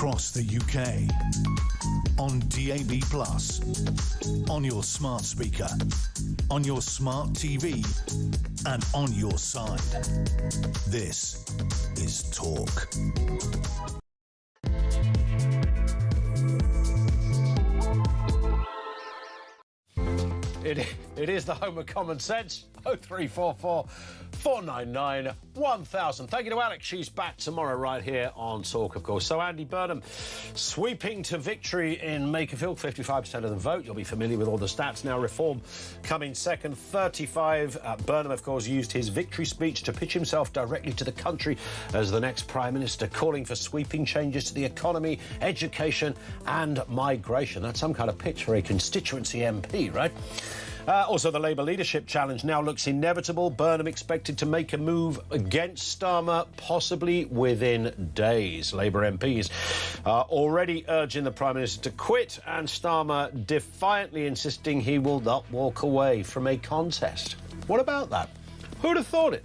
across the UK. On DAB+, on your smart speaker, on your smart TV, and on your side. This is Talk. It is the home of common sense. 0344 499 1000. Thank you to Alex. She's back tomorrow right here on Talk, of course. So Andy Burnham sweeping to victory in Makerfield, 55% of the vote. You'll be familiar with all the stats now. Reform coming second, 35. Burnham, of course, used his victory speech to pitch himself directly to the country as the next Prime Minister, calling for sweeping changes to the economy, education and migration. That's some kind of pitch for a constituency MP, right? Also, the Labour leadership challenge now looks inevitable. Burnham expected to make a move against Starmer, possibly within days. Labour MPs are already urging the Prime Minister to quit, and Starmer defiantly insisting he will not walk away from a contest. What about that? Who'd have thought it?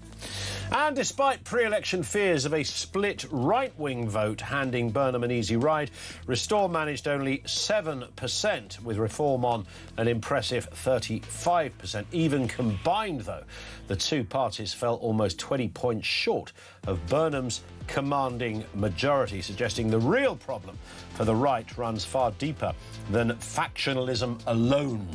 And despite pre-election fears of a split right-wing vote handing Burnham an easy ride, Restore managed only 7%, with Reform on an impressive 35%. Even combined, though, the two parties fell almost 20 points short of Burnham's commanding majority, suggesting the real problem for the right runs far deeper than factionalism alone.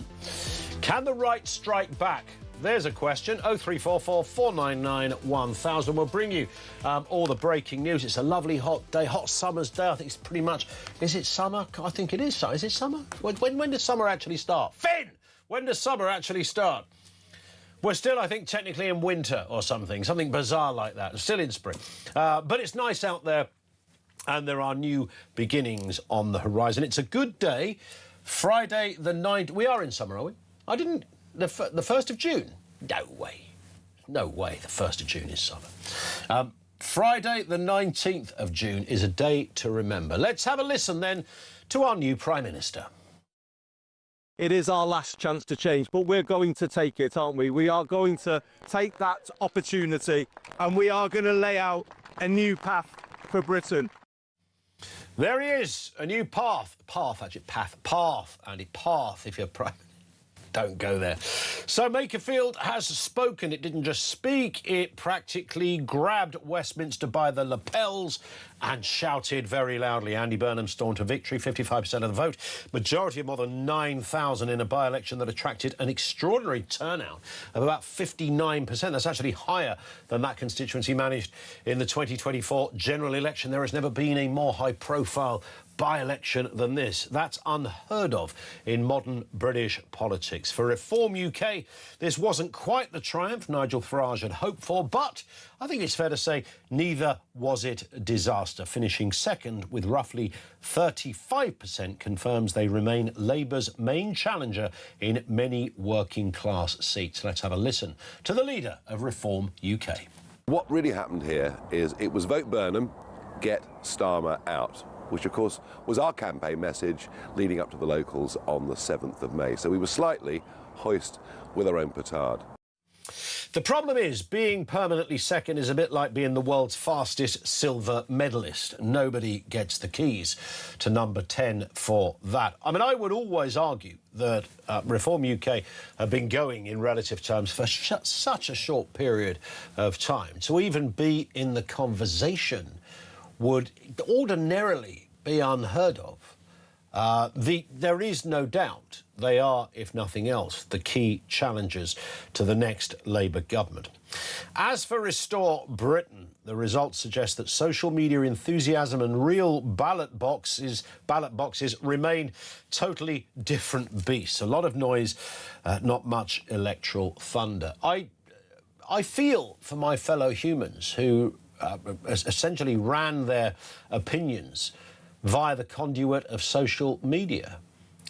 Can the right strike back? There's a question. 0344 499 1000. We'll bring you all the breaking news. It's a lovely hot day, hot summer's day. I think it's pretty much... Is it summer? I think it is summer. Is it summer? When does summer actually start? Finn! When does summer actually start? We're still, I think, technically in winter or something bizarre like that. Still in spring. But it's nice out there, and there are new beginnings on the horizon. It's a good day. Friday the 9th... We are in summer, are we? I didn't... The 1st of June? No way. No way the 1st of June is summer. Friday the 19th of June is a day to remember. Let's have a listen then to our new Prime Minister. It is our last chance to change, but we're going to take it, aren't we? We are going to take that opportunity and we are going to lay out a new path for Britain. There he is, a new path. Path, Andy, path if you're Prime Minister. Don't go there. So Makerfield has spoken. It didn't just speak, it practically grabbed Westminster by the lapels and shouted very loudly. Andy Burnham stormed to victory, 55% of the vote, majority of more than 9,000 in a by-election that attracted an extraordinary turnout of about 59%. That's actually higher than that constituency managed in the 2024 general election. There has never been a more high-profile by-election than this. That's unheard of in modern British politics. For Reform UK, this wasn't quite the triumph Nigel Farage had hoped for, but I think it's fair to say neither was it a disaster. Finishing second with roughly 35% confirms they remain Labour's main challenger in many working-class seats. Let's have a listen to the leader of Reform UK. What really happened here is it was vote Burnham, get Starmer out, which, of course, was our campaign message leading up to the locals on the 7th of May. So we were slightly hoist with our own petard. The problem is, being permanently second is a bit like being the world's fastest silver medalist. Nobody gets the keys to number 10 for that. I mean, I would always argue that Reform UK have been going in relative terms for such a short period of time. To even be in the conversation would ordinarily be unheard of. There is no doubt they are, if nothing else, the key challengers to the next Labour government. As for Restore Britain, the results suggest that social media enthusiasm and real ballot boxes remain totally different beasts. A lot of noise, not much electoral thunder. I feel for my fellow humans who essentially ran their opinions via the conduit of social media.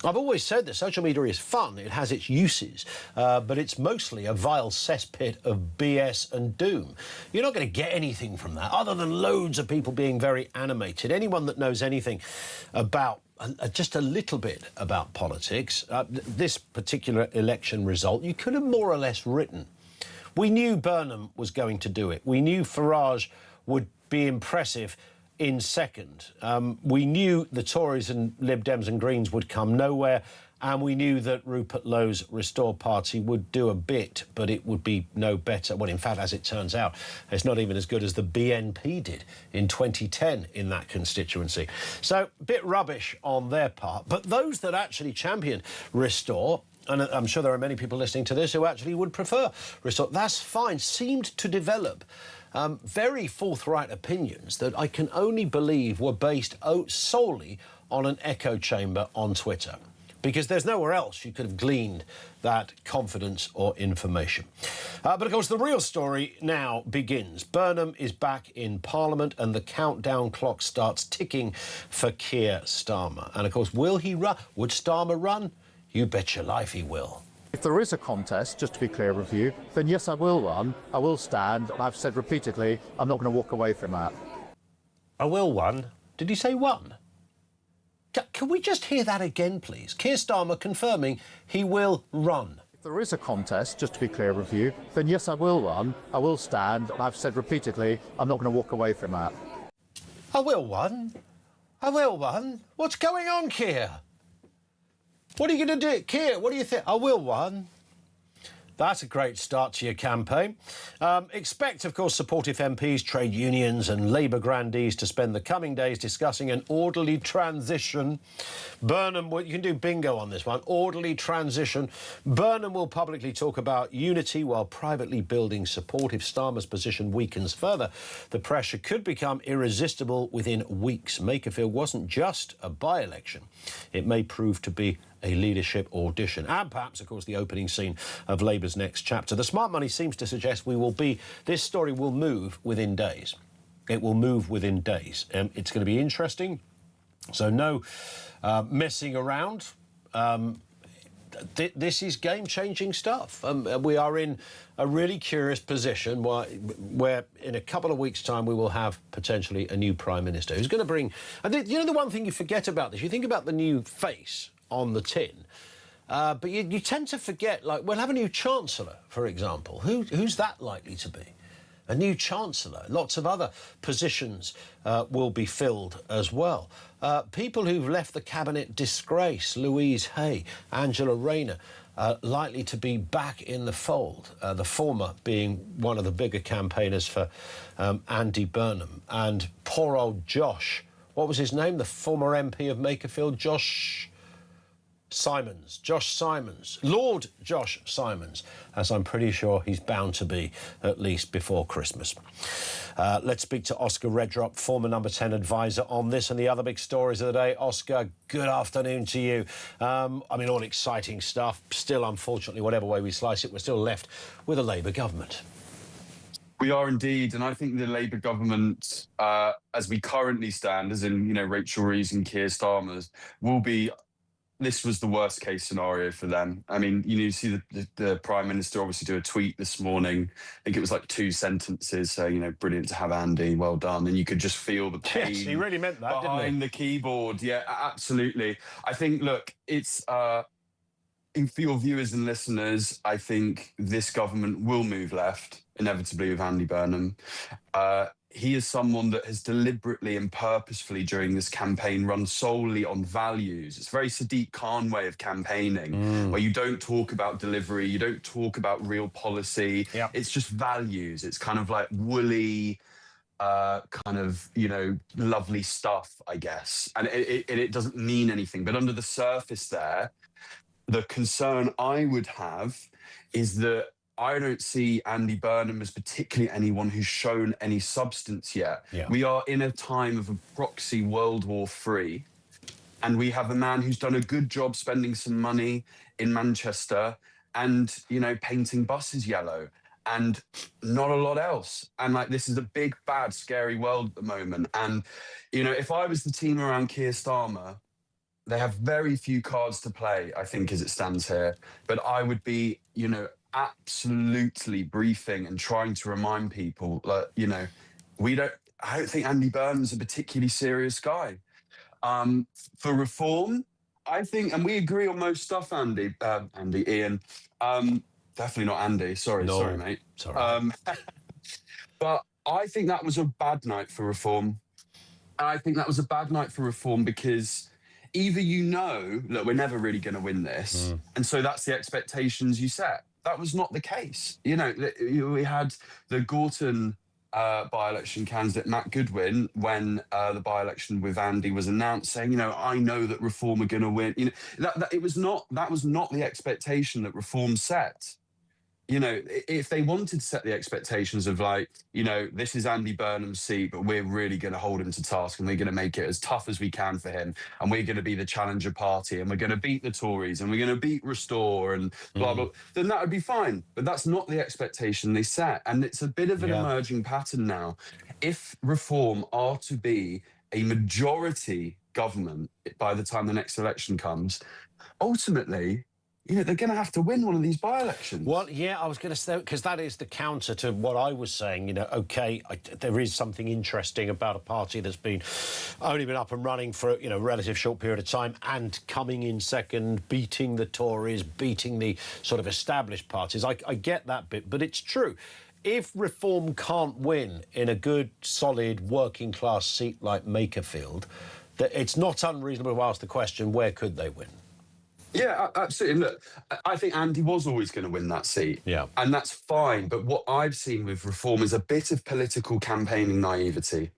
I've always said that social media is fun, it has its uses, but it's mostly a vile cesspit of BS and doom. You're not going to get anything from that other than loads of people being very animated. Anyone that knows anything about just a little bit about politics, this particular election result, you could have more or less written. We knew Burnham was going to do it. We knew Farage would be impressive in second. We knew the Tories and Lib Dems and Greens would come nowhere, and we knew that Rupert Lowe's Restore Party would do a bit, but it would be no better. Well, in fact, as it turns out, it's not even as good as the BNP did in 2010 in that constituency. So, a bit rubbish on their part. But those that actually champion Restore, and I'm sure there are many people listening to this who actually would prefer Restore, that's fine, seemed to develop very forthright opinions that I can only believe were based solely on an echo chamber on Twitter, because there's nowhere else you could have gleaned that confidence or information. But of course, the real story now begins. Burnham is back in Parliament and the countdown clock starts ticking for Keir Starmer. And of course, will he run? Would Starmer run? You bet your life he will. If there is a contest, just to be clear with you, then yes, I will run. I will stand. And I've said repeatedly, I'm not going to walk away from that. I will run. Did he say one? Can we just hear that again, please? Keir Starmer confirming he will run. If there is a contest, just to be clear with you, then yes, I will run. I will stand. And I've said repeatedly, I'm not going to walk away from that. I will run. I will run. What's going on, Keir? What are you going to do? Keir, what do you think? I will run. That's a great start to your campaign. Expect, of course, supportive MPs, trade unions and Labour grandees to spend the coming days discussing an orderly transition. Burnham, you can do bingo on this one, orderly transition. Burnham will publicly talk about unity while privately building support. If Starmer's position weakens further, the pressure could become irresistible within weeks. Makerfield wasn't just a by-election. It may prove to be a leadership audition, and perhaps, of course, the opening scene of Labour's next chapter. The smart money seems to suggest this story will move within days. It will move within days. It's going to be interesting. So no messing around. This is game-changing stuff. We are in a really curious position where in a couple of weeks' time we will have potentially a new Prime Minister who's going to bring... And you know the one thing you forget about this? You think about the new face on the tin, but you tend to forget, like, we'll have a new Chancellor, for example. Who's that likely to be? A new Chancellor. Lots of other positions will be filled as well. People who've left the Cabinet disgrace, Louise Hay, Angela Rayner, likely to be back in the fold, the former being one of the bigger campaigners for Andy Burnham. And poor old Josh, what was his name? The former MP of Makerfield, Josh Simons, Lord Josh Simons, as I'm pretty sure he's bound to be at least before Christmas. Let's speak to Oscar Redrop, former number 10 advisor on this and the other big stories of the day. Oscar, good afternoon to you. I mean, all exciting stuff. Still, unfortunately, whatever way we slice it, we're still left with a Labour government. We are indeed, and I think the Labour government, as we currently stand, as in, Rachel Reeves and Keir Starmer's, will be... This was the worst case scenario for them. I mean, you see the Prime Minister obviously do a tweet this morning. I think it was like 2 sentences. So, brilliant to have Andy. Well done. And you could just feel the pain. Yes, he really meant that, behind didn't he? the keyboard. Yeah, absolutely. I think, look, it's for your viewers and listeners, I think this government will move left, inevitably, with Andy Burnham. He is someone that has deliberately and purposefully during this campaign run solely on values. It's a very Sadiq Khan way of campaigning, where you don't talk about delivery, you don't talk about real policy. Yep. It's just values. It's kind of like woolly, lovely stuff, I guess. And it doesn't mean anything. But under the surface there, the concern I would have is that I don't see Andy Burnham as particularly anyone who's shown any substance yet. Yeah. We are in a time of a proxy World War III, and we have a man who's done a good job spending some money in Manchester and, painting buses yellow and not a lot else. And this is a big, bad, scary world at the moment. And, if I was the team around Keir Starmer, they have very few cards to play, I think, as it stands here. But I would be, absolutely briefing and trying to remind people that, I don't think Andy Burnham's a particularly serious guy. For reform, I think, and we agree on most stuff, Ian. Definitely not Andy. Sorry, mate. Sorry. But I think that was a bad night for reform. And I think that was a bad night for reform because either look, we're never really going to win this. And so that's the expectations you set. That was not the case. We had the Gorton by-election candidate, Matt Goodwin, when the by-election with Andy was announced, saying, I know that reform are going to win. That was not the expectation that reform set. If they wanted to set the expectations of this is Andy Burnham's seat, but we're really going to hold him to task and we're going to make it as tough as we can for him. And we're going to be the challenger party and we're going to beat the Tories and we're going to beat Restore and blah, blah, then that would be fine. But that's not the expectation they set. And it's a bit of an emerging pattern now. If reform are to be a majority government by the time the next election comes, ultimately, they're going to have to win one of these by-elections. Well, yeah, I was going to say, because that is the counter to what I was saying. There is something interesting about a party that's only been up and running for a relative short period of time and coming in second, beating the Tories, beating the sort of established parties. I get that bit, but it's true. If reform can't win in a good, solid, working-class seat like Makerfield, it's not unreasonable to ask the question, where could they win? Yeah, absolutely. Look, I think Andy was always going to win that seat. Yeah. And that's fine. But what I've seen with reform is a bit of political campaigning naivety.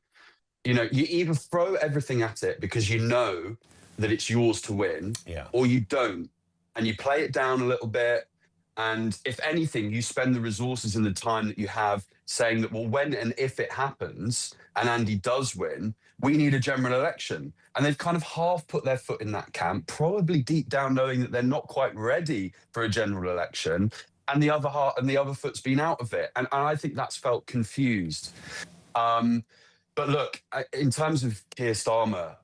You either throw everything at it because you know that it's yours to win, or you don't. And you play it down a little bit. And if anything, you spend the resources and the time that you have saying that, well, when and if it happens and Andy does win, we need a general election. And they've kind of half put their foot in that camp, probably deep down knowing that they're not quite ready for a general election. And the other foot's been out of it. And I think that's felt confused. But look, in terms of Keir Starmer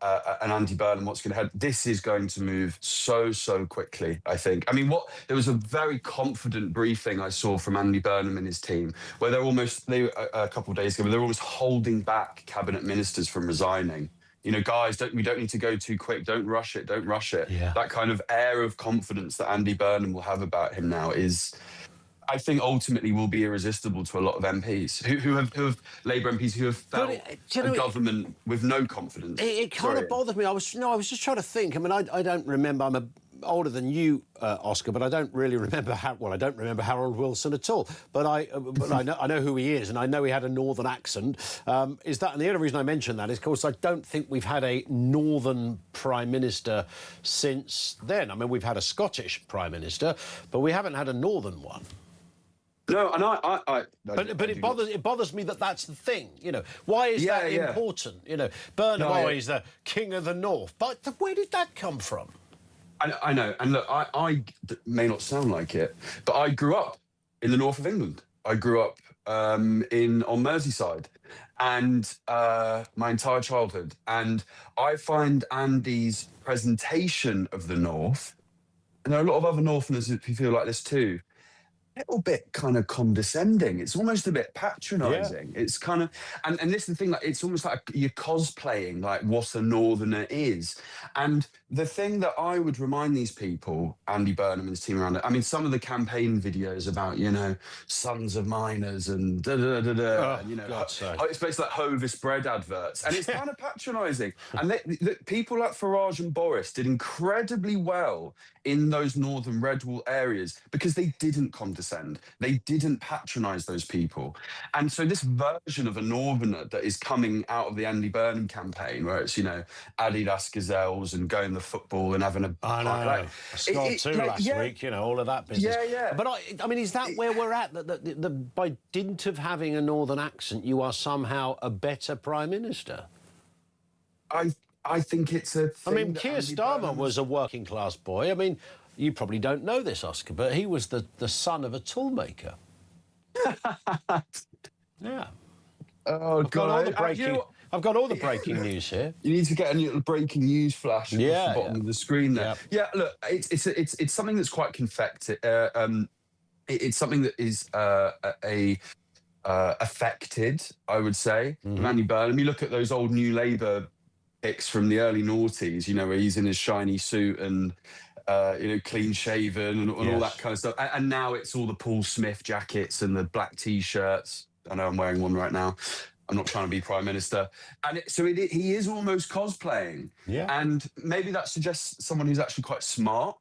and Andy Burnham, what's going to happen, this is going to move so quickly, I think. I mean, there was a very confident briefing I saw from Andy Burnham and his team, where a couple of days ago, they're almost holding back cabinet ministers from resigning. Guys, we don't need to go too quick. Don't rush it. Yeah. That kind of air of confidence that Andy Burnham will have about him now is, I think, ultimately will be irresistible to a lot of MPs who have Labour MPs who have felt a government with no confidence. It kind of bothers me. I was just trying to think. I mean, I don't remember. I'm older than you, Oscar, but I don't really remember I don't remember Harold Wilson at all. But I know who he is, and I know he had a northern accent. And the only reason I mention that is, of course, I don't think we've had a northern prime minister since then. I mean, we've had a Scottish prime minister, but we haven't had a northern one. No, and But it bothers me that that's the thing. Why is that important? Burnham he's the king of the north, but where did that come from? I know, and look, I may not sound like it, but I grew up in the north of England. I grew up on Merseyside, and my entire childhood, and I find Andy's presentation of the north, and there are a lot of other northerners who feel like this too, a little bit kind of condescending. It's almost a bit patronising. Yeah. It's kind of, and this is the thing, it's almost like you're cosplaying what a northerner is. And the thing that I would remind these people, Andy Burnham and his team around it, I mean, some of the campaign videos about, sons of miners and da-da-da-da, it's basically like Hovis bread adverts. And it's kind of patronising. And the people like Farage and Boris did incredibly well in those northern Redwall areas because they didn't condescend. They didn't patronise those people. And so this version of a northerner that is coming out of the Andy Burnham campaign, where it's, Adidas Gazelles and going the football and having a... I know. I scored two last week, all of that business. Yeah. But, I mean, is that where we're at? That by dint of having a northern accent, you are somehow a better Prime Minister? I think it's a thing. I mean, Keir Starmer was a working-class boy. I mean, you probably don't know this, Oscar, but he was the son of a toolmaker. Yeah. Oh, God. I've got all the breaking news here. You need to get a little breaking news flash at the bottom of the screen there. Yeah, look, it's something that's quite confected. It's something that is affected, I would say, Andy Burnham. You look at those old New Labour pics from the early noughties, where he's in his shiny suit and, clean shaven and all that kind of stuff. And now it's all the Paul Smith jackets and the black T-shirts. I know I'm wearing one right now. I'm not trying to be Prime Minister. And he is almost cosplaying. Yeah. And maybe that suggests someone who's actually quite smart.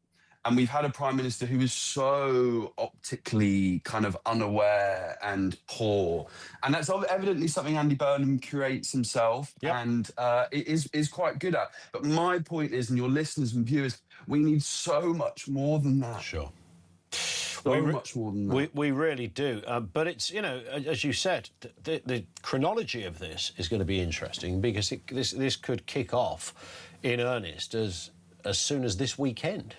And we've had a Prime Minister who is so optically kind of unaware and poor. And that's evidently something Andy Burnham curates himself and is quite good at. But my point is, and your listeners and viewers, we need so much more than that. Sure. Much more than that. We really do. But it's, as you said, the chronology of this is going to be interesting because this could kick off in earnest as soon as this weekend.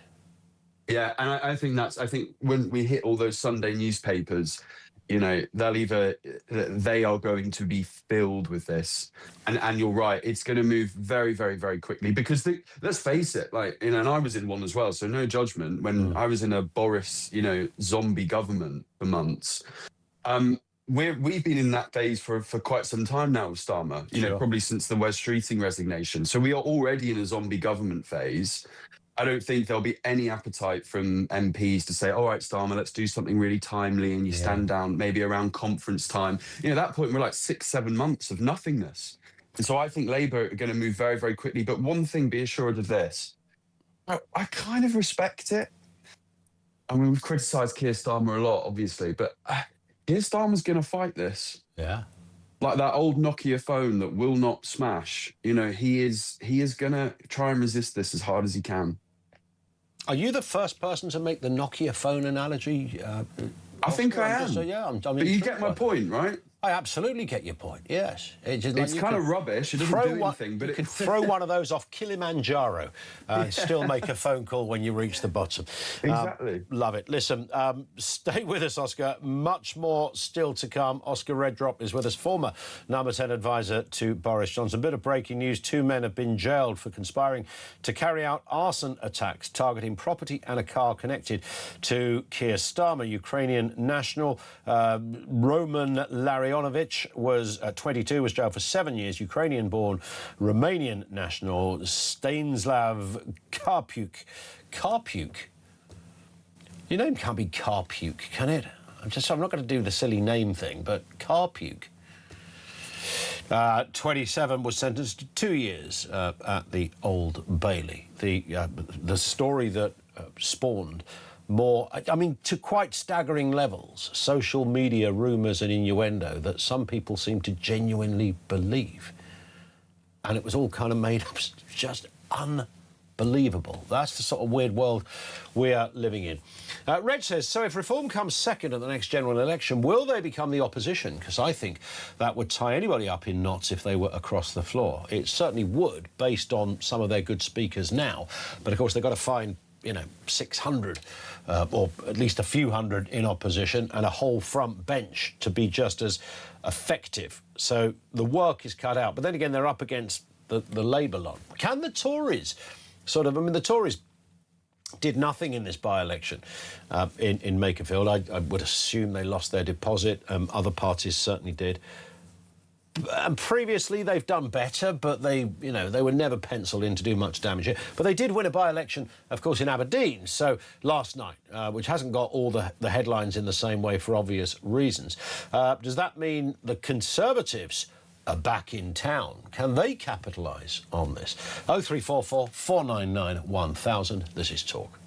Yeah, and I think when we hit all those Sunday newspapers, they are going to be filled with this. And you're right, it's going to move very, very, very quickly because let's face it, and I was in one as well, so no judgment. When I was in a Boris, zombie government for months, we've been in that phase for quite some time now with Starmer, probably since the Wes Streeting resignation. So we are already in a zombie government phase. I don't think there'll be any appetite from MPs to say, all right, Starmer, let's do something really timely, and you stand down maybe around conference time. At that point, we're like 6-7 months of nothingness. And so I think Labour are going to move very, very quickly. But one thing, be assured of this, I kind of respect it. I mean, we've criticised Keir Starmer a lot, obviously, but Keir Starmer's going to fight this. Yeah. Like that old Nokia phone that will not smash. He is going to try and resist this as hard as he can. Are you the first person to make the Nokia phone analogy? I think I am. But you get my point, right? I absolutely get your point, yes. It's kind of rubbish. It doesn't do anything. But you could throw one of those off Kilimanjaro and still make a phone call when you reach the bottom. Exactly. Love it. Listen, stay with us, Oscar. Much more still to come. Oscar Redrop is with us, former number 10 advisor to Boris Johnson. Bit of breaking news. 2 men have been jailed for conspiring to carry out arson attacks targeting property and a car connected to Keir Starmer. Ukrainian national Roman Larionovich was 22, was jailed for 7 years. Ukrainian-born Romanian national Stanislav Karpuk. Your name can't be Karpuk, can it? I'm not going to do the silly name thing, but Karpuk. 27 was sentenced to 2 years at the Old Bailey. The story that spawned more, to quite staggering levels, social media rumours and innuendo that some people seem to genuinely believe. And it was all kind of made up, just unbelievable. That's the sort of weird world we are living in. Reg says, so if Reform comes second at the next general election, will they become the opposition? Because I think that would tie anybody up in knots if they were across the floor. It certainly would, based on some of their good speakers now. But, of course, they've got to find 600 or at least a few hundred in opposition and a whole front bench to be just as effective. So the work is cut out. But then again, they're up against the Labour lot. Can the Tories the Tories did nothing in this by-election in Makerfield. I would assume they lost their deposit. Other parties certainly did. And previously they've done better, but they were never penciled in to do much damage here. But they did win a by-election, of course, in Aberdeen. So last night, which hasn't got all the headlines in the same way for obvious reasons. Does that mean the Conservatives are back in town? Can they capitalise on this? 0344 499 1000. This is Talk.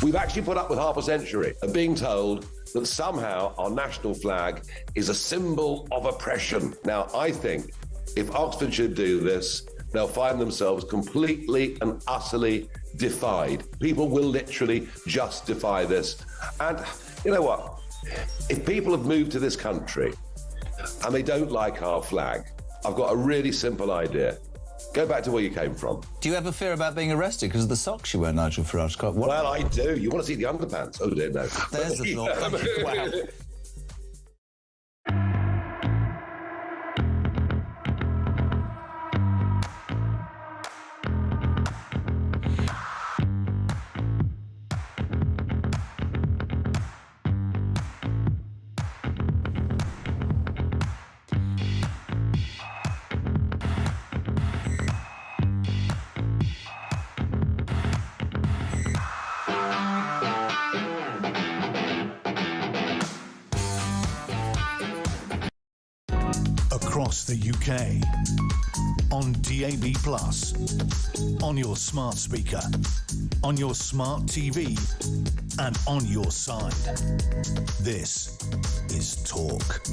We've actually put up with half a century of being told that somehow our national flag is a symbol of oppression. Now, I think if Oxfordshire do this, they'll find themselves completely and utterly defied. People will literally just defy this. And you know what? If people have moved to this country and they don't like our flag, I've got a really simple idea. Go back to where you came from. Do you ever fear about being arrested because of the socks you wear, Nigel Farage? Well, I do. You want to see the underpants? Oh, dear, no. There's the thought. Wow. Across the UK, on DAB+, on your smart speaker, on your smart TV, and on your side. This is Talk.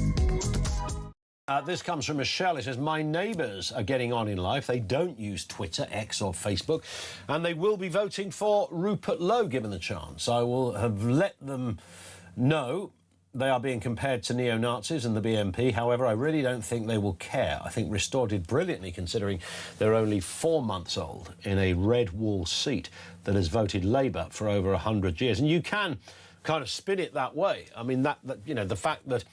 This comes from Michelle. It says, my neighbours are getting on in life. They don't use Twitter, X or Facebook, and they will be voting for Rupert Lowe given the chance. I will have let them know they are being compared to neo-Nazis and the BNP. However, I really don't think they will care. I think Restore did brilliantly considering they're only 4 months old in a red wall seat that has voted Labour for over 100 years. And you can kind of spin it that way. I mean, that you know, the fact that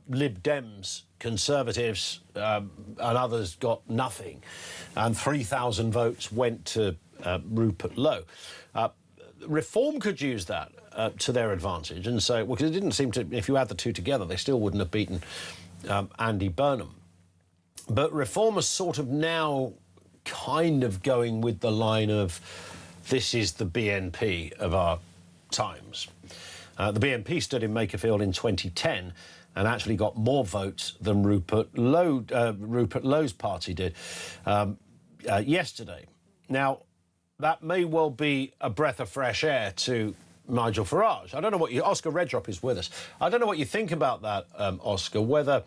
Lib Dems, Conservatives and others got nothing and 3,000 votes went to Rupert Lowe. Reform could use that to their advantage and say, well, because it didn't seem to, if you add the two together, they still wouldn't have beaten Andy Burnham. But Reform is sort of now kind of going with the line of, this is the BNP of our times. The BNP stood in Makerfield in 2010 and actually got more votes than Rupert Lowe's party did yesterday. Now, that may well be a breath of fresh air to Nigel Farage. I don't know what you... Oscar Redrop is with us. I don't know what you think about that, Oscar, whether,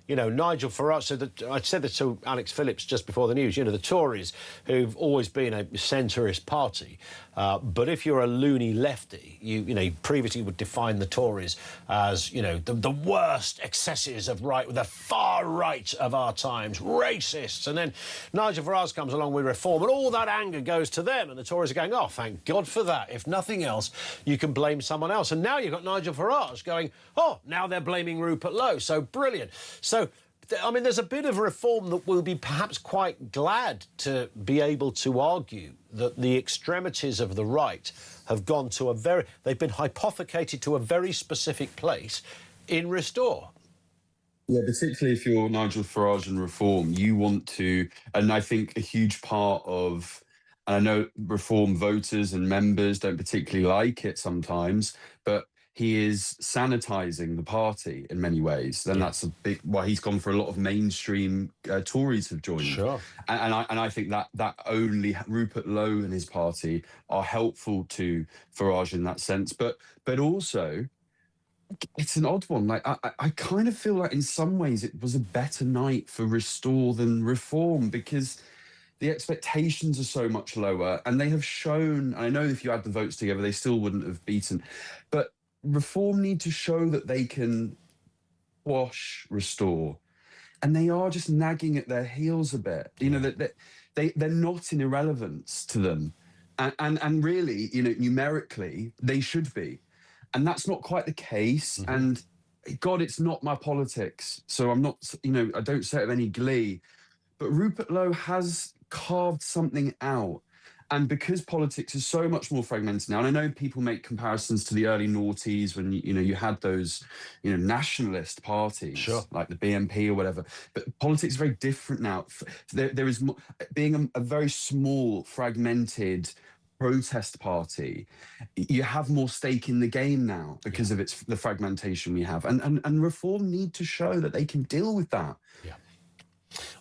you know, Nigel Farage... So I said this to Alex Phillips just before the news, you know, the Tories, who've always been a centrist party, but if you're a loony lefty, you know, previously would define the Tories as, you know, the worst excesses of the far right of our times, racists. And then Nigel Farage comes along with Reform, and all that anger goes to them, and the Tories are going, oh, thank God for that. If nothing else, you can blame someone else. And now you've got Nigel Farage going, oh, now they're blaming Rupert Lowe. So brilliant. So, I mean, there's a bit of Reform that will be perhaps quite glad to be able to argue that the extremities of the right have gone to they've been hypothecated to a very specific place in Restore. Yeah, particularly if you're Nigel Farage and Reform, you want to, and I think a huge part of, and I know Reform voters and members don't particularly like it sometimes, but he is sanitising the party in many ways. Then that's a big... Well, he's gone for a lot of mainstream Tories have joined. Sure. And I think that only Rupert Lowe and his party are helpful to Farage in that sense. But also, it's an odd one. Like I kind of feel like in some ways it was a better night for Restore than Reform because the expectations are so much lower, and they have shown... I know if you add the votes together, they still wouldn't have beaten, but Reform need to show that they can quash Restore, and they are just nagging at their heels a bit. You know, that they're not in irrelevance to them, and really, you know, numerically they should be, and that's not quite the case. Mm-hmm. And God, it's not my politics, so I'm not, you know, I don't say it with any glee, but Rupert Lowe has carved something out. And because politics is so much more fragmented now, and I know people make comparisons to the early noughties when, you know, you had those, you know, nationalist parties, sure, like the BNP or whatever, but politics is very different now. There is, being a very small, fragmented protest party, you have more stake in the game now because of the fragmentation we have. And Reform need to show that they can deal with that. Yeah.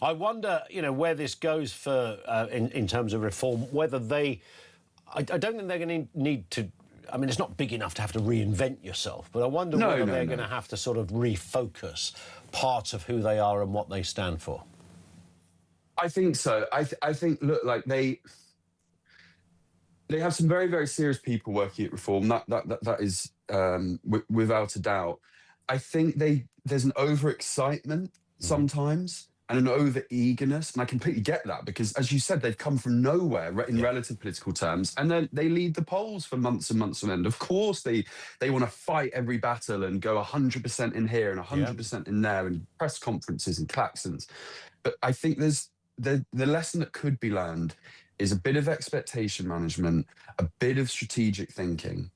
I wonder, you know, where this goes for in terms of Reform, whether they... I don't think they're going to need to I mean, it's not big enough to have to reinvent yourself, but I wonder whether they're going to have to sort of refocus part of who they are and what they stand for. I think so. I think, look, like they have some very, very serious people working at Reform. That is without a doubt. I think there's an overexcitement sometimes and an over-eagerness, and I completely get that because, as you said, they've come from nowhere in relative political terms, and then they lead the polls for months and months on end. Of course, they want to fight every battle and go 100% in here and 100% in there, and press conferences and klaxons. But I think there's the lesson that could be learned is a bit of expectation management, a bit of strategic thinking.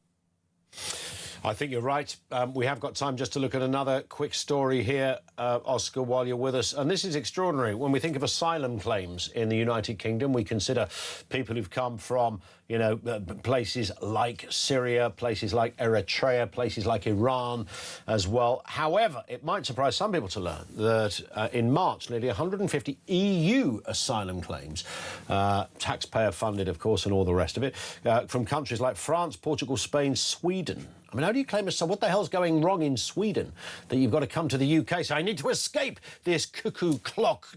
I think you're right. We have got time just to look at another quick story here, Oscar, while you're with us. And this is extraordinary. When we think of asylum claims in the United Kingdom, we consider people who've come from, you know, places like Syria, places like Eritrea, places like Iran as well. However, it might surprise some people to learn that in March, nearly 150 EU asylum claims, taxpayer funded, of course, and all the rest of it, from countries like France, Portugal, Spain, Sweden. I mean, how do you claim asylum? What the hell's going wrong in Sweden that you've got to come to the UK? So I need to escape this cuckoo clock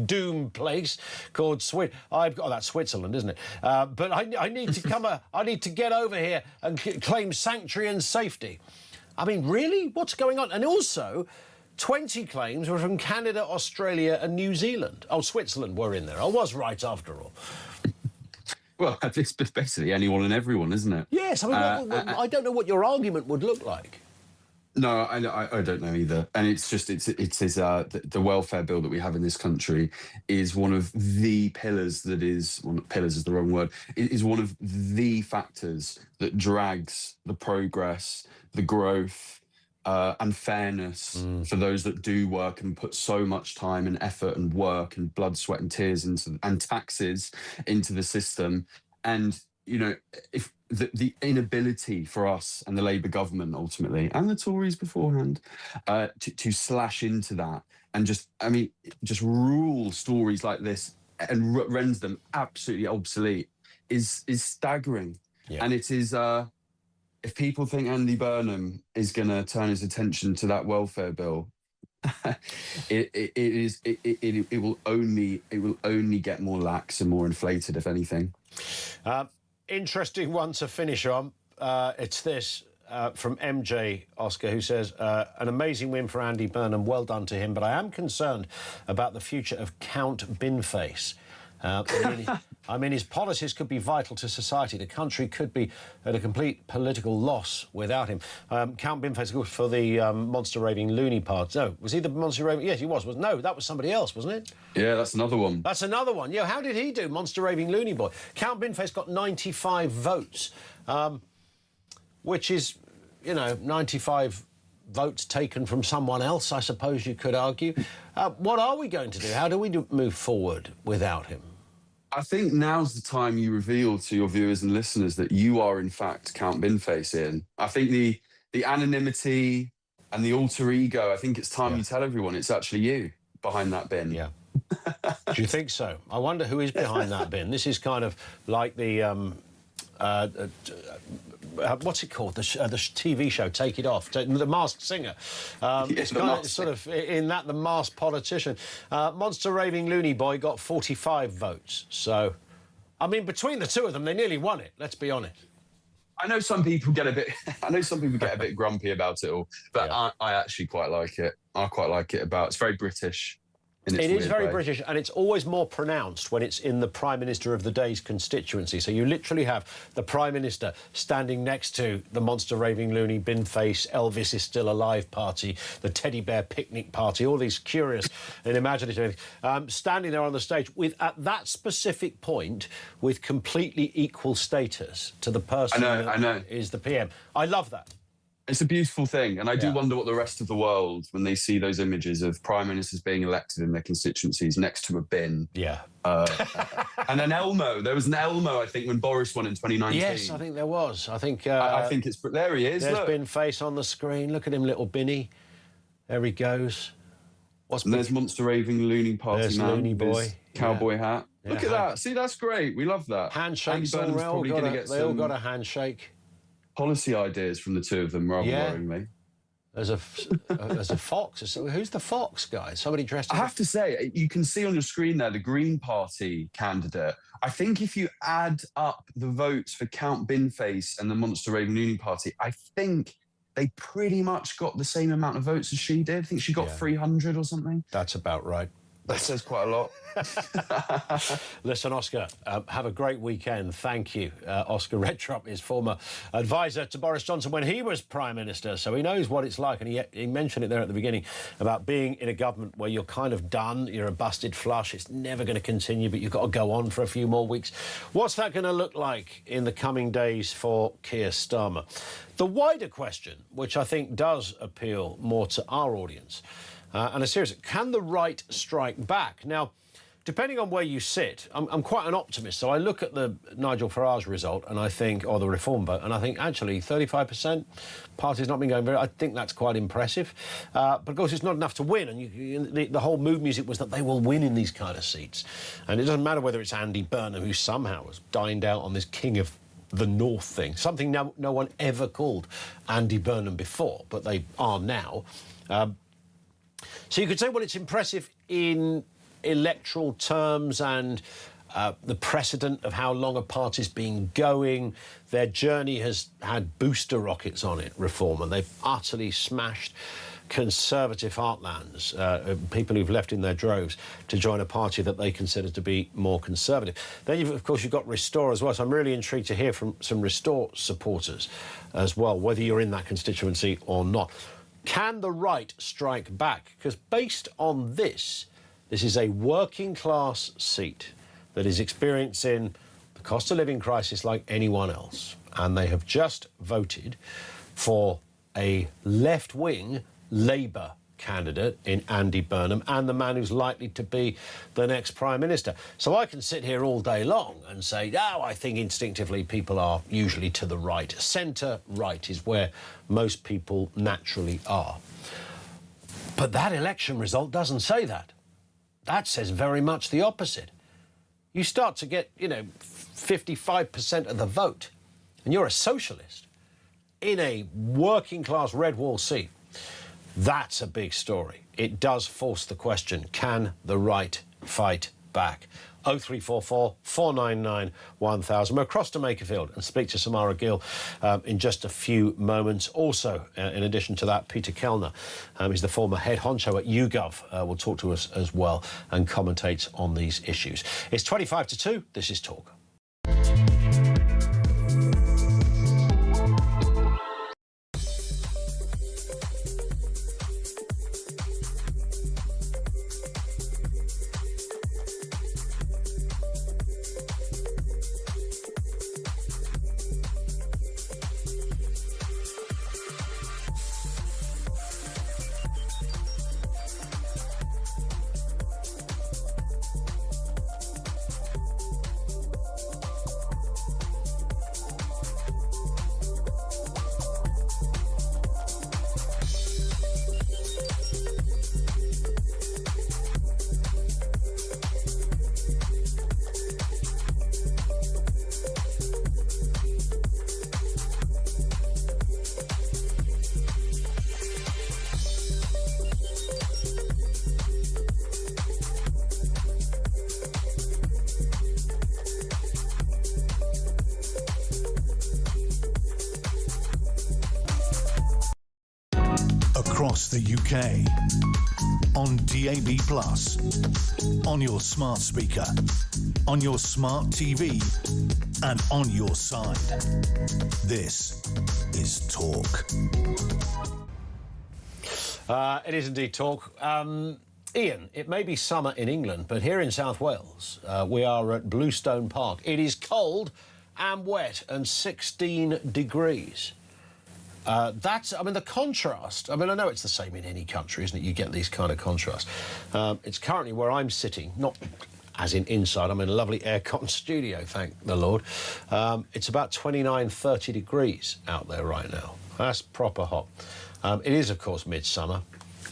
doom place called Sweden. That's Switzerland, isn't it? But I need to come. I need to get over here and claim sanctuary and safety. I mean, really? What's going on? And also, 20 claims were from Canada, Australia, and New Zealand. Oh, Switzerland were in there. I was right after all. Well, it's basically anyone and everyone, isn't it? Yes, I mean, I don't know what your argument would look like. No, I don't know either. And it's just the welfare bill that we have in this country is one of the pillars that is, well, pillars is the wrong word, it is one of the factors that drags the progress, the growth, and fairness for those that do work and put so much time and effort and work and blood, sweat and tears and taxes into the system. And, you know, if the inability for us and the Labour government ultimately, and the Tories beforehand, to slash into that and just rule stories like this and render them absolutely obsolete is staggering. Yeah. And it is... if people think Andy Burnham is going to turn his attention to that welfare bill, it will only get more lax and more inflated, if anything. Interesting one to finish on. It's this from MJ, Oscar, who says, an amazing win for Andy Burnham. Well done to him. But I am concerned about the future of Count Binface. I mean, his policies could be vital to society. The country could be at a complete political loss without him. Count Binface for the Monster Raving Loony Party. No, was he the Monster Raving? Yes, he was. No, that was somebody else, wasn't it? Yeah, that's another one. That's another one. Yeah, how did he do, Monster Raving Loony Boy? Count Binface got 95 votes, which is, you know, 95 votes taken from someone else, I suppose you could argue. What are we going to do? How do we move forward without him? I think now's the time you reveal to your viewers and listeners that you are, in fact, Count Binface, Ian. I think the anonymity and the alter ego, I think it's time you tell everyone it's actually you behind that bin. Yeah. Do you think so? I wonder who is behind that bin. This is kind of like the... what's it called? The TV show, Take It Off, The Masked Singer. It's kind of sort of in that, The Masked Politician. Monster Raving Loony Boy got 45 votes. So, I mean, between the two of them, they nearly won it. Let's be honest. I know some people get a bit grumpy about it all, but yeah. I actually quite like it. I quite like it it's very British. It is very British, and it's always more pronounced when it's in the Prime Minister of the day's constituency. So you literally have the Prime Minister standing next to the Monster Raving Loony Binface, Elvis is Still Alive party, the Teddy Bear Picnic party, all these curious and imaginative standing there on the stage with, at that specific point, with completely equal status to the person that is the PM. I love that. It's a beautiful thing, and I do wonder what the rest of the world, when they see those images of prime ministers being elected in their constituencies next to a bin. Yeah. And an Elmo. There was an Elmo, I think, when Boris won in 2019. Yes, I think there was. I think it's... There he is, There's Binface on the screen. Look at him, little Binny. There he goes. There's Monster Raving Loony Party There's man. Loony Boy. There's cowboy hat. Yeah, Look at that. See, that's great. We love that. Handshakes all. They all got a handshake. policy ideas from the two of them, rather worryingly. As a fox. Who's the fox guy? Somebody dressed I have to say, you can see on your screen there the Green Party candidate. I think if you add up the votes for Count Binface and the Monster Raven Union Party, I think they pretty much got the same amount of votes as she did. I think she got 300 or something. That's about right. That says quite a lot. Listen, Oscar, have a great weekend. Thank you. Oscar Redtrup is former advisor to Boris Johnson when he was Prime Minister, so he knows what it's like. And he mentioned it there at the beginning about being in a government where you're kind of done, you're a busted flush, it's never going to continue, but you've got to go on for a few more weeks. What's that going to look like in the coming days for Keir Starmer? The wider question, which I think does appeal more to our audience, and a serious, can the right strike back? Now, depending on where you sit, I'm quite an optimist. So I look at the Nigel Farage result and I think, or the reform vote, and I think actually 35%, party's not been going very, I think that's quite impressive. But of course, it's not enough to win. And the whole mood music was that they will win in these kind of seats. And it doesn't matter whether it's Andy Burnham, who somehow has dined out on this King of the North thing, something no one ever called Andy Burnham before, but they are now. So you could say, well, it's impressive in electoral terms and the precedent of how long a party's been going. Their journey has had booster rockets on it, Reform, and they've utterly smashed Conservative heartlands, people who've left in their droves to join a party that they consider to be more conservative. Then, of course, you've got Restore as well, so I'm really intrigued to hear from some Restore supporters as well, whether you're in that constituency or not. Can the right strike back? Because based on this is a working-class seat that is experiencing the cost of living crisis like anyone else, and they have just voted for a left-wing Labour candidate in Andy Burnham and the man who's likely to be the next Prime Minister. So I can sit here all day long and say, oh, I think instinctively people are usually to the right. Centre-right is where most people naturally are. But that election result doesn't say that. That says very much the opposite. You start to get, 55% of the vote, and you're a socialist in a working-class red wall seat. That's a big story. It does force the question, can the right fight back? 0344 499 1000. We're across to Makerfield and speak to Samara Gill in just a few moments. Also, in addition to that, Peter Kellner, he's the former head honcho at YouGov, will talk to us as well and commentate on these issues. It's 25 to 2. This is Talk. Across the UK, on DAB+, on your smart speaker, on your smart TV, and on your side. This is Talk. It is indeed Talk. Ian, it may be summer in England, but here in South Wales, we are at Bluestone Park. It is cold and wet and 16 degrees. The contrast, I know it's the same in any country, isn't it? You get these kind of contrasts. It's currently where I'm sitting, not as in inside, I'm in a lovely air-con studio, thank the Lord. It's about 29, 30 degrees out there right now. That's proper hot. It is, of course, midsummer.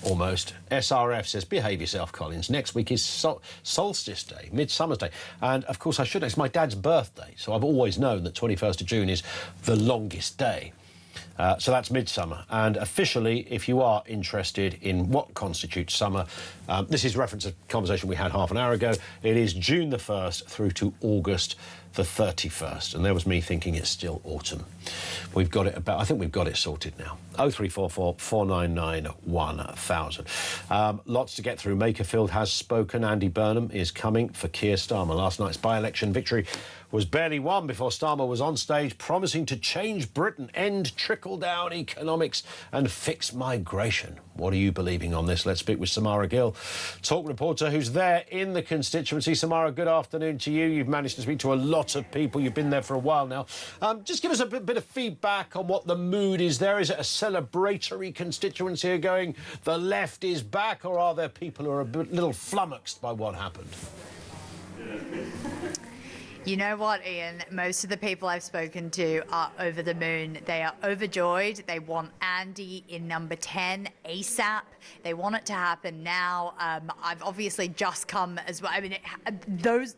Almost. SRF says, behave yourself, Collins. Next week is Solstice Day, Midsummer's Day. And, of course, I should know, it's my dad's birthday, so I've always known that 21st of June is the longest day. So that's midsummer. And officially, if you are interested in what constitutes summer, this is reference to a conversation we had half an hour ago. It is June the 1st through to August the 31st. And there was me thinking it's still autumn. We've got it about, I think we've got it sorted now. 0344 499 1000. Lots to get through. Makerfield has spoken. Andy Burnham is coming for Keir Starmer. Last night's by-election victory was barely won before Starmer was on stage promising to change Britain, end trickle-down economics and fix migration. What are you believing on this? Let's speak with Samara Gill, talk reporter who's there in the constituency. Samara, good afternoon to you. You've managed to speak to a lot of people. You've been there for a while now. Just give us a bit of feedback on what the mood is there. Is it a celebratory constituency are going, the left is back, or are there people who are a little flummoxed by what happened? You know what, Ian? Most of the people I've spoken to are over the moon. They are overjoyed. They want Andy in number 10 ASAP. They want it to happen now. I've obviously just come as well. I mean,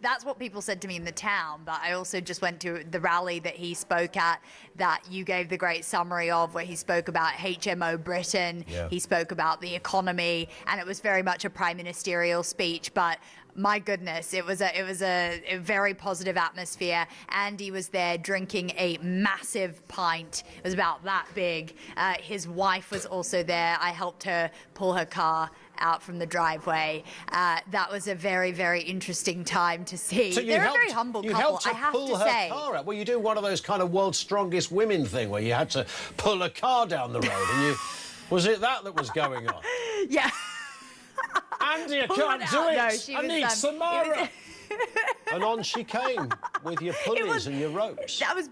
that's what people said to me in the town, but I also just went to the rally that he spoke at, that you gave the great summary of, where he spoke about HMO Britain. Yeah. He spoke about the economy, and it was very much a prime ministerial speech, but my goodness, it was a very positive atmosphere. Andy was there drinking a massive pint. It was about that big. His wife was also there. I helped her pull her car out from the driveway. That was a very, very interesting time to see. So They're a very humble couple, I have to say. Car out. Well, you do one of those kind of world's strongest women thing where you had to pull a car down the road, and you was it that was going on? Yeah. Andy, I can't do it. No, I need Samara. And on she came with your pulleys and your ropes. That was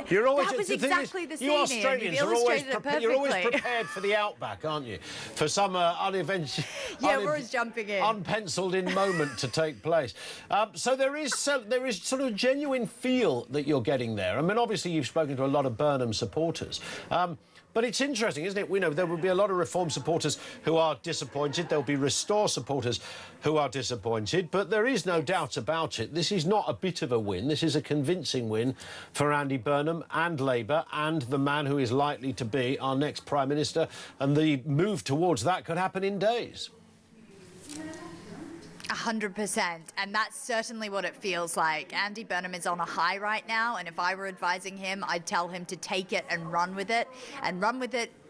You're always, that was exactly the scene. You Australians are always prepared for the outback, aren't you? For some uneventful, yeah, we're always jumping in, unpenciled-in moment to take place. So there is sort of a genuine feel that you're getting there. I mean, obviously you've spoken to a lot of Burnham supporters. But it's interesting, isn't it? We know there will be a lot of Reform supporters who are disappointed. There'll be Restore supporters who are disappointed. But there is no doubt about it. This is not a bit of a win. This is a convincing win for Andy Burnham and Labour and the man who is likely to be our next Prime Minister. And the move towards that could happen in days. 100%, and that's certainly what it feels like. Andy Burnham is on a high right now, and if I were advising him, I'd tell him to take it and run with it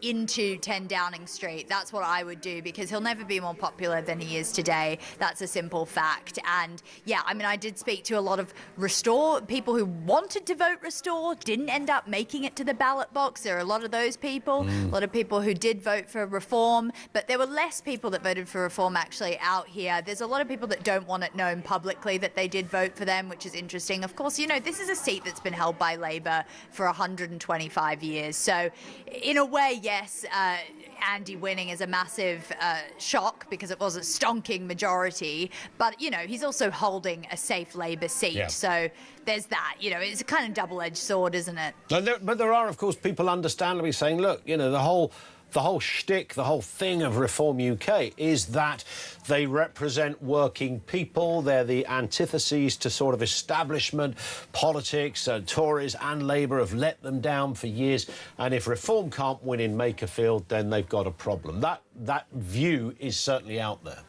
into 10 Downing Street. That's what I would do, because he'll never be more popular than he is today. That's a simple fact. And yeah, I mean, I did speak to a lot of Restore, people who wanted to vote Restore, didn't end up making it to the ballot box. There are a lot of those people, a lot of people who did vote for Reform, but there were less people that voted for Reform actually out here. There's a lot of people that don't want it known publicly that they did vote for them, which is interesting. Of course, you know, this is a seat that's been held by Labour for 125 years. So in a way, yes, Andy winning is a massive shock, because it was a stonking majority. But, you know, he's also holding a safe Labour seat. Yeah. So there's that. You know, it's a kind of double-edged sword, isn't it? But there are, of course, people understandably saying, look, you know, the whole shtick, the whole thing of Reform UK is that they represent working people. They're the antitheses to sort of establishment politics. Tories and Labour have let them down for years. And if Reform can't win in Makerfield, then they've got a problem. That view is certainly out there.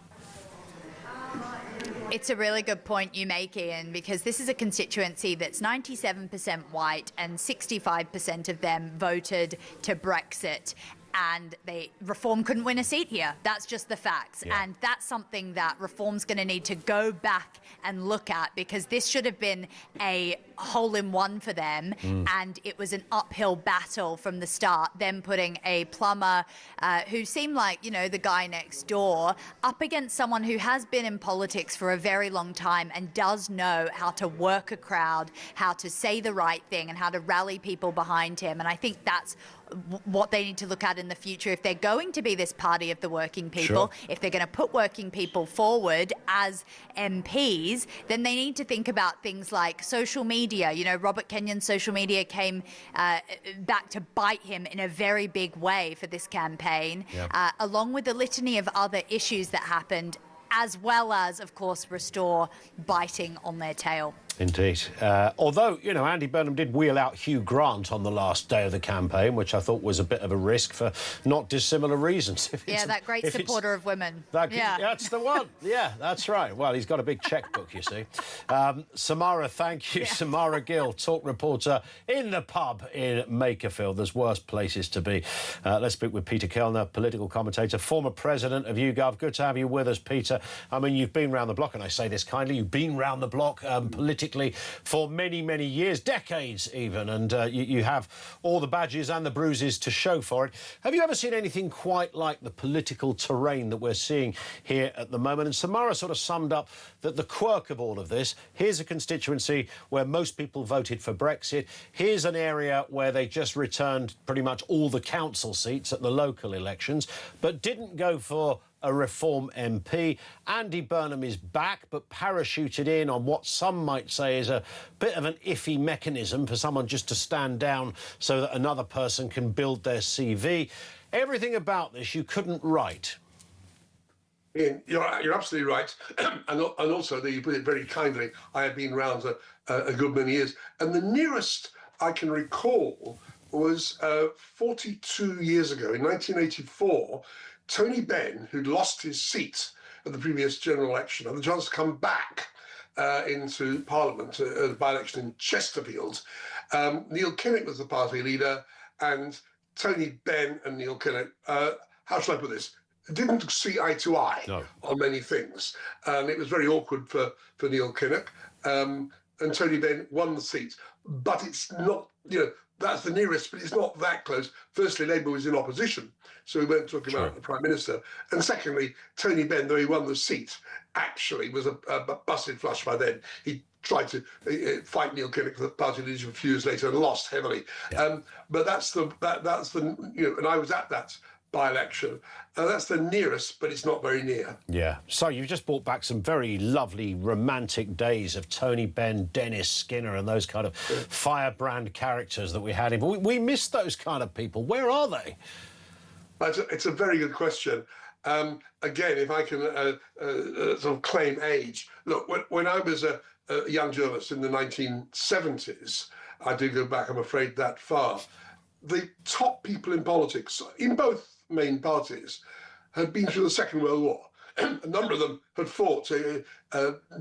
It's a really good point you make, Ian, because this is a constituency that's 97% white and 65% of them voted to Brexit. And Reform couldn't win a seat here. That's just the facts. Yeah. And that's something that Reform's going to need to go back and look at, because this should have been a hole-in-one for them, and it was an uphill battle from the start, them putting a plumber who seemed like, you know, the guy next door, up against someone who has been in politics for a very long time and does know how to work a crowd, how to say the right thing, and how to rally people behind him. And I think that's what they need to look at in the future, if they're going to be this party of the working people, Sure. if they're going to put working people forward as MPs, then they need to think about things like social media. You know, Robert Kenyon's social media came back to bite him in a very big way for this campaign, along with a litany of other issues that happened, as well as, of course, restore biting on their tail. Indeed. Although, you know, Andy Burnham did wheel out Hugh Grant on the last day of the campaign, which I thought was a bit of a risk for not dissimilar reasons. That great supporter of women. That's the one. Yeah, that's right. Well, he's got a big checkbook, you see. Samara, thank you. Yeah. Samara Gill, talk reporter in the pub in Makerfield. There's worse places to be. Let's speak with Peter Kellner, political commentator, former president of YouGov. Good to have you with us, Peter. I mean, you've been round the block, and I say this kindly, you've been round the block politically for many, many years, decades even, and you have all the badges and the bruises to show for it. Have you ever seen anything quite like the political terrain that we're seeing here at the moment? And Samara sort of summed up that the quirk of all of this, here's a constituency where most people voted for Brexit, here's an area where they just returned pretty much all the council seats at the local elections, but didn't go for a Reform MP. Andy Burnham is back, but parachuted in on what some might say is a bit of an iffy mechanism for someone just to stand down so that another person can build their CV. Everything about this you couldn't write. Ian, you're absolutely right. and also, you put it very kindly, I have been around a good many years. And the nearest I can recall was 42 years ago, in 1984, Tony Benn, who'd lost his seat at the previous general election, had the chance to come back into Parliament at a by-election in Chesterfield. Neil Kinnock was the party leader, and Tony Benn and Neil Kinnock, how shall I put this, didn't see eye to eye on many things. And it was very awkward for Neil Kinnock. And Tony Benn won the seat. But it's not, that's the nearest, but it's not that close. Firstly, Labour was in opposition, so we weren't talking about the Prime Minister. And secondly, Tony Benn, though he won the seat, actually was a busted flush by then. He tried to fight Neil Kinnock for the party leadership a few years later and lost heavily. Yeah. But that's the and I was at that by-election. That's the nearest, but it's not very near. Yeah. So you've just brought back some very lovely romantic days of Tony Benn, Dennis Skinner and those kind of firebrand characters that we had in. But we miss those kind of people. Where are they? It's a very good question. Again, if I can sort of claim age. Look, when I was a young journalist in the 1970s, I do go back, I'm afraid, that far, the top people in politics, in both main parties, had been through the Second World War. A number of them had fought.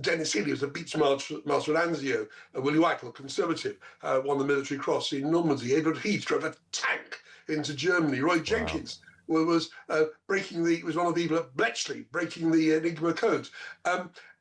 Dennis Healy was a Beach Master at Anzio. Willie Whitehall, Conservative, won the Military Cross in Normandy. Edward Heath drove a tank into Germany. Roy Jenkins was one of the people at Bletchley, breaking the Enigma Code.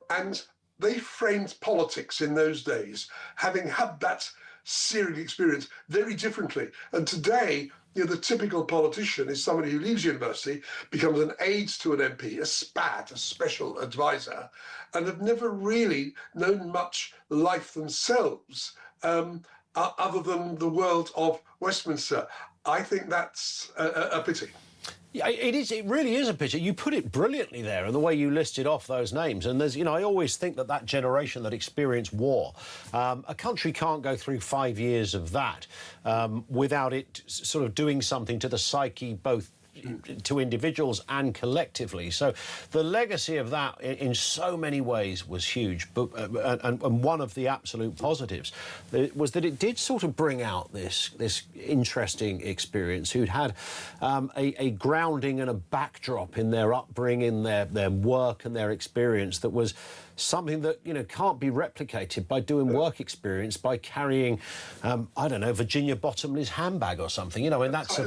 And they framed politics in those days, having had that searing experience, very differently. And today, the typical politician is somebody who leaves university, becomes an aide to an MP, a SPAD, a special advisor, and have never really known much life themselves other than the world of Westminster. I think that's a pity. Yeah, it is. It really is a picture. You put it brilliantly there, and the way you listed off those names. And there's, I always think that generation that experienced war, a country can't go through 5 years of that without it sort of doing something to the psyche, both to individuals and collectively. So the legacy of that in so many ways was huge. But and one of the absolute positives was that it did sort of bring out this interesting experience who'd had a grounding and a backdrop in their upbringing, their work and their experience that was something that, can't be replicated by doing work experience, by carrying, I don't know, Virginia Bottomley's handbag or something, and that's...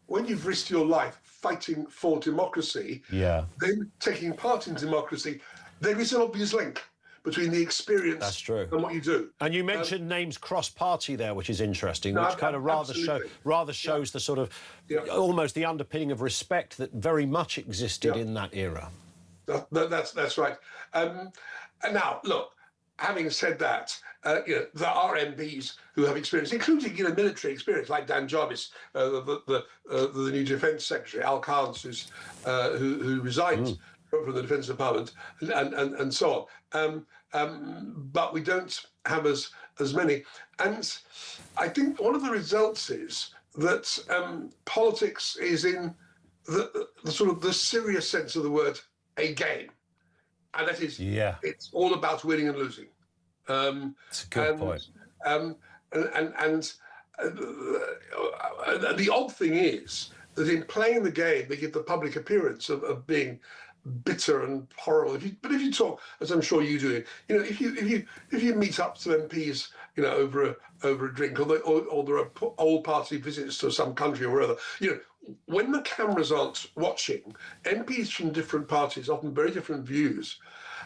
When you've risked your life fighting for democracy, then taking part in democracy, there is an obvious link between the experience That's true. and what you do. And you mentioned names cross-party there, which is interesting, which kind of rather shows the sort of almost the underpinning of respect that very much existed in that era. That's right. And now, look, having said that, there are MPs who have experience, including military experience, like Dan Jarvis, the new Defence Secretary, Al Carnes, who resigned from the Defence Department, and so on. But we don't have as many. And I think one of the results is that politics is, in the sort of the serious sense of the word, a game. And that is, it's all about winning and losing. That's a good point. And the odd thing is that in playing the game, they give the public appearance of being bitter and horrible. But if you talk, as I'm sure you do, if you meet up to MPs, over a drink, or there are old party visits to some country or wherever, when the cameras aren't watching, MPs from different parties, often very different views,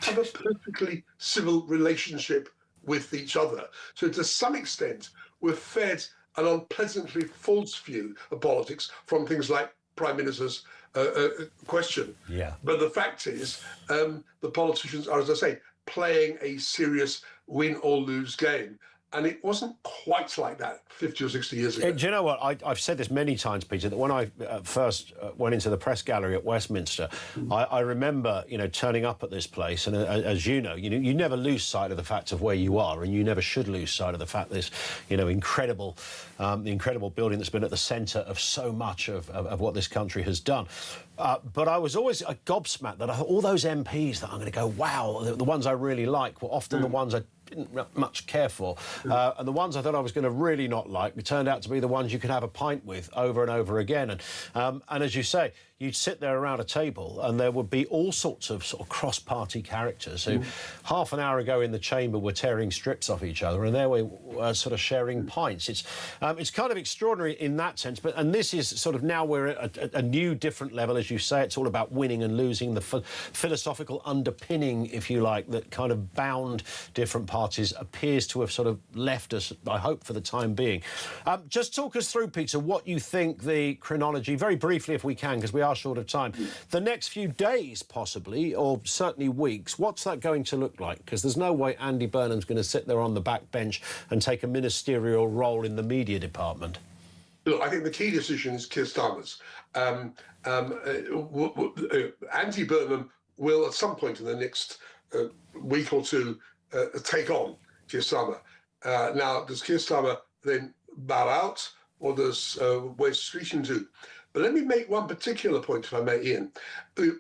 have a perfectly civil relationship with each other. So to some extent, we're fed an unpleasantly false view of politics from things like Prime Minister's question. Yeah. But the fact is, the politicians are, as I say, playing a serious win or lose game. And it wasn't quite like that 50 or 60 years ago. Do you know what? I've said this many times, Peter, that when I first went into the press gallery at Westminster, I remember, turning up at this place. And as you know, you never lose sight of the fact of where you are, and you never should lose sight of the fact this, incredible building that's been at the centre of so much of what this country has done. But I was always gobsmacked that all those MPs that I'm going to go, wow, the ones I really like were often the ones I didn't much care for. And the ones I thought I was going to really not like, it turned out to be the ones you could have a pint with over and over again. And as you say, you'd sit there around a table and there would be all sorts of sort of cross-party characters who half an hour ago in the chamber were tearing strips off each other, and there we were sort of sharing pints. It's kind of extraordinary in that sense, and this is sort of, now we're at a new, different level, as you say. It's all about winning and losing, the philosophical underpinning, if you like, that kind of bound different parties appears to have sort of left us, I hope, for the time being. Just talk us through, Peter, what you think the chronology, very briefly if we can, because we are short of time, the next few days possibly, or certainly weeks, what's that going to look like? Because there's no way Andy Burnham's going to sit there on the back bench and take a ministerial role in the media department. Look, I think the key decision is Keir Starmer's. Andy Burnham will, at some point in the next week or two, take on Keir Starmer. Now, does Keir Starmer then bow out, or does Wes Streeting do? But let me make one particular point, if I may, Ian.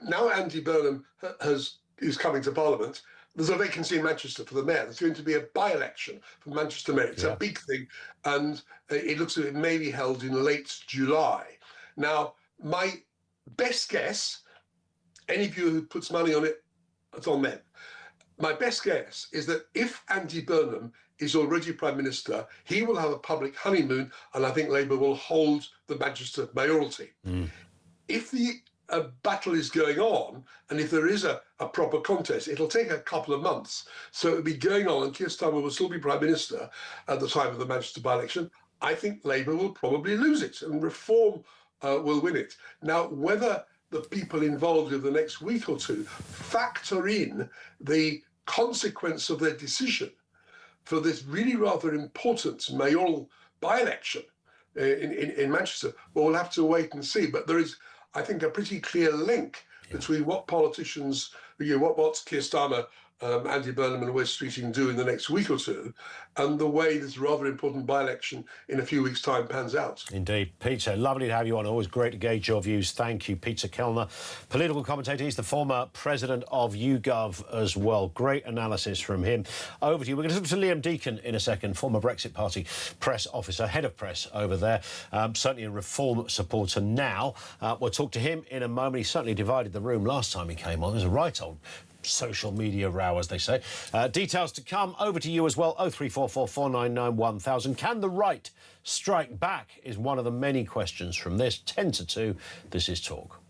Now Andy Burnham is coming to Parliament, there's a vacancy in Manchester for the mayor. There's going to be a by-election for Manchester mayor. It's a big thing, and it looks like it may be held in late July. Now, my best guess, any of you who puts money on it, it's on them. My best guess is that if Andy Burnham is already Prime Minister, he will have a public honeymoon, and I think Labour will hold the Manchester mayoralty. If the battle is going on, and if there is a proper contest, it'll take a couple of months. So it'll be going on, and Keir Starmer will still be Prime Minister at the time of the Manchester by-election. I think Labour will probably lose it, and Reform will win it. Now, whether the people involved in the next week or two factor in the consequence of their decision for this really rather important mayoral by-election in Manchester, well, we'll have to wait and see. But there is, I think, a pretty clear link between what politicians, what Keir Starmer, Andy Burnham and Wes Streeting do in the next week or two, and the way this rather important by-election in a few weeks' time pans out. Indeed. Peter, lovely to have you on. Always great to gauge your views. Thank you. Peter Kellner, political commentator. He's the former president of YouGov as well. Great analysis from him. Over to you. We're going to talk to Liam Deacon in a second, former Brexit Party press officer, head of press over there, certainly a Reform supporter now. We'll talk to him in a moment. He certainly divided the room last time he came on. There's a right old social media row, as they say. Details to come. Over to you as well. 0344 499 1000. Can the right strike back is one of the many questions from this. 10 to 2. This is Talk.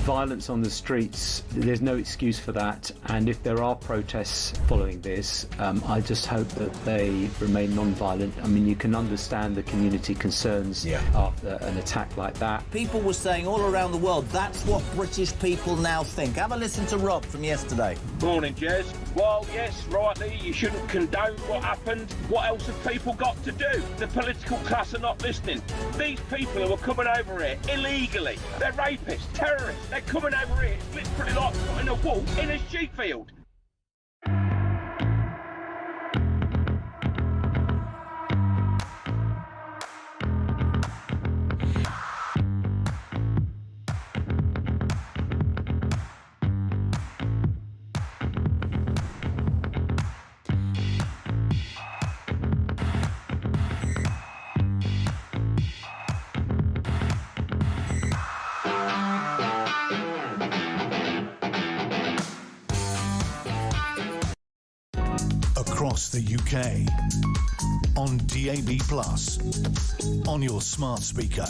violence on the streets, there's no excuse for that. And if there are protests following this, I just hope that they remain non-violent. I mean, you can understand the community concerns after an attack like that. People were saying all around the world, that's what British people now think. Have a listen to Rob from yesterday. Morning, Jez. Well, yes, rightly, you shouldn't condone what happened. What else have people got to do? The political class are not listening. These people who are coming over here illegally, they're rapists, terrorists. They're coming over here, it's literally like putting a wall in a sheep field. Across the UK, on DAB+, on your smart speaker,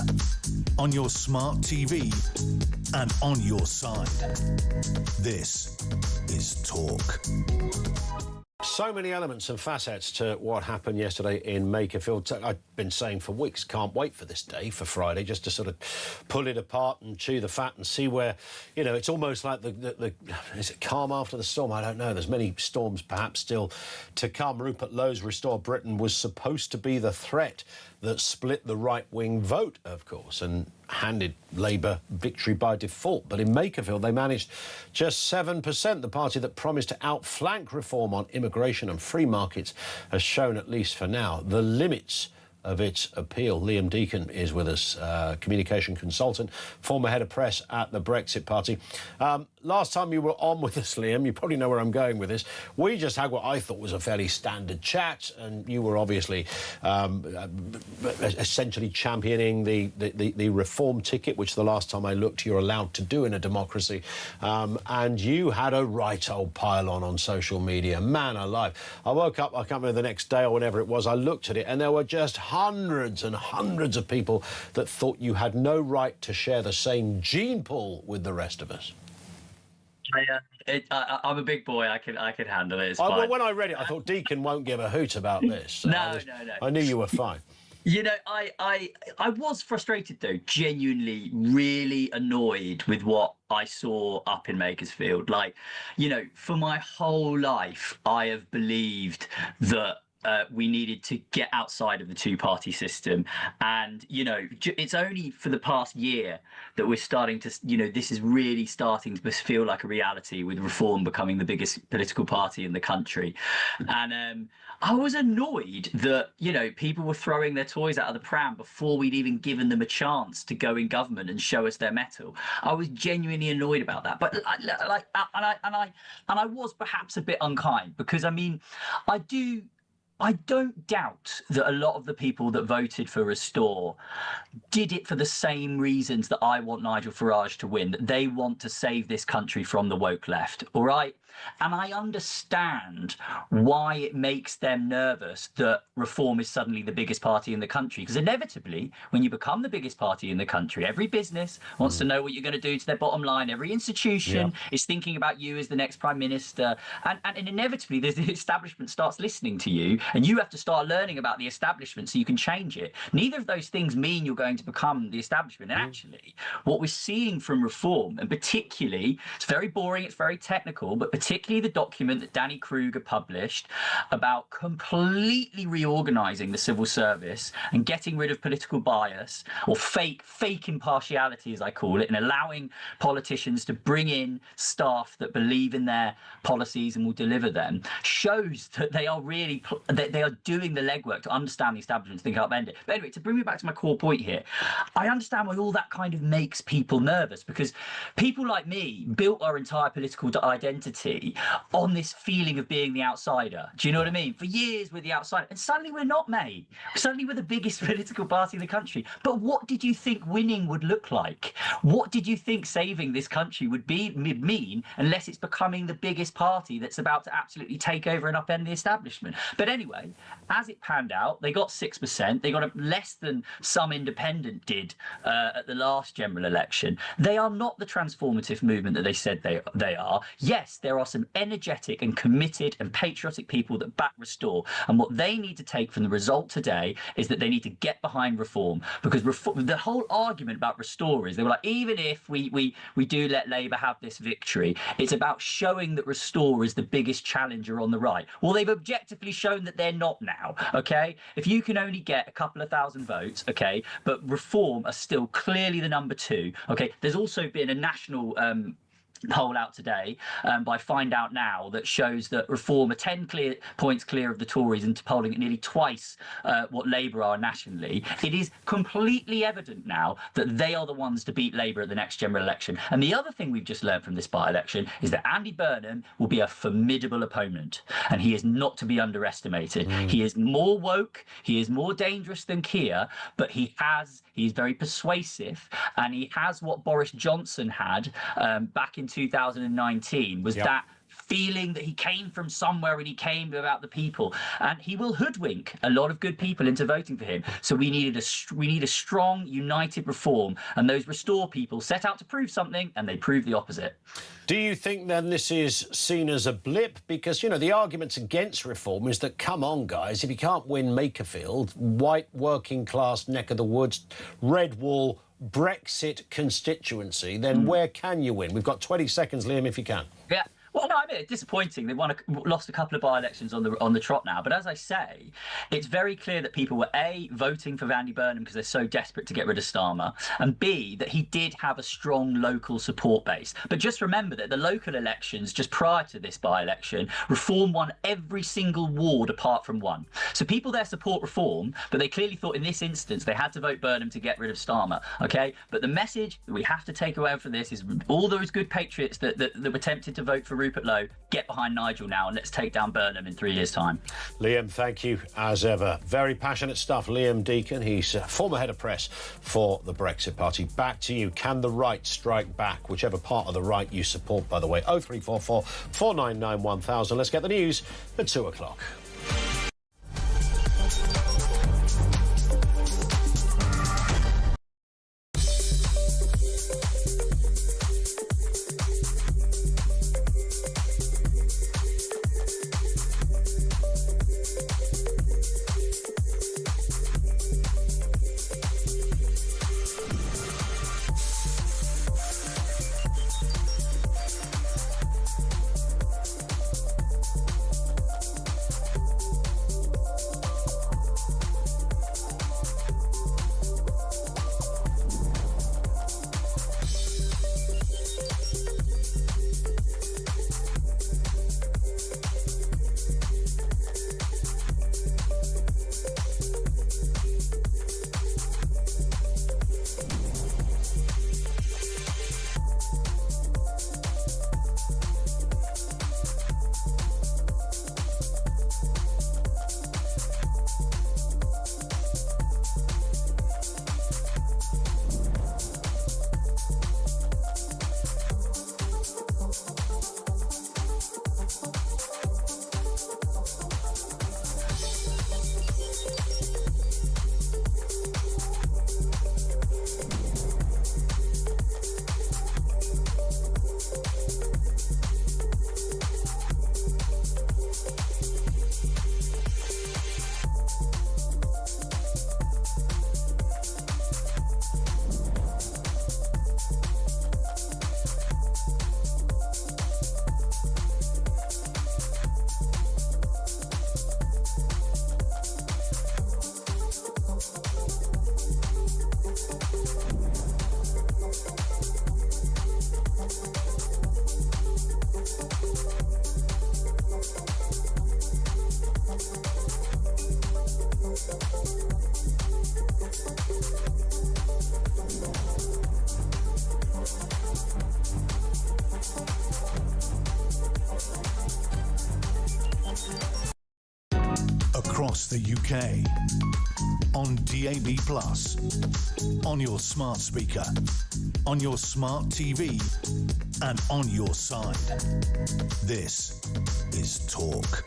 on your smart TV, and on your side. This is Talk. So many elements and facets to what happened yesterday in Makerfield. I've been saying for weeks, can't wait for this day, for Friday, just to sort of pull it apart and chew the fat and see where, you know, it's almost like is it calm after the storm? I don't know. There's many storms perhaps still to come. Rupert Lowe's Restore Britain was supposed to be the threat that split the right-wing vote, of course, and handed Labour victory by default. But in Makerfield, they managed just 7%. The party that promised to outflank reform on immigration and free markets has shown, at least for now, the limits of its appeal. Liam Deacon is with us, communication consultant, former head of press at the Brexit Party. Last time you were on with us, Liam, you probably know where I'm going with this. We just had what I thought was a fairly standard chat, and you were obviously essentially championing the reform ticket, which the last time I looked you're allowed to do in a democracy. And you had a right old pile on social media. Man alive. I woke up, I can't remember the next day or whenever it was, I looked at it and there were just hundreds and hundreds of people that thought you had no right to share the same gene pool with the rest of us. I'm a big boy. I can handle it. It's fine. Well, when I read it, I thought Deacon won't give a hoot about this. So no. I knew you were fine. You know, I was frustrated, though, genuinely really annoyed with what I saw up in Makersfield. Like, you know, for my whole life, I have believed that we needed to get outside of the two-party system. And, you know, it's only for the past year that we're starting to, you know, this is really starting to feel like a reality, with Reform becoming the biggest political party in the country. And I was annoyed that, you know, people were throwing their toys out of the pram before we'd even given them a chance to go in government and show us their mettle. I was genuinely annoyed about that. But I was perhaps a bit unkind, because, I mean, I don't doubt that a lot of the people that voted for Restore did it for the same reasons that I want Nigel Farage to win, that they want to save this country from the woke left, all right? And I understand why it makes them nervous that Reform is suddenly the biggest party in the country. Because inevitably, when you become the biggest party in the country, every business wants to know what you're going to do to their bottom line. Every institution is thinking about you as the next prime minister. And inevitably, the establishment starts listening to you, and you have to start learning about the establishment so you can change it. Neither of those things mean you're going to become the establishment. And actually, what we're seeing from Reform, and particularly, it's very boring, it's very technical, but particularly the document that Danny Kruger published about completely reorganizing the civil service and getting rid of political bias, or fake impartiality, as I call it, and allowing politicians to bring in staff that believe in their policies and will deliver them, shows that they are really they are doing the legwork to understand the establishment, to think upend it. But anyway, to bring me back to my core point here, I understand why all that kind of makes people nervous, because people like me built our entire political identity on this feeling of being the outsider. Do you know what I mean? For years we're the outsider, and suddenly we're not, mate. Suddenly we're the biggest political party in the country. But what did you think winning would look like? What did you think saving this country would mean, unless it's becoming the biggest party that's about to absolutely take over and upend the establishment? But anyway, anyway, as it panned out, they got 6%. They got less than some independent did at the last general election. They are not the transformative movement that they said they are. Yes, there are some energetic and committed and patriotic people that back Restore. And what they need to take from the result today is that they need to get behind reform. Because the whole argument about Restore is they were like, even if we do let Labour have this victory, it's about showing that Restore is the biggest challenger on the right. Well, they've objectively shown that they're not now, okay? If you can only get a couple of thousand votes, okay, but Reform are still clearly the number 2, okay? There's also been a national poll out today by Find Out Now that shows that Reform are 10 points clear of the Tories into polling at nearly twice what Labour are nationally. It is completely evident now that they are the ones to beat Labour at the next general election. And the other thing we've just learned from this by-election is that Andy Burnham will be a formidable opponent, and he is not to be underestimated. He is more woke, he is more dangerous than Keir, but he's very persuasive, and he has what Boris Johnson had back in 2019, was that feeling that he came from somewhere and he came about the people, and he will hoodwink a lot of good people into voting for him. So we need a strong, united Reform, and those Restore people set out to prove something, and they proved the opposite. Do you think then this is seen as a blip? Because, you know, the arguments against Reform is that, come on, guys, if you can't win Makerfield, white working class neck of the woods, red wall, Brexit constituency, then where can you win? We've got 20 seconds, Liam, if you can. Yeah. Well, no, I mean, it's disappointing. They've lost a couple of by-elections on the trot now. But as I say, it's very clear that people were, A, voting for Andy Burnham because they're so desperate to get rid of Starmer, and B, that he did have a strong local support base. But just remember that the local elections just prior to this by-election, Reform won every single ward apart from one. So people there support Reform, but they clearly thought in this instance they had to vote Burnham to get rid of Starmer, OK? But the message that we have to take away from this is all those good patriots that were tempted to vote for Rupert Lowe, get behind Nigel now, and let's take down Burnham in 3 years' time. Liam, thank you as ever. Very passionate stuff. Liam Deacon, he's former head of press for the Brexit Party. Back to you. Can the right strike back? Whichever part of the right you support, by the way. 0344 499 1000. Let's get the news at 2 o'clock. Across the UK, on DAB+, on your smart speaker, on your smart TV, and on your side. This is Talk.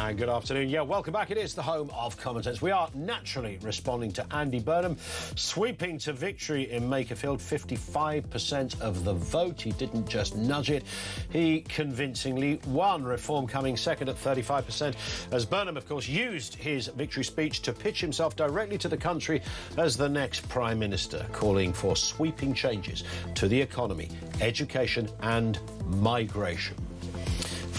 And good afternoon. Yeah, welcome back. It is the home of common sense. We are naturally responding to Andy Burnham sweeping to victory in Makerfield. 55% of the vote. He didn't just nudge it. He convincingly won. Reform coming second at 35%, as Burnham, of course, used his victory speech to pitch himself directly to the country as the next Prime Minister, calling for sweeping changes to the economy, education and migration.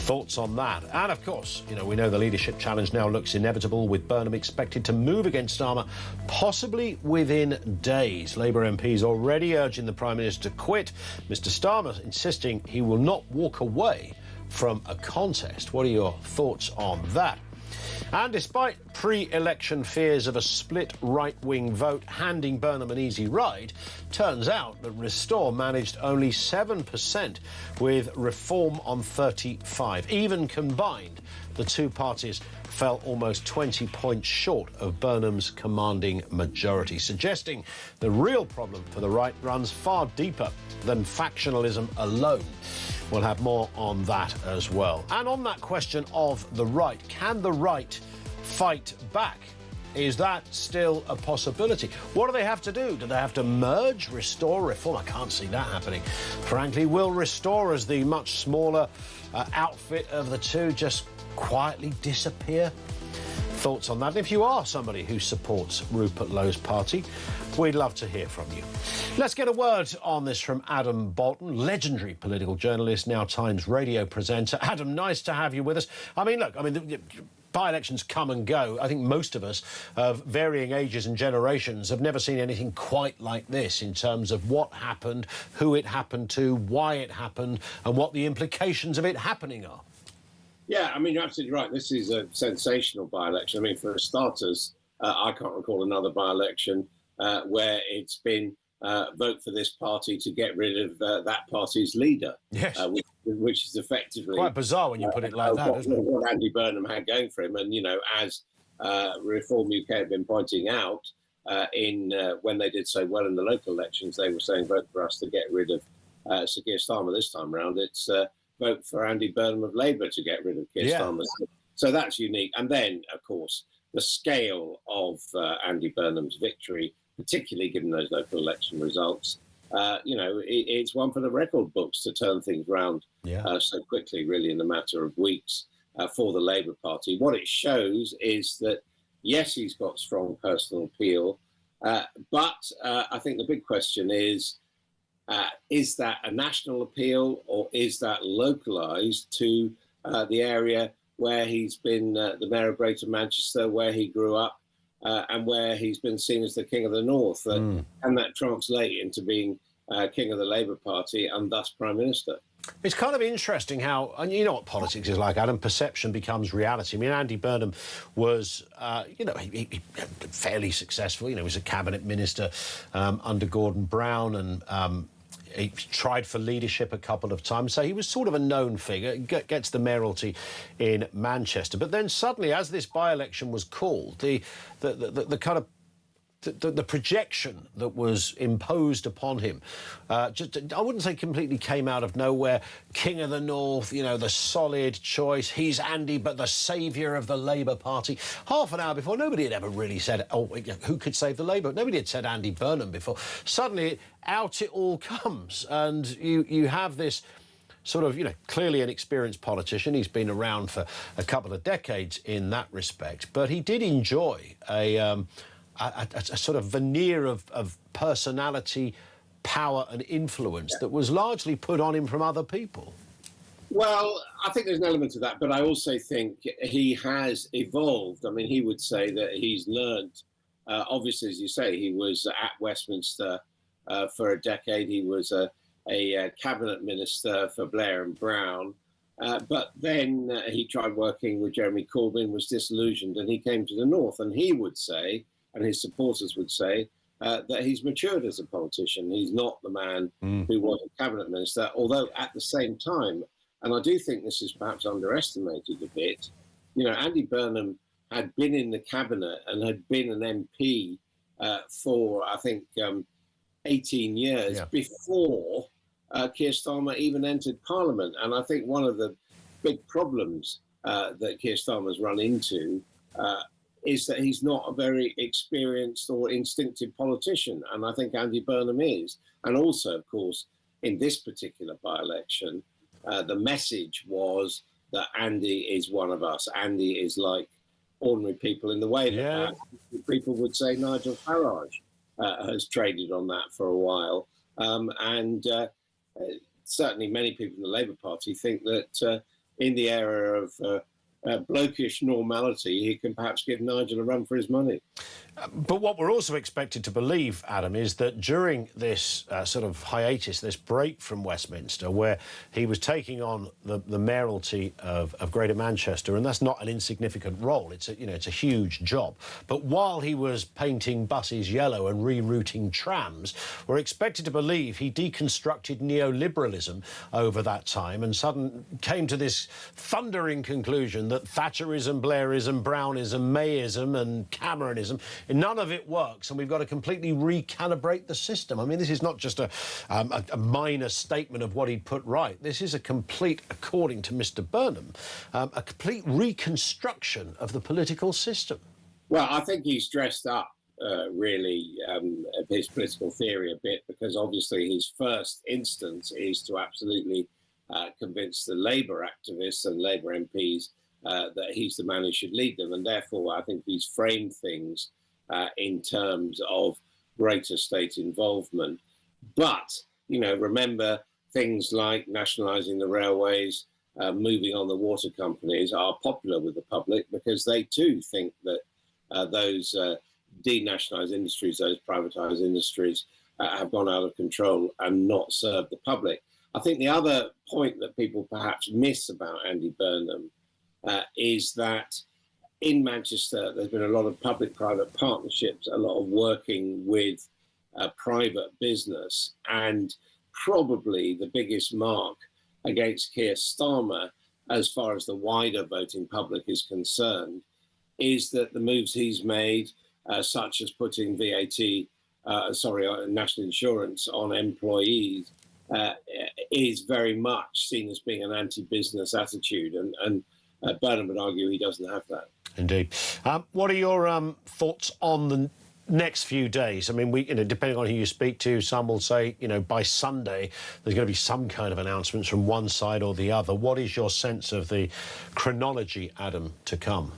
Thoughts on that? And of course, you know, we know the leadership challenge now looks inevitable, with Burnham expected to move against Starmer possibly within days. Labour MPs already urging the Prime Minister to quit. Mr Starmer insisting he will not walk away from a contest. What are your thoughts on that? And despite pre-election fears of a split right-wing vote handing Burnham an easy ride, turns out that Restore managed only 7%, with Reform on 35. Even combined, the two parties fell almost 20 points short of Burnham's commanding majority, suggesting the real problem for the right runs far deeper than factionalism alone. We'll have more on that as well. And on that question of the right, can the right fight back? Is that still a possibility? What do they have to do? Do they have to merge, Restore, Reform? I can't see that happening. Frankly, will Restore, as the much smaller outfit of the two, just quietly disappear? Thoughts on that? And if you are somebody who supports Rupert Lowe's party, we'd love to hear from you. Let's get a word on this from Adam Bolton, legendary political journalist, now Times radio presenter. Adam, nice to have you with us. I mean, look, the by-elections come and go. I think most of us of varying ages and generations have never seen anything quite like this in terms of what happened, who it happened to, why it happened, and what the implications of it happening are. Yeah, I mean, you're absolutely right. This is a sensational by-election. I mean, for starters, I can't recall another by-election where it's been vote for this party to get rid of that party's leader. Yes. Which is effectively... Quite bizarre when you put it like that, isn't it? What Andy Burnham had going for him. And, you know, as Reform UK have been pointing out, when they did so well in the local elections, they were saying vote for us to get rid of Sir Keir Starmer this time round. It's vote for Andy Burnham of Labour to get rid of Keir Starmer. So that's unique. And then, of course, the scale of Andy Burnham's victory, particularly given those local election results, it's one for the record books to turn things round so quickly, really, in a matter of weeks for the Labour Party. What it shows is that, yes, he's got strong personal appeal, but I think the big question is that a national appeal, or is that localised to the area where he's been the Mayor of Greater Manchester, where he grew up, and where he's been seen as the King of the North? Can that translate into being King of the Labour Party and thus Prime Minister? It's kind of interesting how, and you know what politics is like, Adam, perception becomes reality. I mean, Andy Burnham was, he fairly successful. You know, he was a cabinet minister under Gordon Brown, and he tried for leadership a couple of times. So he was sort of a known figure, gets the mayoralty in Manchester. But then suddenly, as this by-election was called, the kind of the projection that was imposed upon him, I wouldn't say completely came out of nowhere. King of the North, you know, the solid choice. He's Andy, but the saviour of the Labour Party. Half an hour before, nobody had ever really said, oh, who could save the Labour? Nobody had said Andy Burnham before. Suddenly, out it all comes, and you have this sort of, clearly an experienced politician. He's been around for a couple of decades in that respect, but he did enjoy a sort of veneer of personality, power and influence that was largely put on him from other people. Well, I think there's an element of that, but I also think he has evolved. I mean, he would say that he's learned. Obviously, as you say, he was at Westminster for a decade. He was a cabinet minister for Blair and Brown. But then he tried working with Jeremy Corbyn, was disillusioned, and he came to the North. And he would say, and his supporters would say, that he's matured as a politician. He's not the man who was a cabinet minister, although at the same time, and I do think this is perhaps underestimated a bit, Andy Burnham had been in the cabinet and had been an MP for, I think, 18 years before Keir Starmer even entered Parliament. And I think one of the big problems that Keir Starmer's run into is that he's not a very experienced or instinctive politician, and I think Andy Burnham is. And also, of course, in this particular by-election, the message was that Andy is one of us. Andy is like ordinary people in the way that people would say Nigel Farage has traded on that for a while. Certainly many people in the Labour Party think that in the era of blokish normality, he can perhaps give Nigel a run for his money. But what we're also expected to believe, Adam, is that during this sort of hiatus, this break from Westminster, where he was taking on the mayoralty of Greater Manchester, and that's not an insignificant role. It's a huge job. But while he was painting buses yellow and rerouting trams, we're expected to believe he deconstructed neoliberalism over that time and suddenly came to this thundering conclusion that Thatcherism, Blairism, Brownism, Mayism and Cameronism, none of it works, and we've got to completely recalibrate the system. I mean, this is not just a minor statement of what he'd put right. This is a complete, according to Mr. Burnham, a complete reconstruction of the political system. Well, I think he's dressed up, really, his political theory a bit, because obviously his first instance is to absolutely convince the Labour activists and Labour MPs that he's the man who should lead them, and therefore I think he's framed things in terms of greater state involvement. But, remember things like nationalising the railways, moving on the water companies are popular with the public because they too think that those denationalised industries, those privatised industries have gone out of control and not served the public. I think the other point that people perhaps miss about Andy Burnham is that in Manchester, there's been a lot of public-private partnerships, a lot of working with private business, and probably the biggest mark against Keir Starmer, as far as the wider voting public is concerned, is that the moves he's made, such as putting national insurance on employees, is very much seen as being an anti-business attitude, and Burnham would argue he doesn't have that. Indeed. What are your thoughts on the next few days? I mean, depending on who you speak to, some will say, by Sunday, there's going to be some kind of announcements from one side or the other. What is your sense of the chronology, Adam, to come?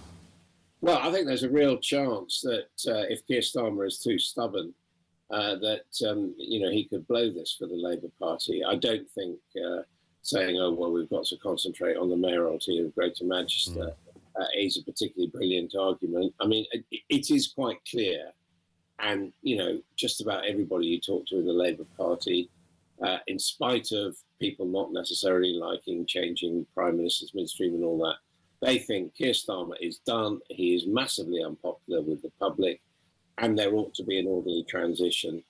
Well, I think there's a real chance that if Keir Starmer is too stubborn, that he could blow this for the Labour Party. I don't think saying, oh, well, we've got to concentrate on the mayoralty of Greater Manchester is a particularly brilliant argument. I mean, it is quite clear, and, just about everybody you talk to in the Labour Party, in spite of people not necessarily liking changing Prime Minister's midstream and all that, they think Keir Starmer is done. He is massively unpopular with the public, and there ought to be an orderly transition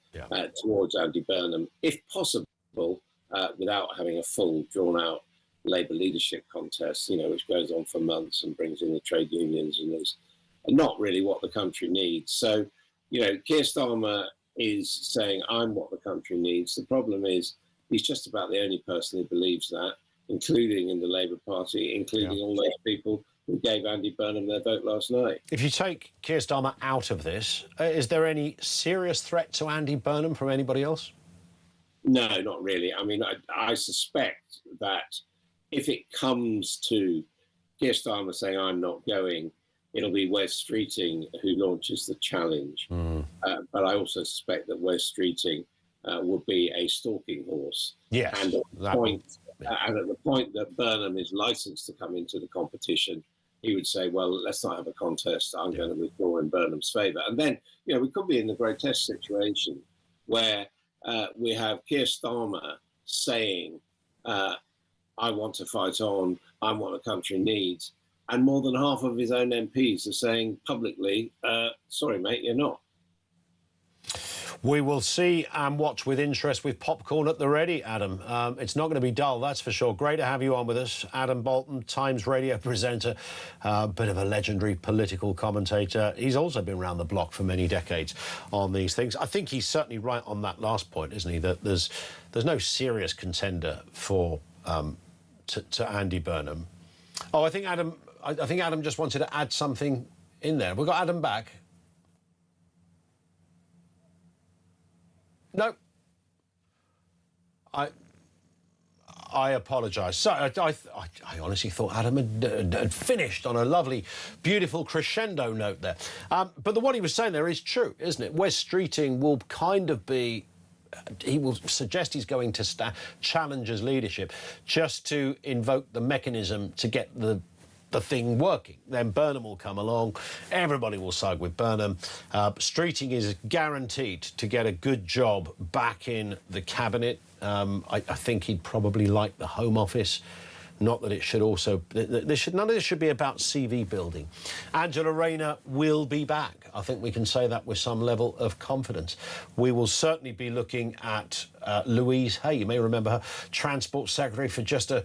towards Andy Burnham, if possible, without having a full, drawn-out Labour leadership contest, which goes on for months and brings in the trade unions and is not really what the country needs. So, Keir Starmer is saying, I'm what the country needs. The problem is he's just about the only person who believes that, including in the Labour Party, including all those people who gave Andy Burnham their vote last night. If you take Keir Starmer out of this, is there any serious threat to Andy Burnham from anybody else? No, not really. I mean, I suspect that if it comes to Keir Starmer saying, I'm not going, it'll be Wes Streeting who launches the challenge. But I also suspect that Wes Streeting would be a stalking horse. Yes. And at the point that Burnham is licensed to come into the competition, he would say, well, let's not have a contest. I'm going to withdraw in Burnham's favour. And then, we could be in the grotesque situation where we have Keir Starmer saying, I want to fight on, I'm what the country needs. And more than half of his own MPs are saying publicly, sorry, mate, you're not. We will see and watch with interest with popcorn at the ready, Adam. It's not going to be dull, that's for sure. Great to have you on with us. Adam Bolton, Times radio presenter, bit of a legendary political commentator. He's also been around the block for many decades on these things. I think he's certainly right on that last point, isn't he, that there's no serious contender for to Andy Burnham. Oh, I think, Adam, I think Adam just wanted to add something in there. We've got Adam back. No. I apologise. So I honestly thought Adam had finished on a lovely, beautiful crescendo note there. But what he was saying there is true, isn't it? Wes Streeting will kind of be... He will suggest he's going to challenge his leadership just to invoke the mechanism to get the thing working. Then Burnham will come along, everybody will side with Burnham. Streeting is guaranteed to get a good job back in the cabinet. I think he'd probably like the Home Office. Not that it should also... none of this should be about CV building. Angela Rayner will be back. I think we can say that with some level of confidence. We will certainly be looking at Louise Hay. You may remember her, Transport Secretary for just a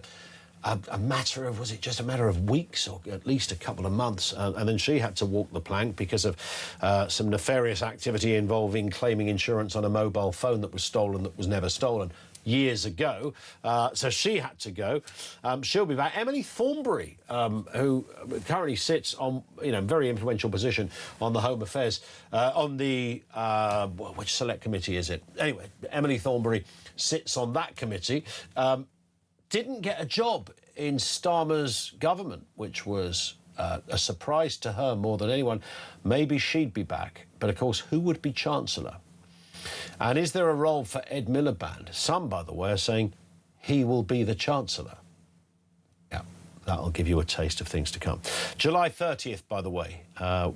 matter of, was it just a matter of weeks or at least a couple of months? And then she had to walk the plank because of some nefarious activity involving claiming insurance on a mobile phone that was stolen, that was never stolen years ago. So she had to go. She'll be back. Emily Thornberry, who currently sits on, very influential position on the Home Affairs, on the, which select committee is it? Anyway, Emily Thornberry sits on that committee. Didn't get a job in Starmer's government, which was a surprise to her more than anyone. Maybe she'd be back. But, of course, who would be Chancellor? And is there a role for Ed Miliband? Some, by the way, are saying he will be the Chancellor. Yeah, that'll give you a taste of things to come. July 30th, by the way,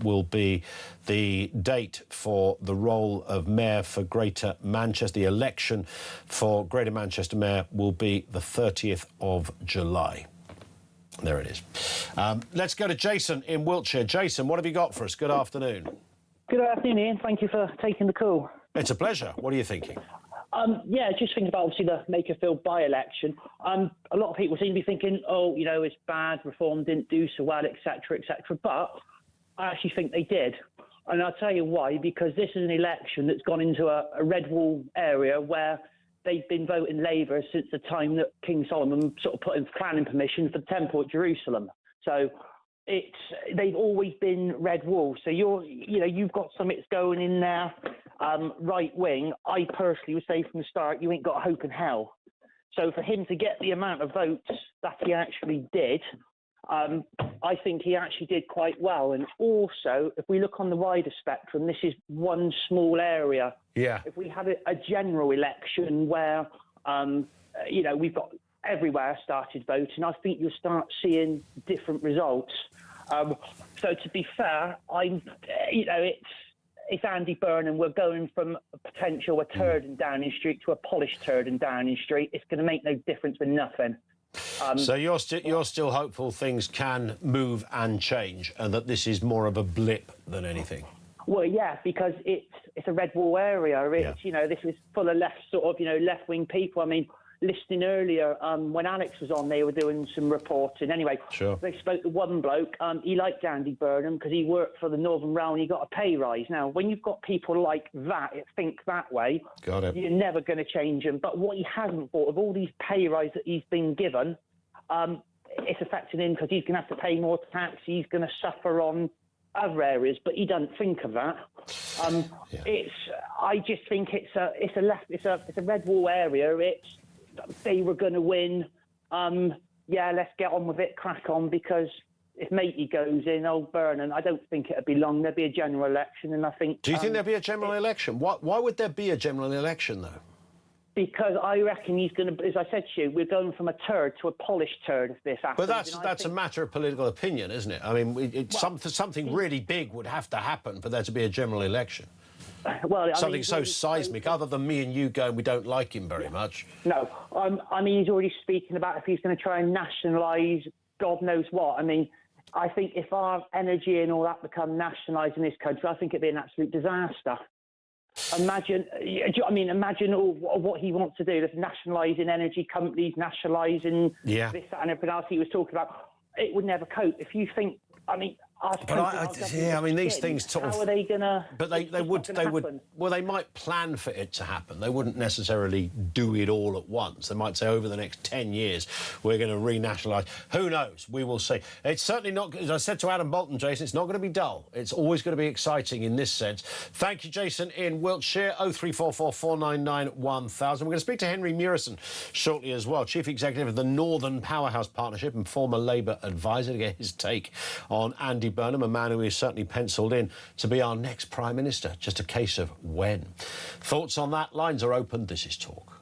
will be the date for the role of Mayor for Greater Manchester. The election for Greater Manchester Mayor will be the 30th of July. There it is. Let's go to Jason in Wiltshire. Jason, what have you got for us? Good afternoon. Good afternoon, Ian. Thank you for taking the call. It's a pleasure. What are you thinking? Yeah, just thinking about, obviously, the Makerfield by-election. A lot of people seem to be thinking, it's bad, Reform didn't do so well, etc., etc. But I actually think they did. And I'll tell you why, because this is an election that's gone into a red wall area where they've been voting Labour since the time that King Solomon sort of put in planning permission for the Temple at Jerusalem. So they've always been red wall. So you've got something that's going in there, right wing. I personally would say from the start, you ain't got a hope in hell. So for him to get the amount of votes that he actually did, I think he actually did quite well. And also, if we look on the wider spectrum, this is one small area. Yeah. If we have a general election where, we've got everywhere started voting, I think you'll start seeing different results. So to be fair, it's Andy Burnham. We're going from a potential turd in Downing Street to a polished turd in Downing Street. It's going to make no difference with nothing. So you're still hopeful things can move and change, and that this is more of a blip than anything. Well, yeah, because it's a red wall area. This is full of left wing people. I mean, listening earlier, when Alex was on, they were doing some reporting. Anyway, sure. They spoke to one bloke. He liked Andy Burnham because he worked for the Northern Realm and he got a pay rise. Now, when you've got people like that, think that way, got it. You're never going to change them. But what he hasn't thought of, all these pay rises that he's been given, it's affecting him because he's going to have to pay more tax. He's going to suffer on other areas, but he doesn't think of that. I just think it's a red wall area. They were going to win. Let's get on with it, crack on, because if Matey goes in, old Burnham, I don't think it'll be long. There'll be a general election, and I think... Do you think there'll be a general election? Why would there be a general election, though? Because I reckon he's going to, as I said to you, we're going from a turd to a polished turd if this happens. But that's a matter of political opinion, isn't it? I mean, something really big would have to happen for there to be a general election. Well, something so seismic, other than me and you going, we don't like him very much. No, I mean, he's already speaking about if he's going to try and nationalise God knows what. I mean, I think if our energy and all that become nationalised in this country, I think it'd be an absolute disaster. Imagine all what he wants to do, just nationalising energy companies, nationalising this, that and everything else he was talking about. It would never cope. If you think, I mean, I mean, these things sort of. How are they gonna? But they would. Well, they might plan for it to happen. They wouldn't necessarily do it all at once. They might say over the next 10 years we're going to renationalise. Who knows? We will see. It's certainly not. As I said to Adam Bolton, Jason, it's not going to be dull. It's always going to be exciting in this sense. Thank you, Jason, in Wiltshire. 0344 499 1000. We're going to speak to Henry Murison shortly as well, Chief Executive of the Northern Powerhouse Partnership and former Labour advisor, to get his take on Andy Burnham, a man who is certainly pencilled in to be our next Prime Minister. Just a case of when. Thoughts on that? Lines are open. This is Talk.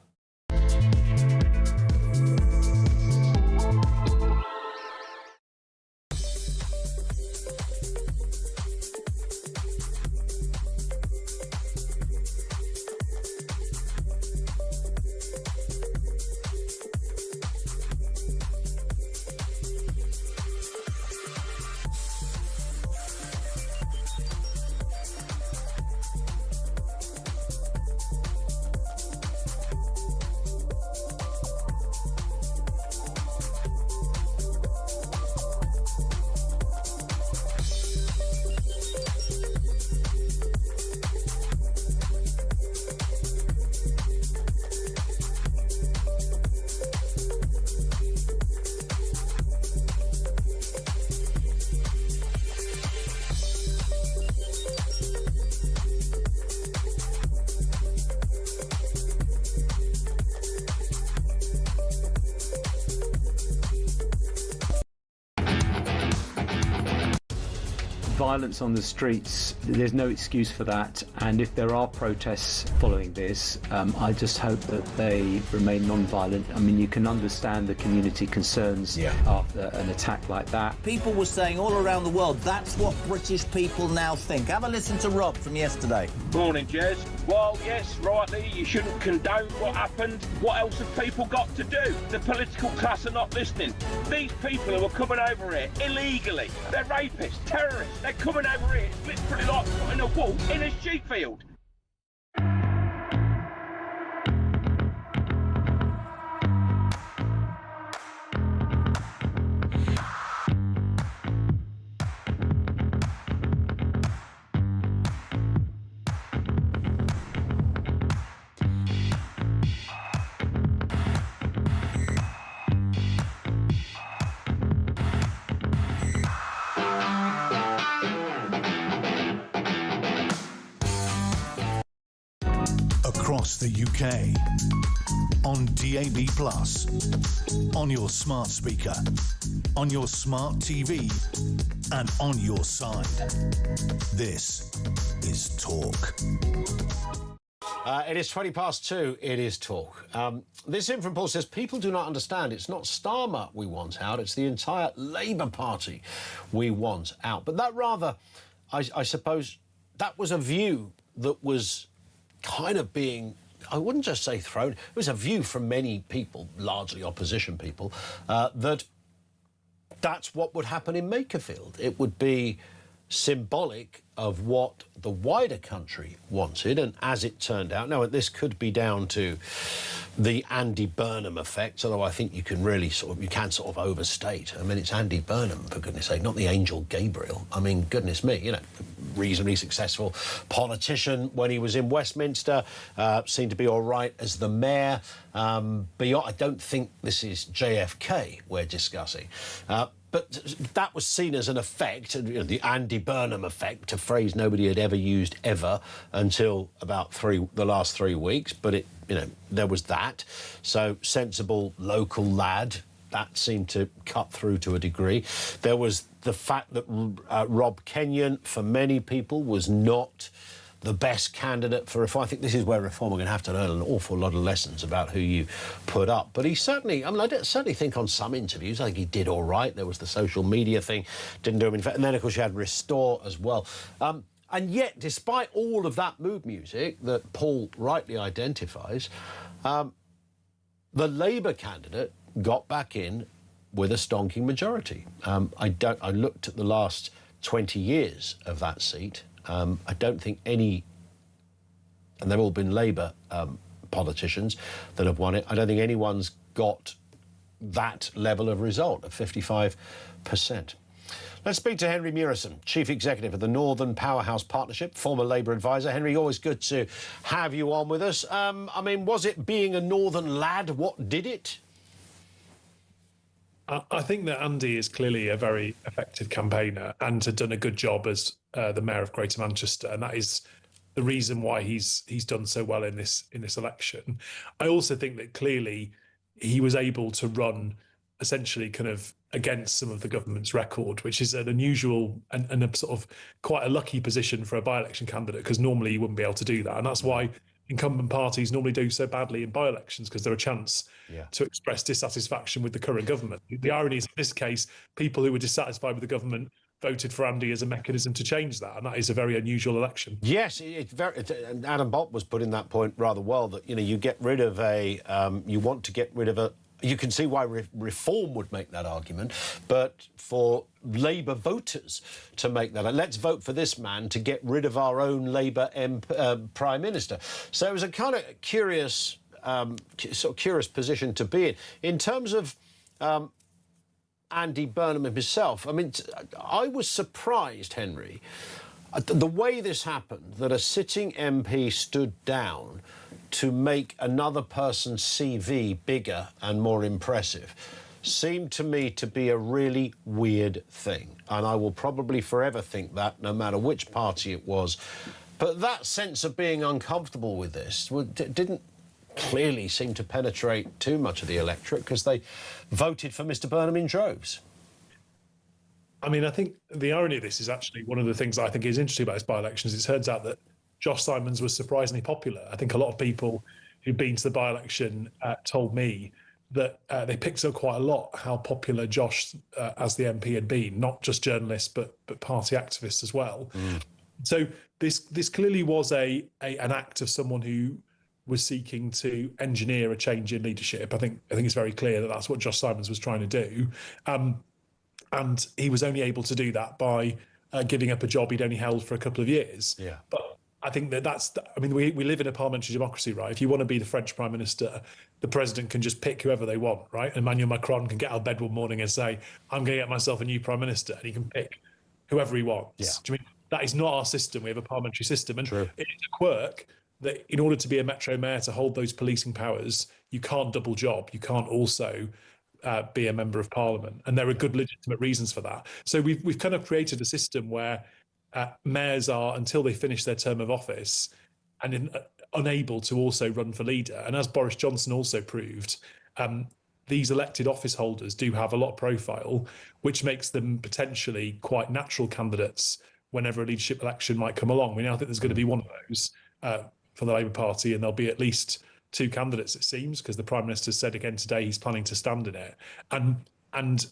Violence on the streets, there's no excuse for that, and if there are protests following this, I just hope that they remain non-violent. I mean, you can understand the community concerns after an attack like that. People were saying all around the world, that's what British people now think. Have a listen to Rob from yesterday. Morning, Jez. Well, yes, rightly, you shouldn't condone what happened. What else have people got to do? The political class are not listening. These people who are coming over here illegally, they're rapists, terrorists. They're coming over here, literally like putting a wall in a sheep field. Across the UK, on DAB+, on your smart speaker, on your smart TV, and on your side. This is Talk. It is 2:20. It is Talk. This in from Paul says, people do not understand. It's not Starmer we want out. It's the entire Labour Party we want out. But that rather, I suppose, that was a view that was kind of being, I wouldn't just say thrown, it was a view from many people, largely opposition people, that that's what would happen in Makerfield. It would be symbolic of what the wider country wanted, and as it turned out, now this could be down to the Andy Burnham effect, although I think you can really sort of overstate. I mean, it's Andy Burnham, for goodness sake, not the angel Gabriel. I mean, goodness me, you know, reasonably successful politician when he was in Westminster, seemed to be all right as the mayor. Beyond, I don't think this is JFK we're discussing. But that was seen as an effect, you know, the Andy Burnham effect, a phrase nobody had ever used ever until about the last 3 weeks. But it, you know, there was that. So sensible local lad, that seemed to cut through to a degree. There was the fact that Rob Kenyon, for many people, was not the best candidate for reform. I think this is where reform are going to have to learn an awful lot of lessons about who you put up. But he certainly, I mean, I certainly think on some interviews, I think he did all right. There was the social media thing, didn't do him in fact. And then, of course, you had Restore as well. And yet, despite all of that mood music that Paul rightly identifies, the Labour candidate got back in with a stonking majority. I looked at the last 20 years of that seat. I don't think any, and they've all been Labour politicians that have won it, I don't think anyone's got that level of result of 55%. Let's speak to Henry Murison, Chief Executive of the Northern Powerhouse Partnership, former Labour advisor. Henry, always good to have you on with us. I mean, was it being a Northern lad what did it? I think that Andy is clearly a very effective campaigner and had done a good job as the Mayor of Greater Manchester, and that is the reason why he's done so well in this election. I also think that clearly he was able to run essentially kind of against some of the government's record, which is an unusual and a sort of quite a lucky position for a by-election candidate, because normally you wouldn't be able to do that, and that's why incumbent parties normally do so badly in by-elections, because they're a chance to express dissatisfaction with the current government. The irony is, in this case, people who were dissatisfied with the government voted for Andy as a mechanism to change that, and that is a very unusual election. Yes, and Adam Bolt was putting that point rather well, that, you know, you get rid of you want to get rid of a... You can see why reform would make that argument, but for Labour voters to make that, let's vote for this man to get rid of our own Labour Prime Minister. So it was a kind of curious, curious position to be in. In terms of Andy Burnham himself, I mean, I was surprised, Henry, the way this happened, that a sitting MP stood down to make another person's CV bigger and more impressive seemed to me to be a really weird thing. And I will probably forever think that, no matter which party it was. But that sense of being uncomfortable with this didn't clearly seem to penetrate too much of the electorate, because they voted for Mr Burnham in droves. I mean, I think the irony of this is actually one of the things that I think is interesting about this by-elections. It turns out that Josh Simons was surprisingly popular. I think a lot of people who've been to the by-election told me that they picked up quite a lot how popular Josh as the MP had been, not just journalists but party activists as well. So this clearly was an act of someone who was seeking to engineer a change in leadership. I think it's very clear that that's what Josh Simons was trying to do, and he was only able to do that by giving up a job he'd only held for a couple of years. Yeah. But I think I mean, we live in a parliamentary democracy, right? If you want to be the French Prime Minister, the president can just pick whoever they want, right? Emmanuel Macron can get out of bed one morning and say, I'm going to get myself a new Prime Minister, and he can pick whoever he wants. Yeah. Do you mean that is not our system? We have a parliamentary system, and it's a quirk that in order to be a Metro Mayor, to hold those policing powers, you can't double job. You can't also be a member of Parliament, and there are good legitimate reasons for that. So we've kind of created a system where mayors are, until they finish their term of office, and unable to also run for leader. And as Boris Johnson also proved, these elected office holders do have a lot of profile, which makes them potentially quite natural candidates whenever a leadership election might come along. We now think there's going to be one of those for the Labour Party, and there'll be at least two candidates, it seems, because the Prime Minister said again today he's planning to stand in it. And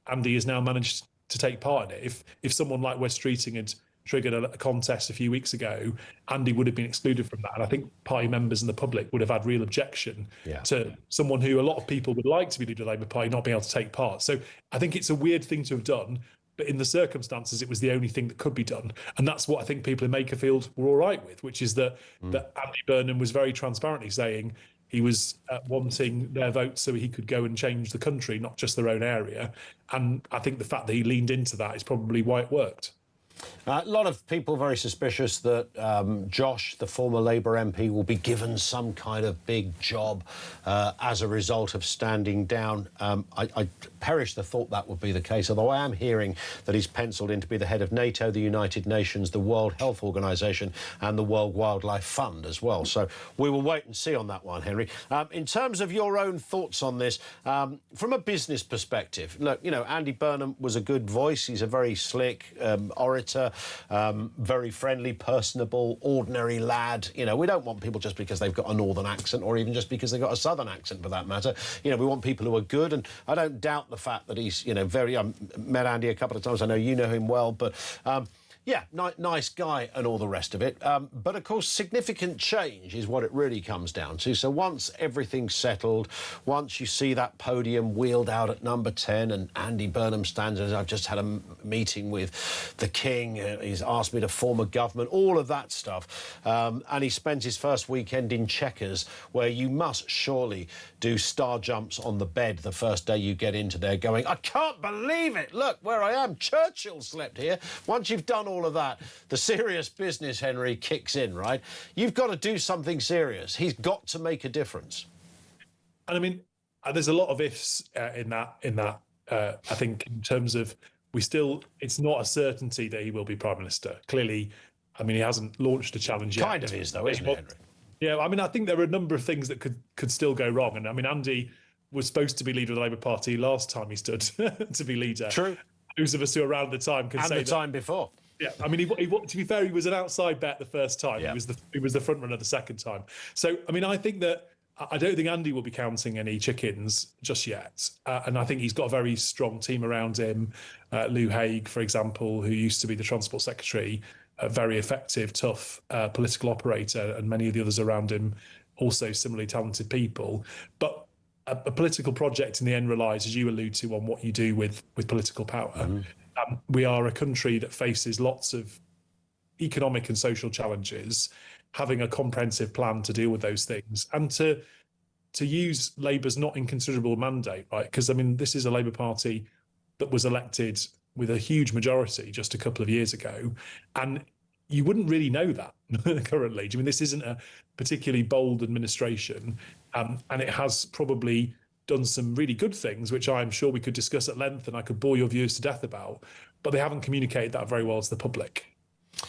Andy has now managed to take part in it. If someone like Wes Streeting had triggered a contest a few weeks ago, Andy would have been excluded from that. And I think party members and the public would have had real objection to someone who a lot of people would like to be leader of the Labour Party not being able to take part. So I think it's a weird thing to have done, but in the circumstances, it was the only thing that could be done. And that's what I think people in Makerfield were all right with, which is that Andy Burnham was very transparently saying he was wanting their votes so he could go and change the country, not just their own area. And I think the fact that he leaned into that is probably why it worked. A lot of people very suspicious that Josh, the former Labour MP, will be given some kind of big job as a result of standing down. I perish the thought that would be the case, although I am hearing that he's penciled in to be the head of NATO, the United Nations, the World Health Organization and the World Wildlife Fund as well. So we will wait and see on that one, Henry. In terms of your own thoughts on this, from a business perspective, look, you know, Andy Burnham was a good voice. He's a very slick orator. Very friendly, personable, ordinary lad. You know, we don't want people just because they've got a northern accent, or even just because they've got a southern accent, for that matter. You know, we want people who are good, and I don't doubt the fact that he's, you know, very... met Andy a couple of times. I know you know him well, but Yeah, nice guy and all the rest of it. But, of course, significant change is what it really comes down to. So once everything's settled, once you see that podium wheeled out at number 10 and Andy Burnham stands, as I've just had a meeting with the King, he's asked me to form a government, all of that stuff. And he spends his first weekend in Chequers, where you must surely do star jumps on the bed the first day you get into there going, I can't believe it, look where I am, Churchill slept here. Once you've done all of that, the serious business, Henry, kicks in, right? You've got to do something serious. He's got to make a difference. And I mean, there's a lot of ifs in that. I think in terms of it's not a certainty that he will be Prime Minister. Clearly, I mean, he hasn't launched a challenge yet. Kind of is, though, isn't it, Henry? Yeah, I mean, I think there are a number of things that could still go wrong. And I mean, Andy was supposed to be leader of the Labour Party last time he stood to be leader. True. Those of us who were around at the time can say and the time before. Yeah, I mean, to be fair, he was an outside bet the first time. Yeah. He was the front runner the second time. So, I mean, I don't think Andy will be counting any chickens just yet. And I think he's got a very strong team around him. Lou Haig, for example, who used to be the Transport Secretary, a very effective, tough political operator, and many of the others around him also similarly talented people. But a political project in the end relies, as you allude to, on what you do with political power. Mm-hmm. We are a country that faces lots of economic and social challenges. Having a comprehensive plan to deal with those things and to use Labour's not inconsiderable mandate, right? Because, I mean, this is a Labour Party that was elected with a huge majority just a couple of years ago. And you wouldn't really know that currently. I mean, this isn't a particularly bold administration, and it has probably done some really good things, which I'm sure we could discuss at length and I could bore your viewers to death about, but they haven't communicated that very well to the public.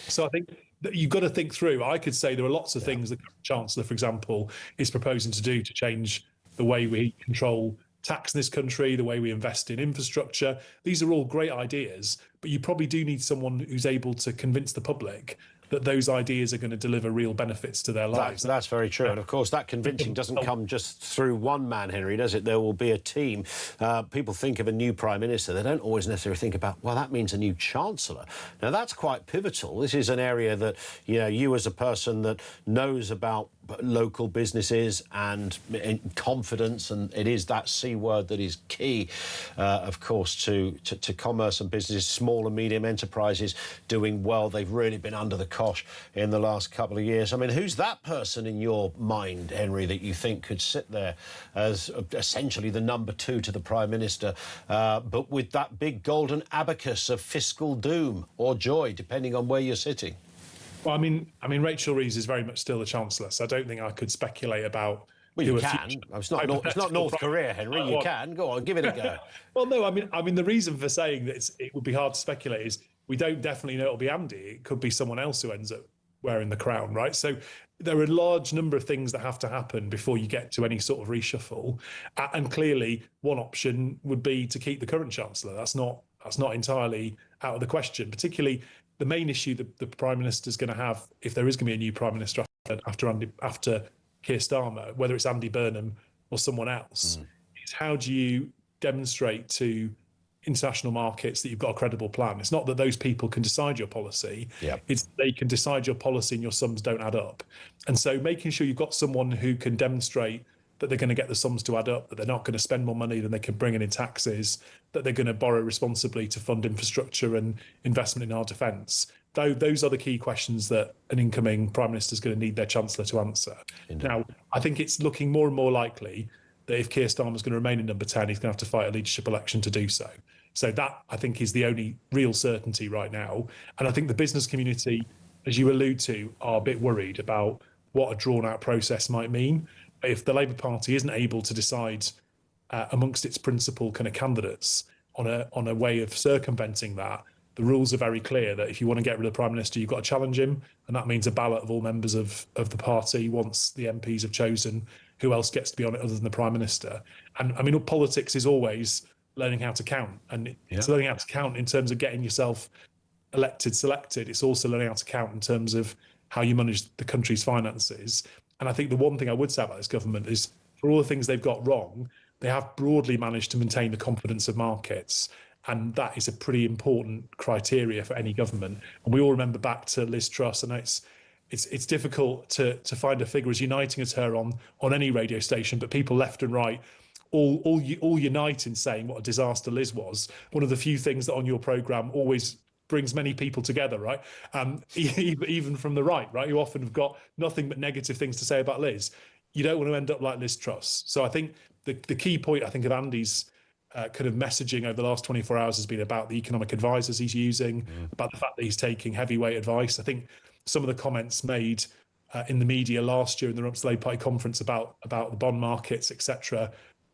So I think that you've got to think through. I could say there are lots of things the Chancellor, for example, is proposing to do to change the way we control tax in this country, the way we invest in infrastructure. These are all great ideas, but you probably do need someone who's able to convince the public that those ideas are going to deliver real benefits to their lives. That's very true. And, of course, that convincing doesn't come just through one man, Henry, does it? There will be a team. People think of a new Prime Minister. They don't always necessarily think about, well, that means a new Chancellor. Now, that's quite pivotal. This is an area that, you as a person that knows about local businesses and confidence, and it is that C word that is key, of course, to commerce and businesses, small and medium enterprises doing well. They've really been under the cosh in the last couple of years. I mean, who's that person in your mind, Henry, that you think could sit there as essentially the number 2 to the Prime Minister, but with that big golden abacus of fiscal doom or joy, depending on where you're sitting? Well, I mean, Rachel Reeves is very much still the Chancellor, so I don't think I could speculate about. Well, you can. It's not North Korea, Henry. You can. Go on, give it a go. Well, no, I mean, the reason for saying that it would be hard to speculate is we don't definitely know it'll be Andy. It could be someone else who ends up wearing the crown, right? So there are a large number of things that have to happen before you get to any sort of reshuffle. And clearly, one option would be to keep the current Chancellor. That's not entirely out of the question, particularly. The main issue that the Prime Minister is going to have, if there is going to be a new Prime Minister after Keir Starmer, whether it's Andy Burnham or someone else, is how do you demonstrate to international markets that you've got a credible plan? It's not that those people can decide your policy. It's they can decide your policy and your sums don't add up. And so making sure you've got someone who can demonstrate that they're going to get the sums to add up, that they're not going to spend more money than they can bring in taxes, that they're going to borrow responsibly to fund infrastructure and investment in our defence. Those are the key questions that an incoming Prime Minister is going to need their Chancellor to answer. Indeed. Now, I think it's looking more and more likely that if Keir Starmer is going to remain in number 10, he's going to have to fight a leadership election to do so. So that, I think, is the only real certainty right now. And I think the business community, as you allude to, are a bit worried about what a drawn-out process might mean. If the Labour Party isn't able to decide amongst its principal kind of candidates on a way of circumventing that, the rules are very clear that if you want to get rid of the Prime Minister, you've got to challenge him, and that means a ballot of all members of the party once the MPs have chosen who else gets to be on it other than the Prime Minister. And I mean, politics is always learning how to count, and it's learning how to count in terms of getting yourself elected, selected. It's also learning how to count in terms of how you manage the country's finances. And I think the one thing I would say about this government is, for all the things they've got wrong, they have broadly managed to maintain the confidence of markets. And that is a pretty important criteria for any government. And we all remember back to Liz Truss, and it's difficult to find a figure as uniting as her on any radio station, but people left and right all unite in saying what a disaster Liz was. One of the few things that on your programme always brings many people together, right? Even from the right, you often have got nothing but negative things to say about Liz. You don't want to end up like Liz Truss. So I think the key point, I think, of Andy's kind of messaging over the last 24 hours has been about the economic advisors he's using, about the fact that he's taking heavyweight advice. I think some of the comments made in the media last year in the Rumps Labour Party conference about the bond markets, etc.,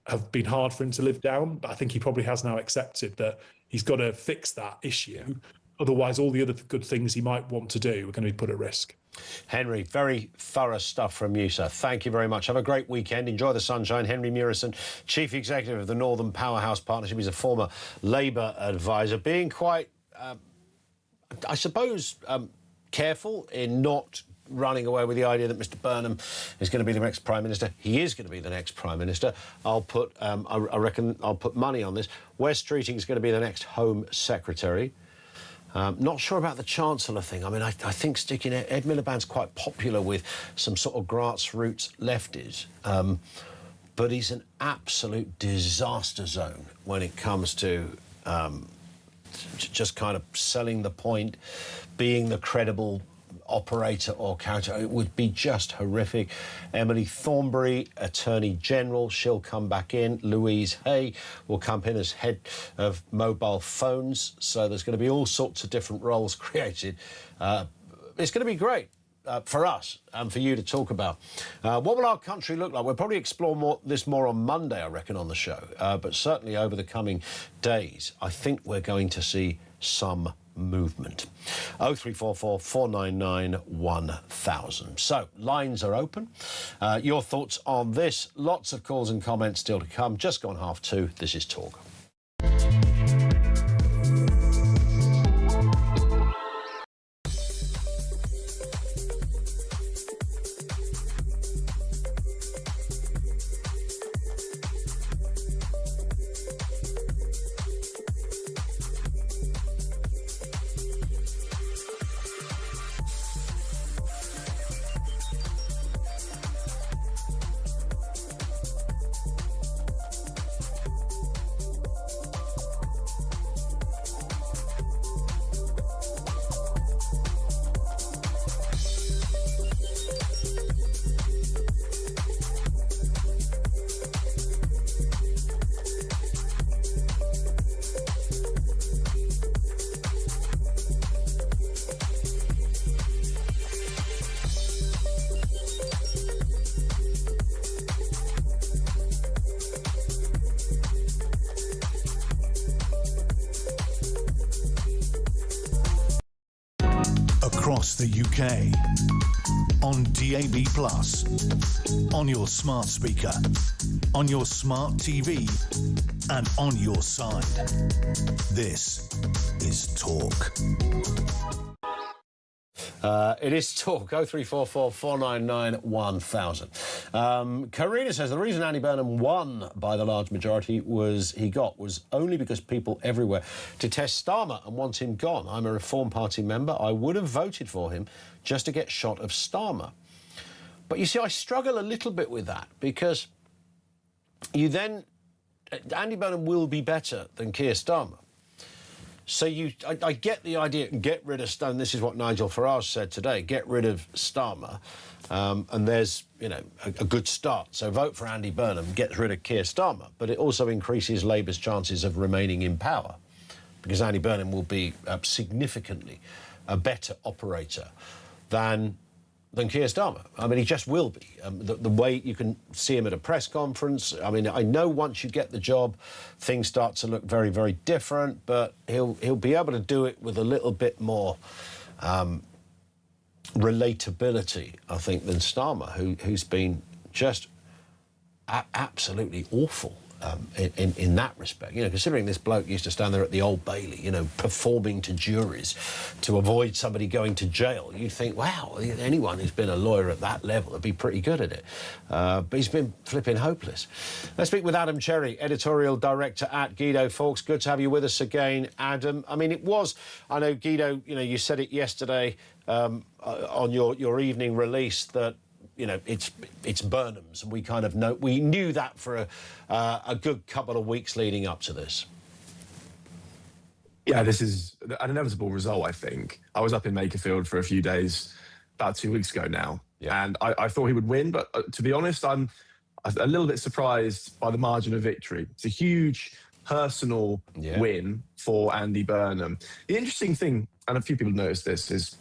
have been hard for him to live down. But I think he probably has now accepted that he's got to fix that issue. Otherwise, all the other good things he might want to do are going to be put at risk. Henry, very thorough stuff from you, sir. Thank you very much. Have a great weekend. Enjoy the sunshine. Henry Murison, Chief Executive of the Northern Powerhouse Partnership. He's a former Labour advisor, being quite, I suppose, careful in not running away with the idea that Mr Burnham is going to be the next Prime Minister. He is going to be the next Prime Minister. I reckon I'll put money on this. Wes Streeting is going to be the next Home Secretary. Not sure about the Chancellor thing. I mean, I think sticking Ed Miliband's quite popular with some sort of grassroots lefties, but he's an absolute disaster zone when it comes to just kind of selling the point, being the credible operator or counter. It would be just horrific. Emily Thornberry, Attorney General, she'll come back in. Louise Hay will come in as head of mobile phones. So there's going to be all sorts of different roles created. It's going to be great for us and for you to talk about. What will our country look like? We'll probably explore this more on Monday, I reckon, on the show. But certainly over the coming days, I think we're going to see some movement. 0344 499 1000. So, lines are open. Your thoughts on this? Lots of calls and comments still to come. Just gone 2:30. This is Talk. Across the UK, on DAB+, on your smart speaker, on your smart TV, and on your side. This is Talk. It is Talk. 0344 499 1000. Karina says the reason Andy Burnham won by the large majority was only because people everywhere detest Starmer and want him gone. I'm a Reform Party member. I would have voted for him just to get shot of Starmer. But you see, I struggle a little bit with that because Andy Burnham will be better than Keir Starmer. So I get the idea, get rid of Starmer. This is what Nigel Farage said today, get rid of Starmer, and there's, a good start. So vote for Andy Burnham, gets rid of Keir Starmer, but it also increases Labour's chances of remaining in power because Andy Burnham will be significantly a better operator than Keir Starmer. I mean, he just will be. The way you can see him at a press conference, I mean, I know once you get the job, things start to look very, very different, but he'll be able to do it with a little bit more relatability, I think, than Starmer, who's been just absolutely awful in that respect. You know, considering this bloke used to stand there at the Old Bailey, you know, performing to juries to avoid somebody going to jail, you'd think, wow, anyone who's been a lawyer at that level would be pretty good at it. But he's been flipping hopeless. Let's speak with Adam Cherry, editorial director at Guido Fawkes. Good to have you with us again, Adam. I mean, it was, I know, Guido, you know, you said it yesterday on your evening release that, you know, it's Burnham's, and we knew that for a good couple of weeks leading up to this. Yeah, this is an inevitable result, I think. I was up in Makerfield for a few days about 2 weeks ago now, and I thought he would win, but to be honest, I'm a little bit surprised by the margin of victory. It's a huge personal win for Andy Burnham. The interesting thing, and a few people noticed this, is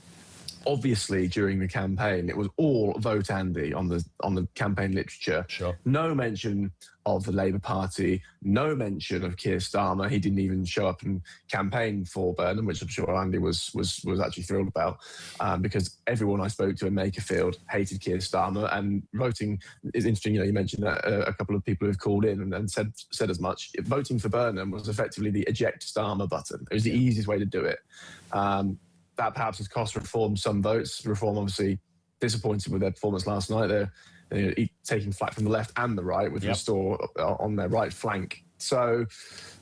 obviously during the campaign it was all vote Andy on the campaign literature. Sure. No mention of the Labour Party, no mention of Keir Starmer. He didn't even show up and campaign for Burnham, which I'm sure Andy was actually thrilled about, because everyone I spoke to in Makerfield hated Keir Starmer, and voting is interesting. You know, you mentioned that a couple of people who've called in and said as much. Voting for Burnham was effectively the eject Starmer button. It was the easiest way to do it. That perhaps has cost Reform some votes. Reform obviously disappointed with their performance last night. They're taking flack from the left and the right, with Restore on their right flank. So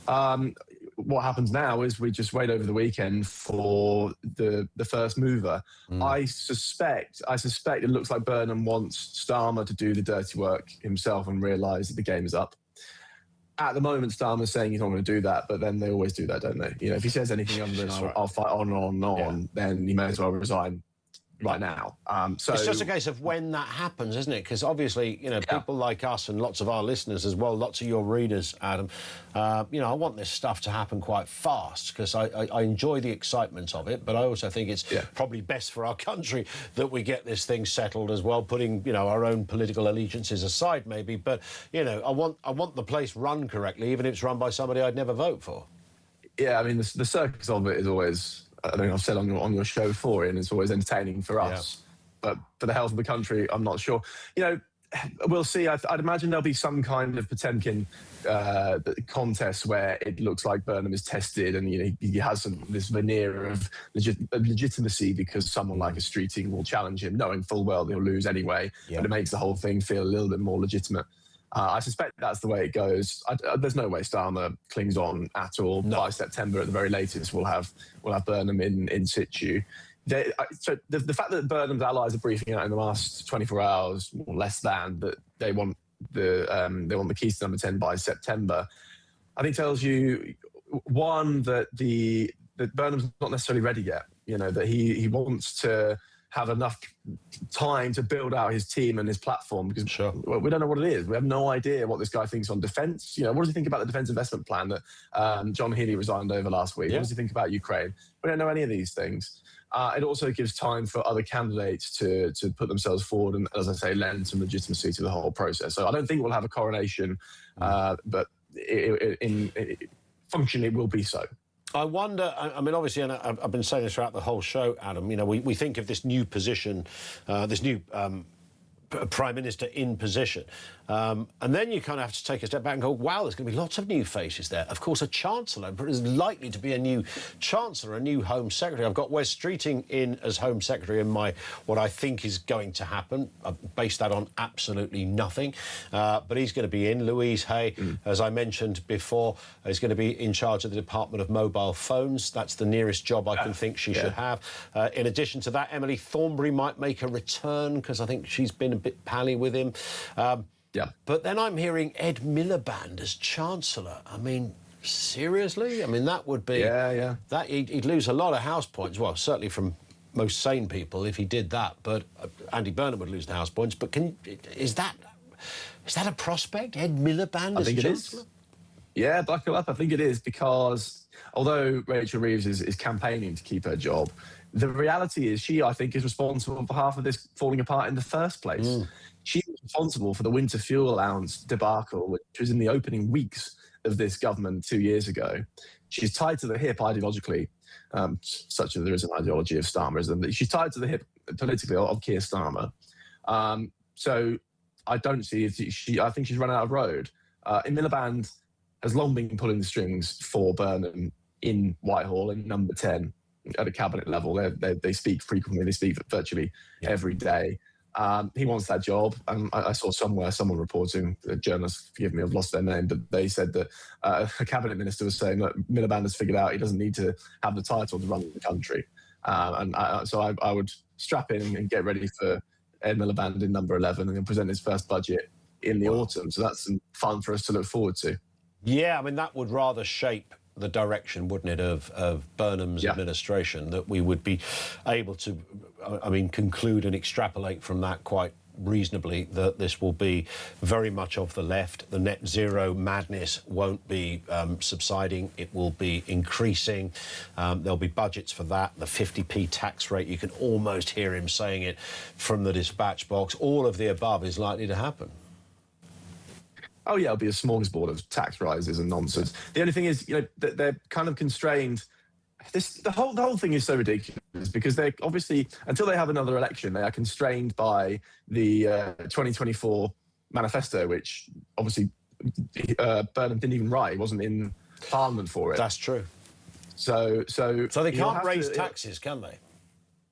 what happens now is we just wait over the weekend for the first mover. I suspect it looks like Burnham wants Starmer to do the dirty work himself and realise that the game is up. At the moment, Starmer's saying he's not going to do that, but then they always do that, don't they? You know, if he says anything other than I'll fight on, then he may as well resign right now. So it's just a case of when that happens, isn't it? Because obviously, you know, people like us and lots of our listeners as well, lots of your readers, Adam, you know, I want this stuff to happen quite fast because I enjoy the excitement of it, but I also think it's probably best for our country that we get this thing settled as well, putting, you know, our own political allegiances aside maybe. But, you know, I want the place run correctly, even if it's run by somebody I'd never vote for. Yeah, I mean, the circus of it is always, I think I've said on your show before, and it's always entertaining for us. But for the health of the country, I'm not sure. You know, we'll see. I'd imagine there'll be some kind of Potemkin contest where it looks like Burnham is tested, and you know he has this veneer of legitimacy because someone like a Streeting will challenge him, knowing full well he'll lose anyway. But it makes the whole thing feel a little bit more legitimate. I suspect that's the way it goes. There's no way Starmer clings on at all. By September, at the very latest, we'll have Burnham in situ. So the fact that Burnham's allies are briefing out in the last 24 hours, or less than, that they want the keys to number 10 by September, I think tells you, one, that Burnham's not necessarily ready yet. You know, that he wants to have enough time to build out his team and his platform, because we don't know what it is. We have no idea what this guy thinks on defence. You know, what does he think about the defence investment plan that John Healey resigned over last week? What does he think about Ukraine? We don't know any of these things. It also gives time for other candidates to put themselves forward and, as I say, lend some legitimacy to the whole process. So I don't think we'll have a coronation, but in function it will be so. I wonder, I mean, obviously, and I've been saying this throughout the whole show, Adam, you know, we think of this new position, this new Prime Minister in position. And then you kind of have to take a step back and go, wow, there's going to be lots of new faces there. Of course, a Chancellor, but there's likely to be a new Chancellor, a new Home Secretary. I've got Wes Streeting in as Home Secretary in what I think is going to happen. I've based that on absolutely nothing. But he's going to be in. Louise Hay, as I mentioned before, is going to be in charge of the Department of Mobile Phones. That's the nearest job I can think she should have. In addition to that, Emily Thornberry might make a return because I think she's been a bit pally with him. But then I'm hearing Ed Miliband as Chancellor. I mean, seriously? I mean, that would be... That he'd lose a lot of house points. Well, certainly from most sane people if he did that. But Andy Burnham would lose the house points. But is that a prospect, Ed Miliband as Chancellor? Yeah, buckle up. I think it is, because although Rachel Reeves is campaigning to keep her job, the reality is she, I think, is responsible for half of this falling apart in the first place. She was responsible for the winter fuel allowance debacle, which was in the opening weeks of this government 2 years ago. She's tied to the hip ideologically, such that there is an ideology of Starmerism. She's tied to the hip politically of Keir Starmer. So I don't see if I think she's run out of road. Miliband has long been pulling the strings for Burnham in Whitehall in number 10 at a cabinet level. They speak frequently. They speak virtually every day. He wants that job. I saw somewhere someone reporting, journalists, forgive me, I've lost their name, but they said that a cabinet minister was saying that Miliband has figured out he doesn't need to have the title to run the country. So I would strap in and get ready for Ed Miliband in number 11 and then present his first budget in the autumn. So that's some fun for us to look forward to. Yeah, I mean, that would rather shape the direction, wouldn't it, of Burnham's administration, that we would be able to, I mean, conclude and extrapolate from that quite reasonably that this will be very much of the left. The net zero madness won't be subsiding. It will be increasing. There'll be budgets for that. The 50p tax rate, you can almost hear him saying it from the dispatch box. All of the above is likely to happen. Oh, yeah, it'll be a smorgasbord of tax rises and nonsense. The only thing is, you know, they're kind of constrained. The whole thing is so ridiculous because they're obviously, until they have another election, they are constrained by the 2024 manifesto, which obviously Burnham didn't even write. He wasn't in Parliament for it. That's true. So they can't raise taxes, can they?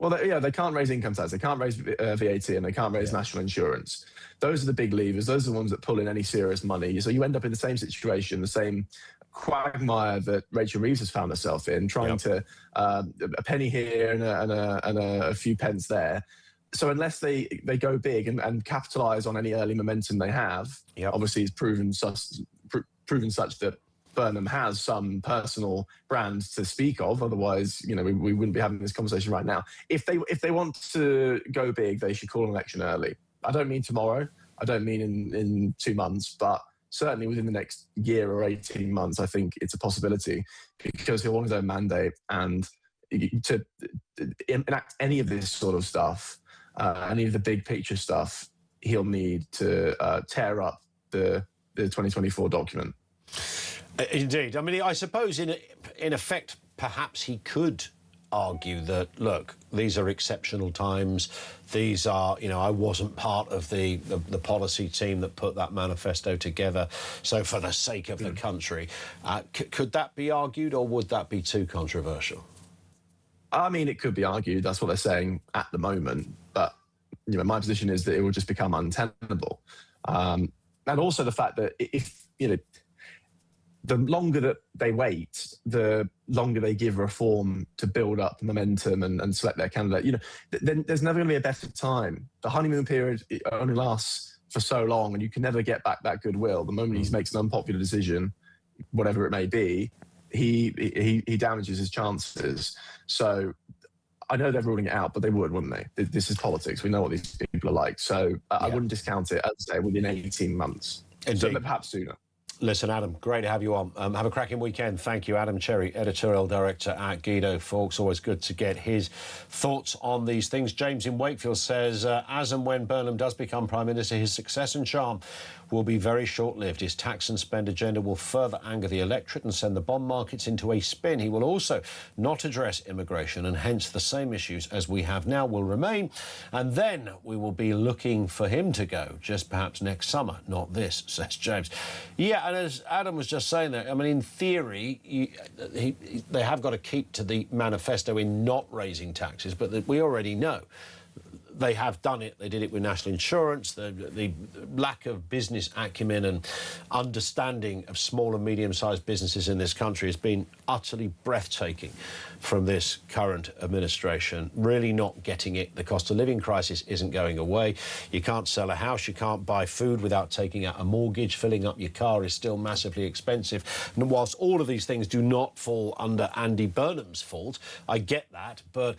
Well, they can't raise income tax, they can't raise VAT, and they can't raise national insurance. Those are the big levers. Those are the ones that pull in any serious money. So you end up in the same situation, the same quagmire that Rachel Reeves has found herself in, trying to a penny here and a few pence there. So unless they go big and capitalise on any early momentum they have, obviously it's proven such that Burnham has some personal brand to speak of. Otherwise, you know, we wouldn't be having this conversation right now. If they want to go big, they should call an election early. I don't mean tomorrow. I don't mean in 2 months, but certainly within the next year or 18 months, I think it's a possibility because he'll want his own mandate, and to enact any of this sort of stuff, any of the big picture stuff, he'll need to tear up the 2024 document. Indeed. I mean, I suppose in effect, perhaps he could argue that, look, these are exceptional times. These are, you know, I wasn't part of the policy team that put that manifesto together. So for the sake of the country, could that be argued, or would that be too controversial? I mean, it could be argued. That's what they're saying at the moment. But, you know, my position is that it will just become untenable. And also the fact that if, you know, the longer that they wait, the longer they give reform to build up momentum and select their candidate. You know, then there's never going to be a better time. The honeymoon period only lasts for so long, and you can never get back that goodwill. The moment he makes an unpopular decision, whatever it may be, he damages his chances. So I know they're ruling it out, but they would, wouldn't they? This is politics. We know what these people are like. So I wouldn't discount it, as I say, within 18 months. Indeed. So perhaps sooner. Listen, Adam, great to have you on. Have a cracking weekend. Thank you, Adam Cherry, editorial director at Guido Fawkes. Always good to get his thoughts on these things. James in Wakefield says, as and when Burnham does become Prime Minister, his success and charm will be very short-lived. His tax and spend agenda will further anger the electorate and send the bond markets into a spin. He will also not address immigration, and hence the same issues as we have now will remain. And then we will be looking for him to go, just perhaps next summer, not this, says James. Yeah, and as Adam was just saying there, I mean, in theory, they have got to keep to the manifesto in not raising taxes, but we already know they have done it. They did it with national insurance. The lack of business acumen and understanding of small and medium-sized businesses in this country has been utterly breathtaking from this current administration. Really not getting it. The cost of living crisis isn't going away. You can't sell a house. You can't buy food without taking out a mortgage. Filling up your car is still massively expensive. And whilst all of these things do not fall under Andy Burnham's fault, I get that, but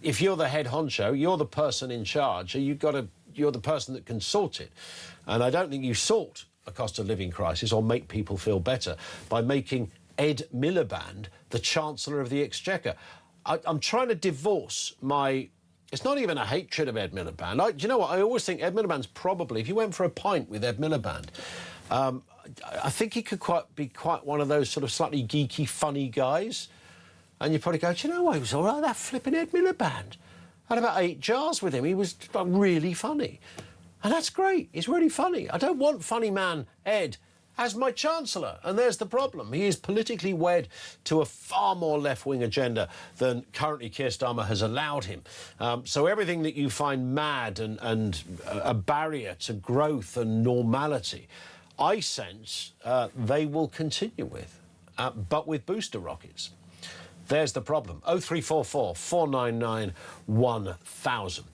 if you're the head honcho, you're the person in charge, you're the person that can sort it. And I don't think you sort a cost of living crisis or make people feel better by making Ed Miliband the Chancellor of the Exchequer. I'm trying to divorce my... It's not even a hatred of Ed Miliband. Do you know what? I always think Ed Miliband's probably, if you went for a pint with Ed Miliband, I think he could be quite one of those sort of slightly geeky, funny guys. And you probably go, do you know what, he was all right, that flipping Ed Miliband. I had about 8 jars with him. He was really funny. And that's great. He's really funny. I don't want funny man Ed as my Chancellor. And there's the problem. He is politically wed to a far more left-wing agenda than currently Keir Starmer has allowed him. So everything that you find mad and a barrier to growth and normality, I sense they will continue with, but with booster rockets. There's the problem. 0344 499 1000.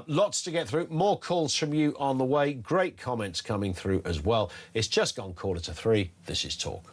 Lots to get through. More calls from you on the way. Great comments coming through as well. It's just gone 3:45. This is Talk.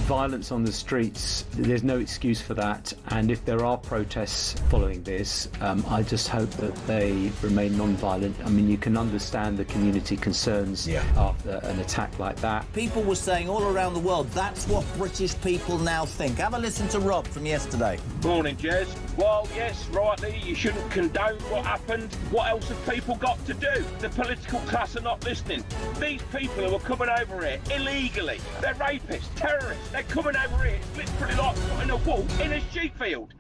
Violence on the streets, there's no excuse for that, and if there are protests following this, I just hope that they remain non-violent. I mean, you can understand the community concerns after an attack like that. People were saying all around the world, that's what British people now think. Have a listen to Rob from yesterday. Morning, Jez. Well, yes, rightly, you shouldn't condone what happened. What else have people got to do? The political class are not listening. These people who are coming over here illegally, they're rapists, terrorists, they're coming over here. It's literally like putting a wolf in a sheep field.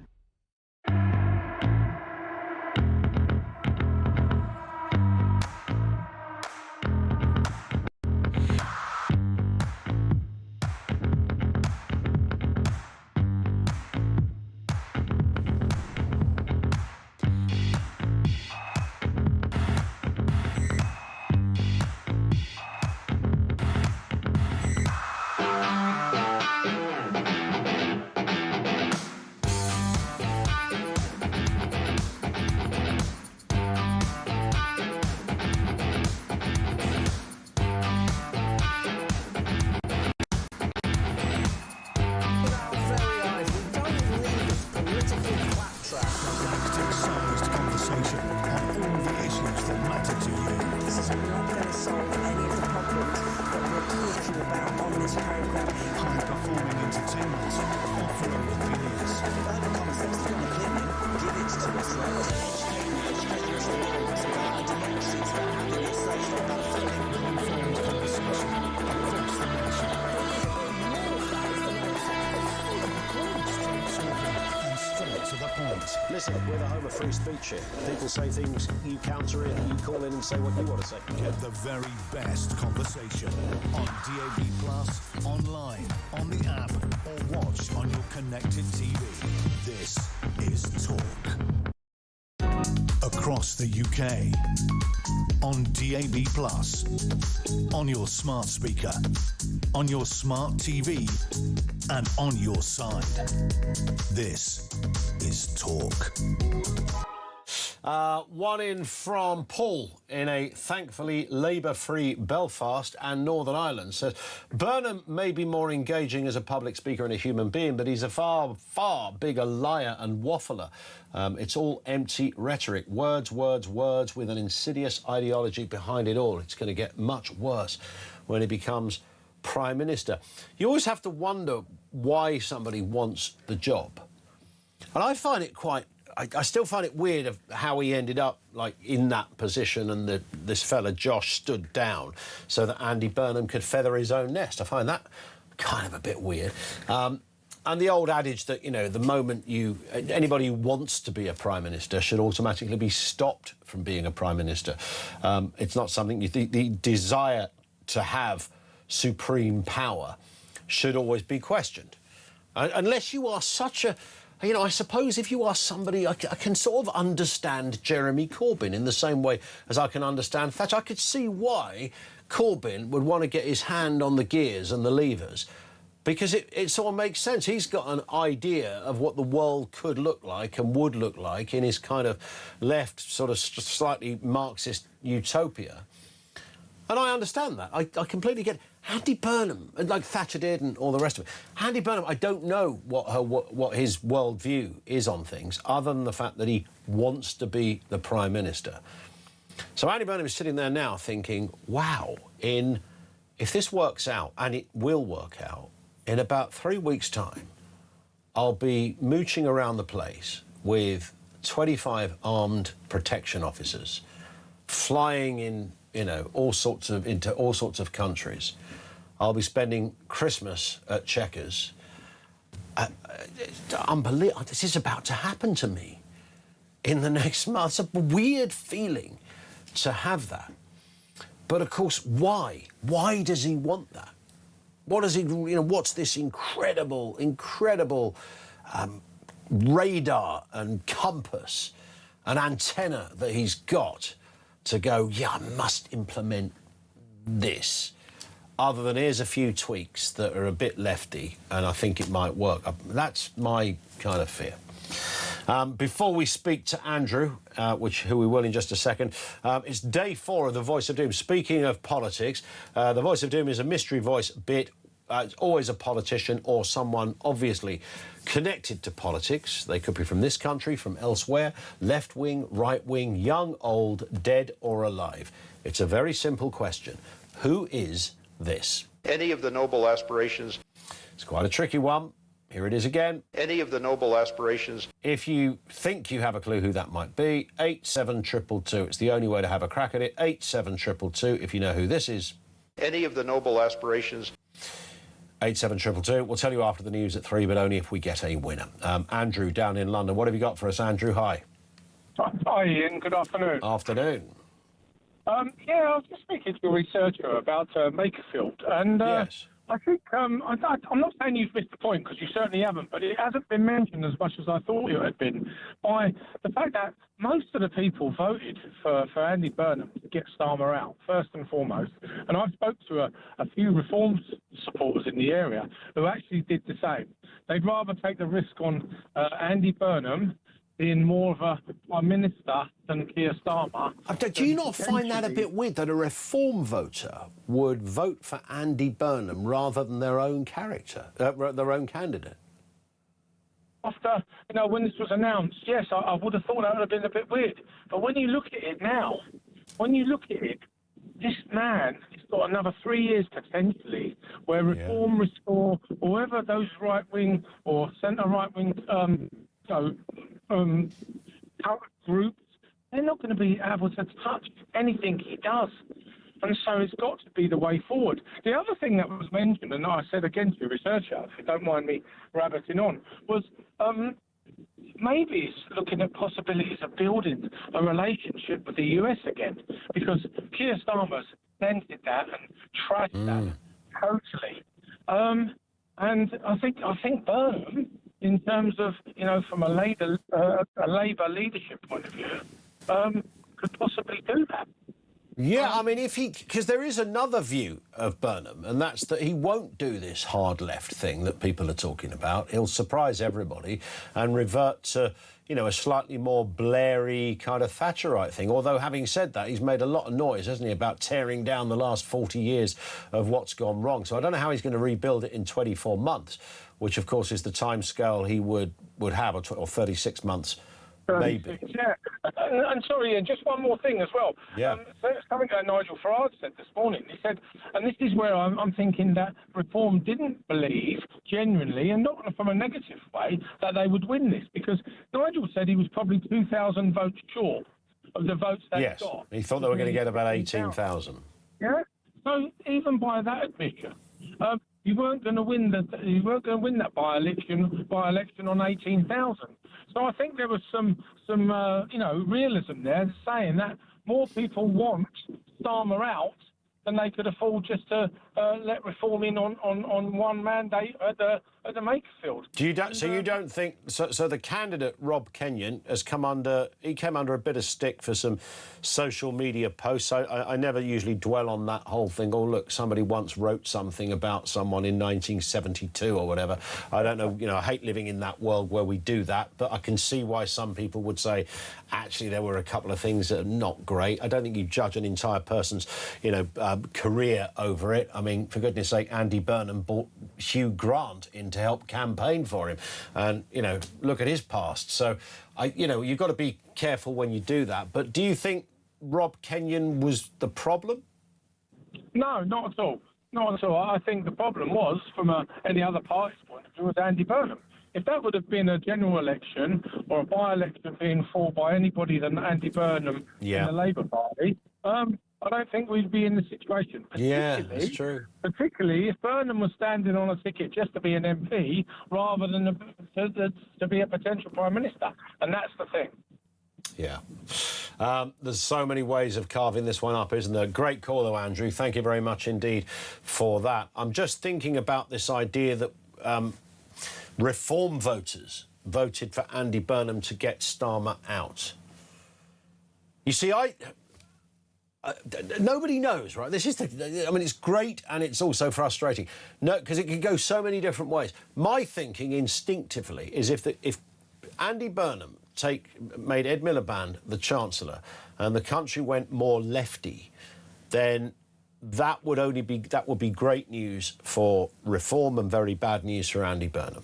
Listen, we're the home of free speech here. People say things, you counter it, you call in and say what you want to say. Get the very best conversation on DAB+, online, on the app, or watch on your connected TV. This is Talk. Across the UK, on DAB+, on your smart speaker, on your smart TV, and on your side. This is Talk. One in from Paul in a thankfully Labour-free Belfast and Northern Ireland says, Burnham may be more engaging as a public speaker and a human being, but he's a far, far bigger liar and waffler. It's all empty rhetoric. Words, words, words with an insidious ideology behind it all. It's going to get much worse when he becomes Prime Minister. You always have to wonder why somebody wants the job. And I find it quite... I still find it weird of how he ended up, like, in that position and this fella Josh stood down so that Andy Burnham could feather his own nest. I find that kind of a bit weird. And the old adage that, you know, the moment anybody who wants to be a Prime Minister should automatically be stopped from being a Prime Minister. It's not something the desire to have supreme power should always be questioned. Unless you are such a you know, I suppose if you are somebody, I can sort of understand Jeremy Corbyn in the same way as I can understand Thatcher. I could see why Corbyn would want to get his hand on the gears and the levers, because it sort of makes sense. He's got an idea of what the world could look like and would look like in his kind of left, sort of slightly Marxist utopia. And I understand that. I completely get it. Andy Burnham, like Thatcher did and all the rest of it. Andy Burnham, I don't know what his worldview is on things, other than the fact that he wants to be the Prime Minister. So Andy Burnham is sitting there now thinking, wow, if this works out, and it will work out, in about 3 weeks' time, I'll be mooching around the place with 25 armed protection officers, flying in, you know, into all sorts of countries. I'll be spending Christmas at Chequers. Unbelievable. This is about to happen to me in the next month. It's a weird feeling to have that. But of course, why? Why does he want that? What does he, you know, what's this incredible radar and compass and antenna that he's got to go, yeah, I must implement this, other than here's a few tweaks that are a bit lefty and I think it might work. That's my kind of fear. Before we speak to Andrew, who we will in just a second, it's day 4 of The Voice of Doom. Speaking of politics, The Voice of Doom is a mystery voice bit. It's always a politician or someone obviously connected to politics. They could be from this country, from elsewhere, left-wing, right-wing, young, old, dead or alive. It's a very simple question. Who is this? Any of the noble aspirations. It's quite a tricky one. Here it is again. Any of the noble aspirations. If you think you have a clue who that might be, 87222. It's the only way to have a crack at it. 87222 if you know who this is. Any of the noble aspirations. 87222. We'll tell you after the news at 3, but only if we get a winner. Andrew down in London. What have you got for us, Andrew? Hi. Hi, Ian. Good afternoon. Afternoon. Yeah, I was just speaking to a researcher about Makerfield, and yes. I think I'm not saying you've missed the point, because you certainly haven't, but it hasn't been mentioned as much as I thought it had been, by the fact that most of the people voted for Andy Burnham to get Starmer out, first and foremost. And I've spoke to a few Reform supporters in the area who actually did the same. They'd rather take the risk on Andy Burnham being more of a Prime Minister than Keir Starmer. Do you not find that a bit weird that a Reform voter would vote for Andy Burnham rather than their own character, their own candidate? After, you know, when this was announced, yes, I would have thought that would have been a bit weird. But when you look at it now, this man has got another 3 years potentially where Reform, Restore, or whoever those right-wing or centre-right-wing groups, they're not going to be able to touch anything he does. And so it's got to be the way forward. The other thing that was mentioned, and I said again to your researcher, if you don't mind me rabbiting on, was maybe it's looking at possibilities of building a relationship with the US again, because Keir Starmer's dented that and trashed that totally. And I think Burnham, in terms of, you know, from a Labour leadership point of view, could possibly do that. Yeah, I mean, because there is another view of Burnham, and that's that he won't do this hard left thing that people are talking about. He'll surprise everybody and revert to, you know, a slightly more Blairy kind of Thatcherite thing. Although, having said that, he's made a lot of noise, hasn't he, about tearing down the last 40 years of what's gone wrong. So I don't know how he's going to rebuild it in 24 months, which, of course, is the timescale he would have, or 36 months. Maybe. Yeah. And sorry, Ian, just one more thing as well. Yeah. Something that Nigel Farage said this morning. He said, and this is where I'm thinking that Reform didn't believe genuinely, and not from a negative way, that they would win this, because Nigel said he was probably 2,000 votes short of the votes they got. He thought they were going to get about 18,000. Yeah. So even by that admission, you weren't going to win that by-election on 18,000. So I think there was some realism there, saying that more people want Starmer out than they could afford just to let reform in on one mandate at the Makerfield. You don't think so? The candidate Rob Kenyon came under a bit of stick for some social media posts. I never usually dwell on that whole thing. Oh, look, somebody once wrote something about someone in 1972 or whatever. I don't know. I hate living in that world where we do that, but I can see why some people would say, actually, there were a couple of things that are not great. I don't think you judge an entire person's, career over it. I mean, for goodness sake, Andy Burnham brought Hugh Grant in to help campaign for him, and look at his past. So, you've got to be careful when you do that. But do you think Rob Kenyon was the problem? No, not at all. Not at all. I think the problem was, from any other party's point of view, was Andy Burnham. If that would have been a general election or a by-election being fought by anybody than Andy Burnham in the Labour Party, I don't think we'd be in the situation. Yeah, that's true. Particularly if Burnham was standing on a ticket just to be an MP rather than to be a potential Prime Minister. And that's the thing. Yeah. There's so many ways of carving this one up, isn't there? Great call, though, Andrew. Thank you very much indeed for that. I'm just thinking about this idea that Reform voters voted for Andy Burnham to get Starmer out. You see, nobody knows, right? This is it's great and it's also frustrating. No, because it can go so many different ways. My thinking instinctively is if Andy Burnham made Ed Miliband the Chancellor and the country went more lefty, then that would be great news for Reform and very bad news for Andy Burnham.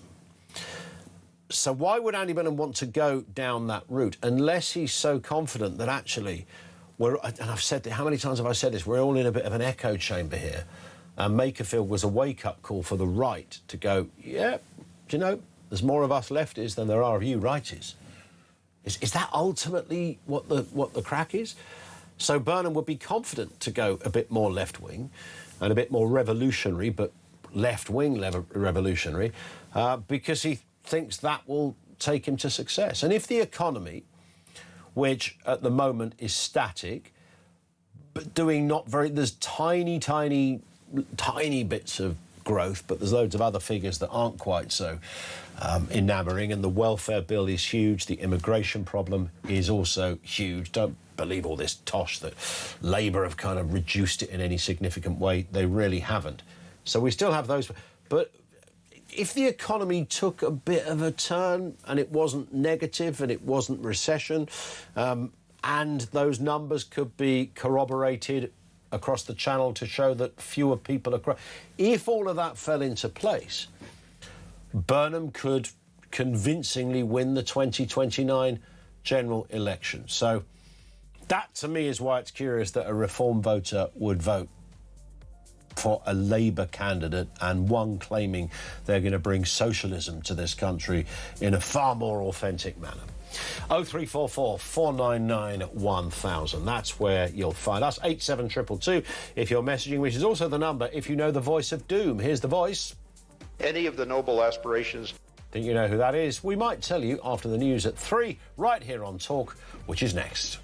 So why would Andy Burnham want to go down that route unless he's so confident that actually and I've said it, how many times have I said this? We're all in a bit of an echo chamber here. And Makerfield was a wake-up call for the right to go, yeah, do you know, there's more of us lefties than there are of you righties. Is that ultimately what the crack is? So Burnham would be confident to go a bit more left-wing and a bit more revolutionary, but left-wing revolutionary, because he thinks that will take him to success. And if the economy, which at the moment is static, but doing there's tiny bits of growth, but there's loads of other figures that aren't quite so enamouring, and the welfare bill is huge, the immigration problem is also huge. Don't believe all this tosh that Labour have kind of reduced it in any significant way. They really haven't. So we still have those, but if the economy took a bit of a turn and it wasn't negative and it wasn't recession, and those numbers could be corroborated across the channel to show that fewer people are... If all of that fell into place, Burnham could convincingly win the 2029 general election. So that, to me, is why it's curious that a Reform voter would vote for a Labour candidate, and one claiming they're going to bring socialism to this country in a far more authentic manner. 0344 499 1000. That's where you'll find us. 87222 if you're messaging, which is also the number if you know the voice of doom. Here's the voice. Any of the noble aspirations. Think you know who that is? We might tell you after the news at 3, right here on Talk, which is next.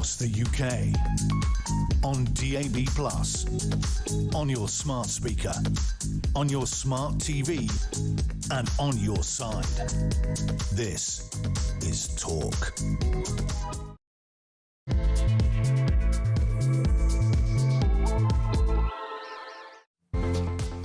across the UK. On DAB+, on your smart speaker, on your smart TV, and on your side. This is Talk.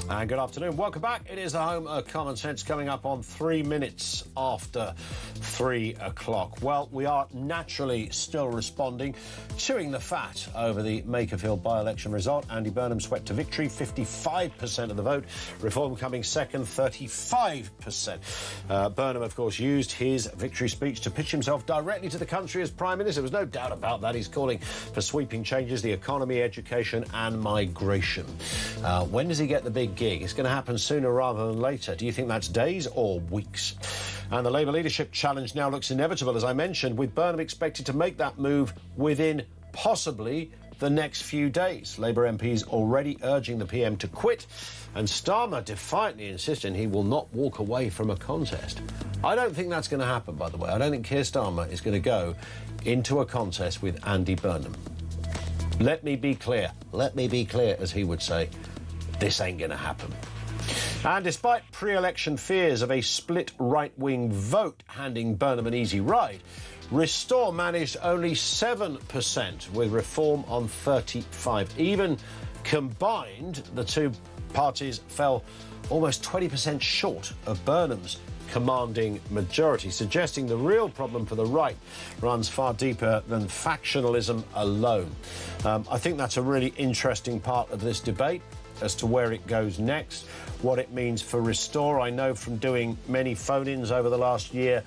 And good afternoon. Welcome back. It is the home of Common Sense, coming up on 3 minutes after 3 o'clock. Well, we are naturally still responding, chewing the fat over the Makerfield by-election result. Andy Burnham swept to victory, 55% of the vote. Reform coming second, 35%. Burnham, of course, used his victory speech to pitch himself directly to the country as Prime Minister. There was no doubt about that. He's calling for sweeping changes, the economy, education and migration. When does he get the big gig? It's going to happen sooner rather than later. Do you think that's days or weeks? And the Labour leadership challenge now looks inevitable, as I mentioned, with Burnham expected to make that move within possibly the next few days. Labour MPs already urging the PM to quit, and Starmer defiantly insisting he will not walk away from a contest. I don't think that's going to happen, by the way. I don't think Keir Starmer is going to go into a contest with Andy Burnham. Let me be clear, as he would say. This ain't going to happen. And despite pre-election fears of a split right-wing vote handing Burnham an easy ride, Restore managed only 7% with Reform on 35%. Even combined, the two parties fell almost 20% short of Burnham's commanding majority, suggesting the real problem for the right runs far deeper than factionalism alone. I think that's a really interesting part of this debate as to where it goes next, what it means for Restore. I know from doing many phone-ins over the last year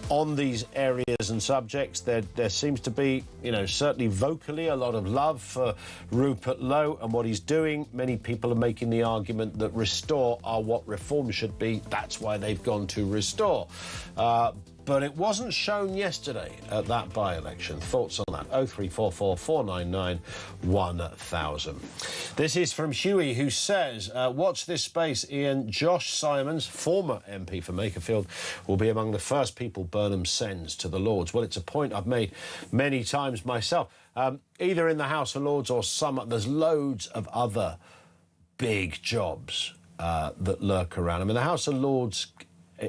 on these areas and subjects, there seems to be, certainly vocally, a lot of love for Rupert Lowe and what he's doing. Many people are making the argument that Restore are what Reform should be. That's why they've gone to Restore. But it wasn't shown yesterday at that by-election. Thoughts on that? 0344 499 1000. This is from Huey, who says, watch this space, Ian. Josh Simons, former MP for Makerfield, will be among the first people Burnham sends to the Lords. Well, it's a point I've made many times myself. Either in the House of Lords or there's loads of other big jobs that lurk around. I mean, the House of Lords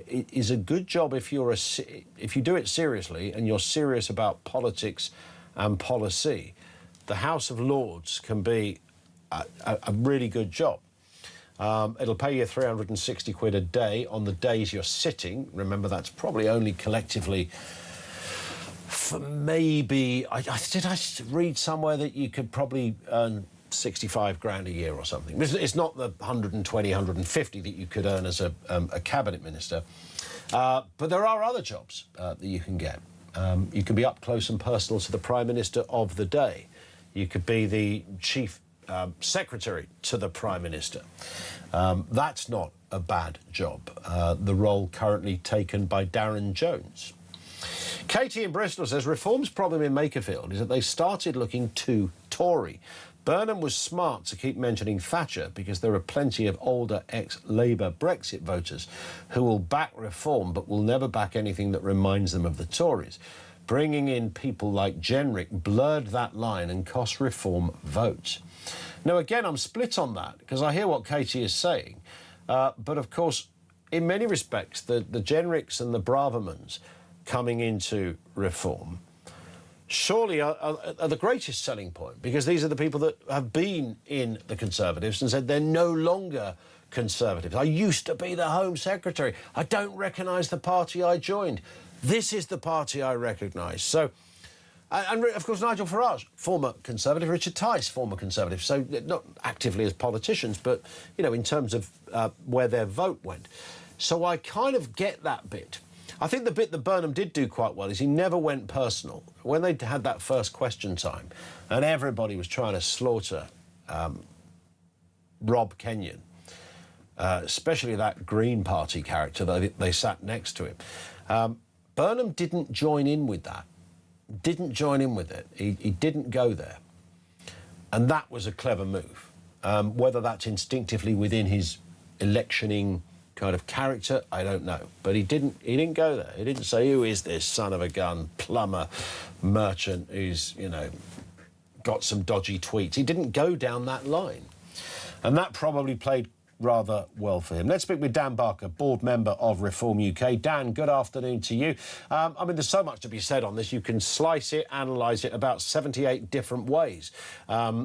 is a good job if you do it seriously and you're serious about politics and policy. The House of Lords can be a really good job. It'll pay you 360 quid a day on the days you're sitting. Remember, that's probably only collectively for maybe... Did I read somewhere that you could probably earn 65 grand a year or something? It's not the 120, 150 that you could earn as a cabinet minister. But there are other jobs that you can get. You can be up close and personal to the Prime Minister of the day. You could be the chief secretary to the Prime Minister. That's not a bad job. The role currently taken by Darren Jones. Katie in Bristol says, Reform's problem in Makerfield is that they started looking too Tory. Burnham was smart to keep mentioning Thatcher because there are plenty of older ex-Labour Brexit voters who will back Reform but will never back anything that reminds them of the Tories. Bringing in people like Eccentric blurred that line and cost Reform votes. Now, again, I'm split on that because I hear what Katie is saying. But, of course, in many respects, the Eccentrics and the Bravermans coming into Reform surely are the greatest selling point, because these are the people that have been in the Conservatives and said they're no longer Conservatives. I used to be the Home Secretary. I don't recognise the party I joined. This is the party I recognise. So, and of course, Nigel Farage, former Conservative, Richard Tice, former Conservative. So not actively as politicians, but, in terms of where their vote went. So I kind of get that bit. I think the bit that Burnham did do quite well is he never went personal. When they had that first question time and everybody was trying to slaughter Rob Kenyon, especially that Green Party character that they sat next to him, Burnham didn't join in with that. Didn't join in with it. He didn't go there. And that was a clever move. Whether that's instinctively within his electioning kind of character? I don't know. But he didn't go there. He didn't say, who is this son of a gun, plumber, merchant who's, you know, got some dodgy tweets. He didn't go down that line. And that probably played rather well for him. Let's speak with Dan Barker, board member of Reform UK. Dan, good afternoon to you. I mean, there's so much to be said on this. You can slice it, analyse it about 78 different ways,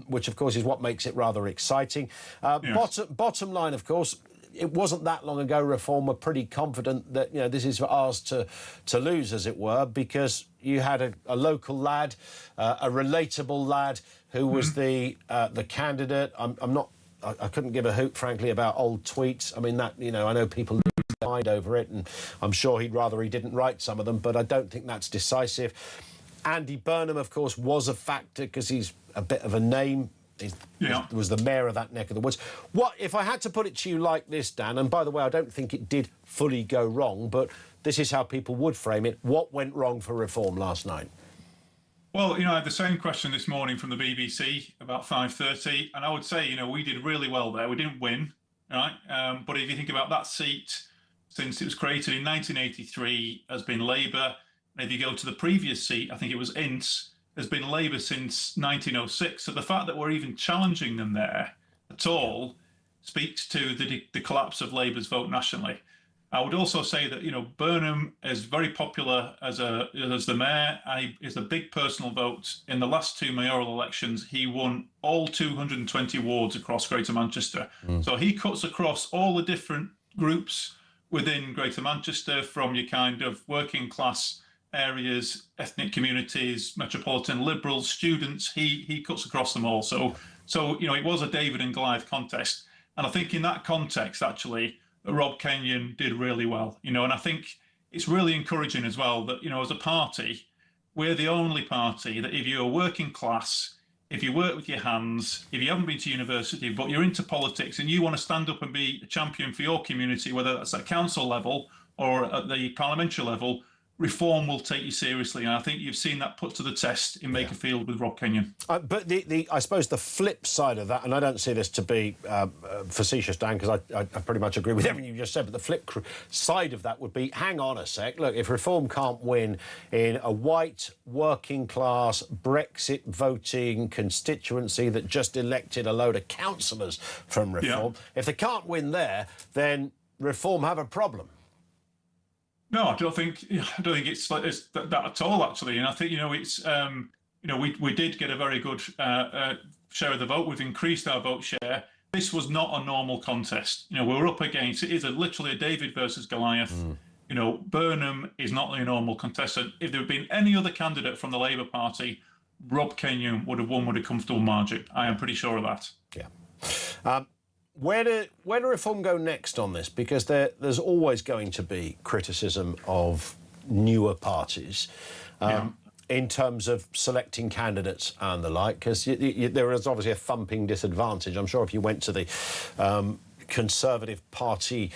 which, of course, is what makes it rather exciting. Yes. Bottom line, of course, it wasn't that long ago Reform were pretty confident that, you know, this is ours to lose, as it were, because you had a local lad, a relatable lad who was the candidate. I couldn't give a hoot, frankly, about old tweets. I mean, that, you know, I know people lose their mind over it, and I'm sure he'd rather he didn't write some of them, but I don't think that's decisive. Andy Burnham, of course, was a factor because he's a bit of a name. He was the mayor of that neck of the woods. What if I had to put it to you like this, Dan? And by the way, I don't think it did fully go wrong, but this is how people would frame it. What went wrong for Reform last night? Well, you know, I had the same question this morning from the BBC about 5:30, and I would say, you know, we did really well there. We didn't win, right? But if you think about that seat, since it was created in 1983, has been Labour. And if you go to the previous seat, I think it was Ince, has been Labour since 1906. So the fact that we're even challenging them there at all speaks to the collapse of Labour's vote nationally. I would also say that, you know, Burnham is very popular as the mayor. Is a big personal vote. In the last two mayoral elections, he won all 220 wards across Greater Manchester. So he cuts across all the different groups within Greater Manchester, from your kind of working class areas, ethnic communities, metropolitan liberals, students. He cuts across them all. So you know, it was a David and Goliath contest. And I think in that context, actually, Rob Kenyon did really well, you know, and I think it's really encouraging as well that, you know, as a party, we're the only party that if you're working class, if you work with your hands, if you haven't been to university, but you're into politics and you want to stand up and be a champion for your community, whether that's at council level or at the parliamentary level, Reform will take you seriously, and I think you've seen that put to the test in Makerfield with Rob Kenyon. But I suppose the flip side of that, and I don't see this to be facetious, Dan, because I pretty much agree with everything you just said, but the flip side of that would be, hang on a sec, look, if Reform can't win in a white, working-class, Brexit-voting constituency that just elected a load of councillors from Reform, if they can't win there, then Reform have a problem. No, I don't think it's like that at all, actually. And I think, you know, it's you know, we did get a very good share of the vote. We've increased our vote share. This was not a normal contest. You know, we're up against, it is literally a David versus Goliath. You know, Burnham is not a normal contestant. If there had been any other candidate from the Labour Party, Rob Kenyon would have won with a comfortable margin. I am pretty sure of that. Yeah. Where do Reform go next on this? Because there's always going to be criticism of newer parties in terms of selecting candidates and the like, because there is obviously a thumping disadvantage. I'm sure if you went to the Conservative Party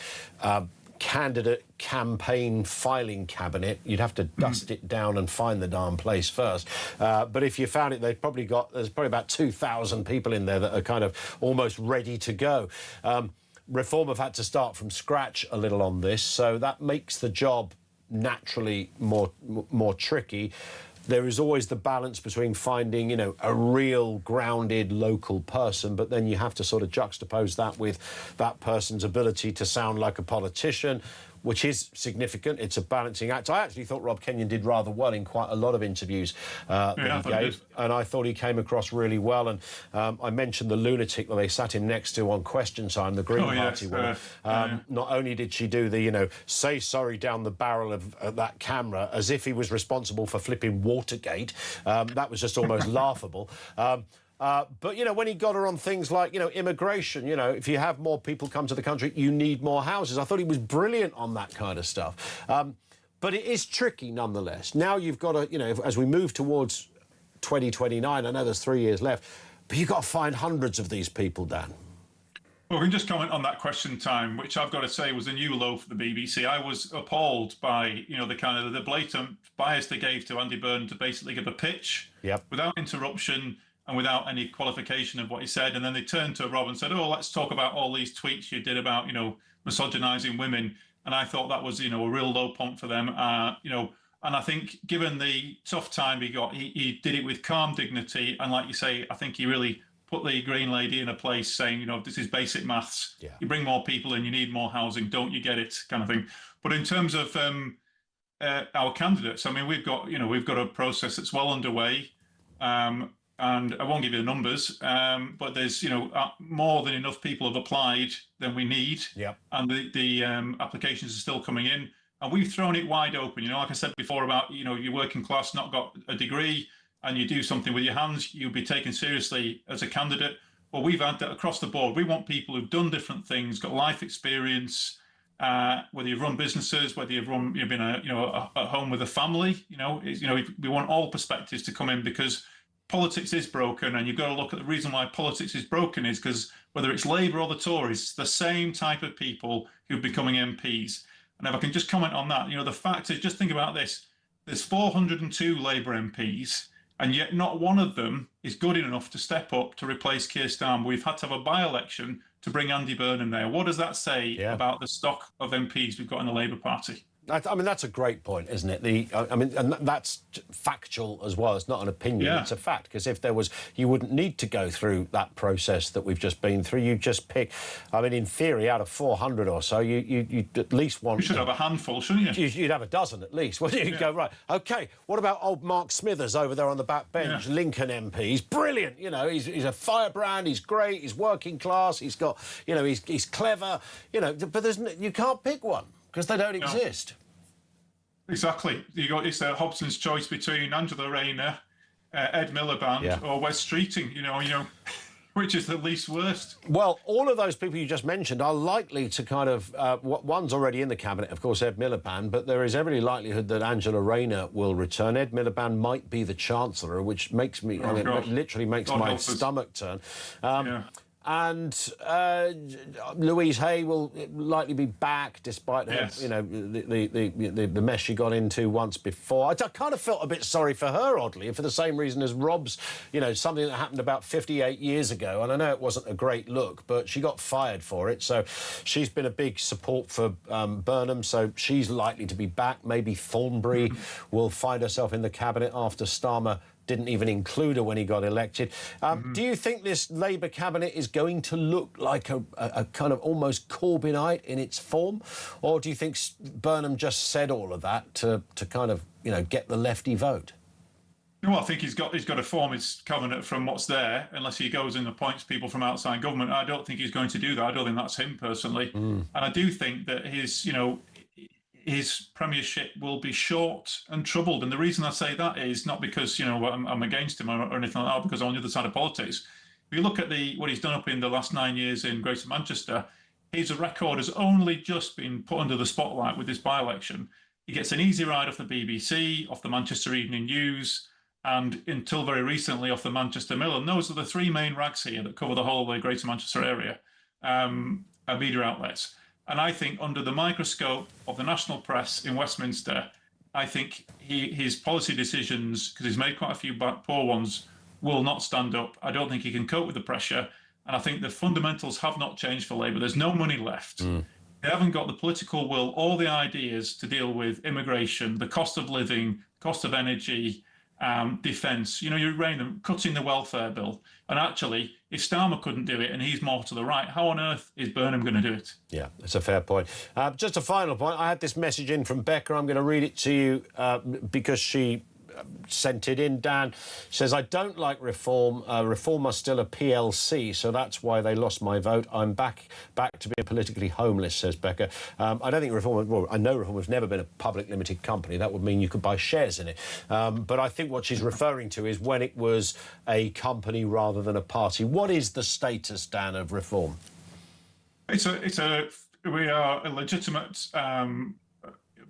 candidate campaign filing cabinet, you'd have to dust it down and find the darn place first. But if you found it, there's probably about 2,000 people in there that are kind of almost ready to go. Reform have had to start from scratch a little on this, so that makes the job naturally more tricky. There is always the balance between finding, you know, a real grounded local person, but then you have to sort of juxtapose that with that person's ability to sound like a politician, which is significant. It's a balancing act. I actually thought Rob Kenyon did rather well in quite a lot of interviews that he gave, and I thought he came across really well. And I mentioned the lunatic that they sat him next to on Question Time, the Green Party woman. Not only did she do the, you know, say sorry down the barrel of that camera as if he was responsible for flipping Watergate. That was just almost laughable. But, you know, when he got her on things like, you know, immigration, you know, if you have more people come to the country, you need more houses. I thought he was brilliant on that kind of stuff. But it is tricky nonetheless. Now you've got to, you know, as we move towards 2029, I know there's 3 years left, but you've got to find hundreds of these people, Dan. Well, we can just comment on that Question Time, which I've got to say was a new low for the BBC. I was appalled by, you know, the kind of the blatant bias they gave to Andy Burnham to basically give a pitch without interruption. and without any qualification of what he said. And then they turned to Rob and said, "Oh, let's talk about all these tweets you did about, misogynising women." And I thought that was, a real low point for them. And I think given the tough time he got, he did it with calm dignity. And like you say, I think he really put the Green Lady in a place saying, this is basic maths. Yeah. You bring more people in, you need more housing, don't you get it, kind of thing. But in terms of our candidates, I mean, we've got a process that's well underway. And I won't give you the numbers, but there's more than enough people have applied than we need, and the applications are still coming in, and we've thrown it wide open. Like I said before about you're working class, not got a degree, and you do something with your hands, you'll be taken seriously as a candidate. Well, we've had that across the board. We want people who've done different things, got life experience, whether you've run businesses, whether you've been at home with a family. We want all perspectives to come in, because politics is broken, and you've got to look at the reason why politics is broken is because whether it's Labour or the Tories, it's the same type of people who are becoming MPs. And if I can just comment on that, the fact is, just think about this. There's 402 Labour MPs, and yet not one of them is good enough to step up to replace Keir Starmer. We've had to have a by-election to bring Andy Burnham there. What does that say about the stock of MPs we've got in the Labour Party? I mean, that's a great point, isn't it? And that's factual as well. It's not an opinion, it's a fact. Because if there was, you wouldn't need to go through that process that we've just been through. You just pick, in theory, out of 400 or so, you at least want... You should have a handful, shouldn't you? You'd have a dozen at least. Well, you go, right, OK, what about old Mark Smithers over there on the back bench, Lincoln MP? He's brilliant, he's a firebrand, he's great, he's working class, he's got, he's clever, but you can't pick one, because they don't exist. Exactly. It's Hobson's choice between Angela Rayner, Ed Miliband, or Wes Streeting. Which is the least worst. Well, all of those people you just mentioned are likely to kind of... one's already in the cabinet, of course, Ed Miliband, but there is every likelihood that Angela Rayner will return. Ed Miliband might be the Chancellor, which makes me... literally makes my stomach turn. And Louise Hay will likely be back, despite her, the mess she got into once before. I kind of felt a bit sorry for her, oddly, for the same reason as Rob's, something that happened about 58 years ago. And I know it wasn't a great look, but she got fired for it. So she's been a big support for Burnham, so she's likely to be back. Maybe Thornbury will find herself in the cabinet after Starmer didn't even include her when he got elected. Do you think this Labour cabinet is going to look like a kind of almost Corbynite in its form? Or do you think Burnham just said all of that to kind of, get the lefty vote? Well, I think he's got to form his cabinet from what's there, unless he goes and appoints people from outside government. I don't think he's going to do that. I don't think that's him personally. And I do think that his premiership will be short and troubled. And the reason I say that is not because, I'm against him or anything like that, because I'm on the other side of politics. If you look at what he's done up in the last 9 years in Greater Manchester, his record has only just been put under the spotlight with this by-election. He gets an easy ride off the BBC, off the Manchester Evening News, and until very recently off the Manchester Mirror. And those are the three main rags here that cover the whole of the Greater Manchester area, media outlets. And I think under the microscope of the national press in Westminster, I think his policy decisions, because he's made quite a few poor ones, will not stand up. I don't think he can cope with the pressure. And I think the fundamentals have not changed for Labour. There's no money left. They haven't got the political will or the ideas to deal with immigration, the cost of living, cost of energy, defence. You're cutting the welfare bill. And actually, if Starmer couldn't do it and he's more to the right, how on earth is Burnham going to do it? Yeah, that's a fair point. Just a final point. I had this message in from Becca. I'm going to read it to you because she sent it in. Dan says, I don't like reform. Reform are still a PLC, so that's why they lost my vote. I'm back to being politically homeless, says Becca. I don't think Reform... Well, I know Reform has never been a public limited company. That would mean you could buy shares in it. But I think what she's referring to is when it was a company rather than a party. What is the status, Dan, of Reform? We are a legitimate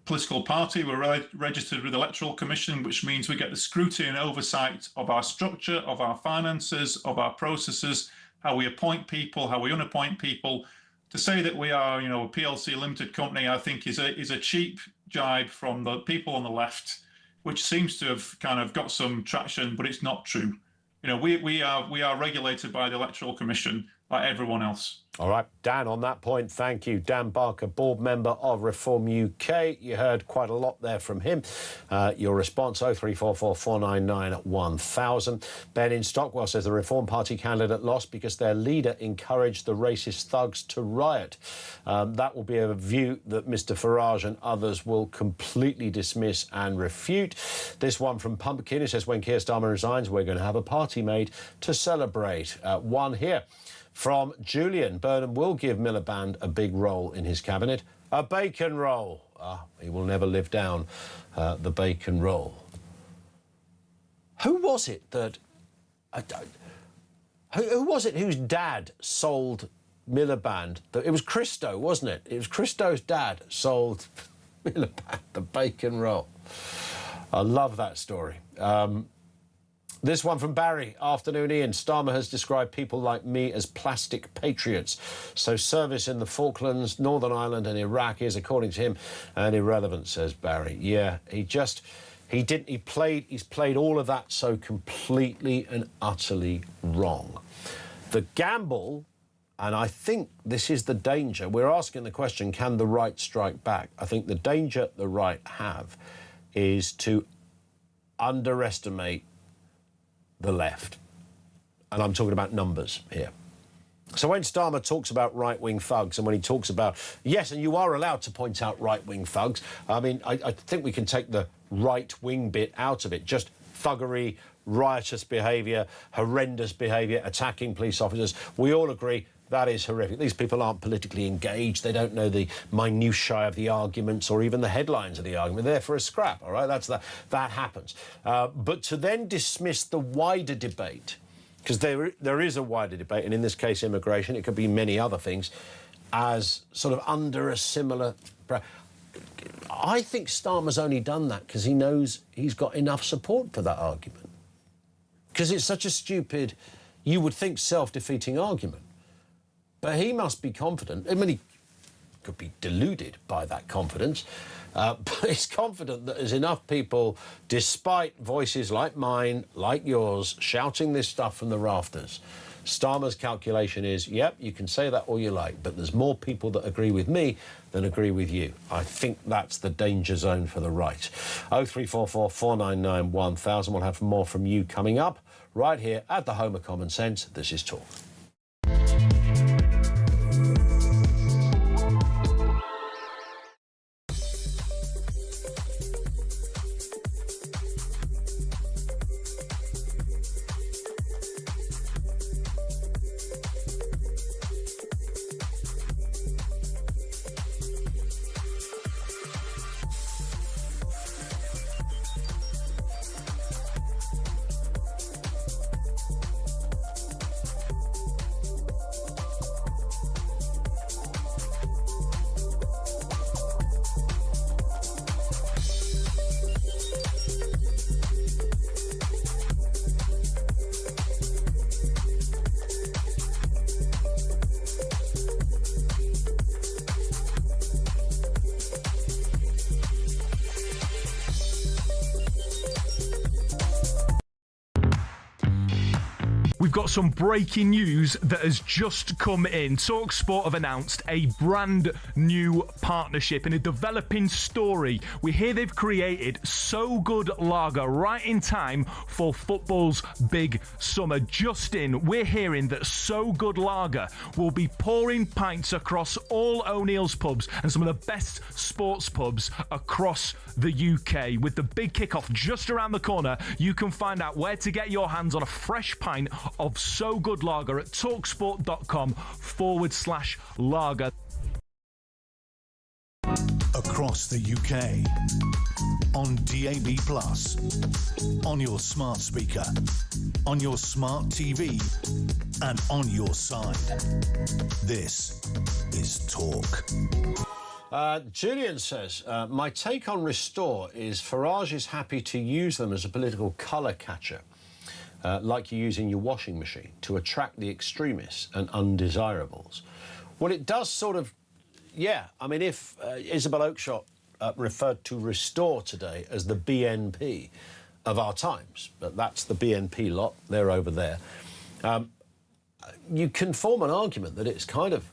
political party. We're registered with the Electoral Commission, which means we get the scrutiny and oversight of our structure, of our finances, of our processes, how we appoint people, how we unappoint people. To say that we are, a PLC limited company, I think is a cheap jibe from the people on the left, which seems to have kind of got some traction, but it's not true. You know, we are regulated by the Electoral Commission like everyone else. All right, Dan, on that point, thank you. Dan Barker, board member of Reform UK. You heard quite a lot there from him. Your response, 0344 499 1000. Ben in Stockwell says the Reform Party candidate lost because their leader encouraged the racist thugs to riot. That will be a view that Mr Farage and others will completely dismiss and refute. This one from Pumpkin, it says when Keir Starmer resigns, we're going to have a party made to celebrate. One here. From Julian, Burnham will give Miliband a big role in his cabinet. A bacon roll. He will never live down the bacon roll. Who was it that... who was it whose dad sold Miliband? It was Christo, wasn't it? It was Christo's dad sold Miliband the bacon roll. I love that story. This one from Barry. Afternoon, Ian. Starmer has described people like me as plastic patriots. So service in the Falklands, Northern Ireland and Iraq is, according to him, an irrelevant, says Barry. Yeah, he's played all of that so completely and utterly wrong. The gamble, and I think this is the danger, we're asking the question, can the right strike back? I think the danger the right have is to underestimate the left. And I'm talking about numbers here. So when Starmer talks about right-wing thugs and when he talks about, yes, and you are allowed to point out right-wing thugs, I mean, I think we can take the right-wing bit out of it. Just thuggery, riotous behaviour, horrendous behaviour, attacking police officers. We all agree that is horrific. These people aren't politically engaged. They don't know the minutiae of the arguments or even the headlines of the argument. They're there for a scrap, all right? That happens. But to then dismiss the wider debate, because there is a wider debate, and in this case immigration, it could be many other things, as sort of under a similar... I think Starmer's only done that because he knows he's got enough support for that argument. Because it's such a stupid, you would think, self-defeating argument. But he must be confident. I mean, he could be deluded by that confidence, but he's confident that there's enough people, despite voices like mine, like yours, shouting this stuff from the rafters. Starmer's calculation is, yep, you can say that all you like, but there's more people that agree with me than agree with you. I think that's the danger zone for the right. 0344 499 1000. We'll have more from you coming up right here at the home of common sense. This is Talk. We've got some breaking news that has just come in. TalkSport have announced a brand new partnership in a developing story. We hear they've created So Good Lager right in time for football's big summer. Just in, we're hearing that So Good Lager will be pouring pints across all O'Neill's pubs and some of the best sports pubs across the UK. With the big kickoff just around the corner, you can find out where to get your hands on a fresh pint of So Good Lager at talksport.com/lager. Across the UK, on DAB+, on your smart speaker, on your smart TV, and on your side. This is Talk. Julian says, my take on Restore is Farage is happy to use them as a political colour catcher, like you use in your washing machine, to attract the extremists and undesirables. Well, it does sort of, yeah. I mean, if Isabel Oakeshott referred to Restore today as the BNP, of our times. But that's the BNP lot. They're over there. You can form an argument that it's kind of...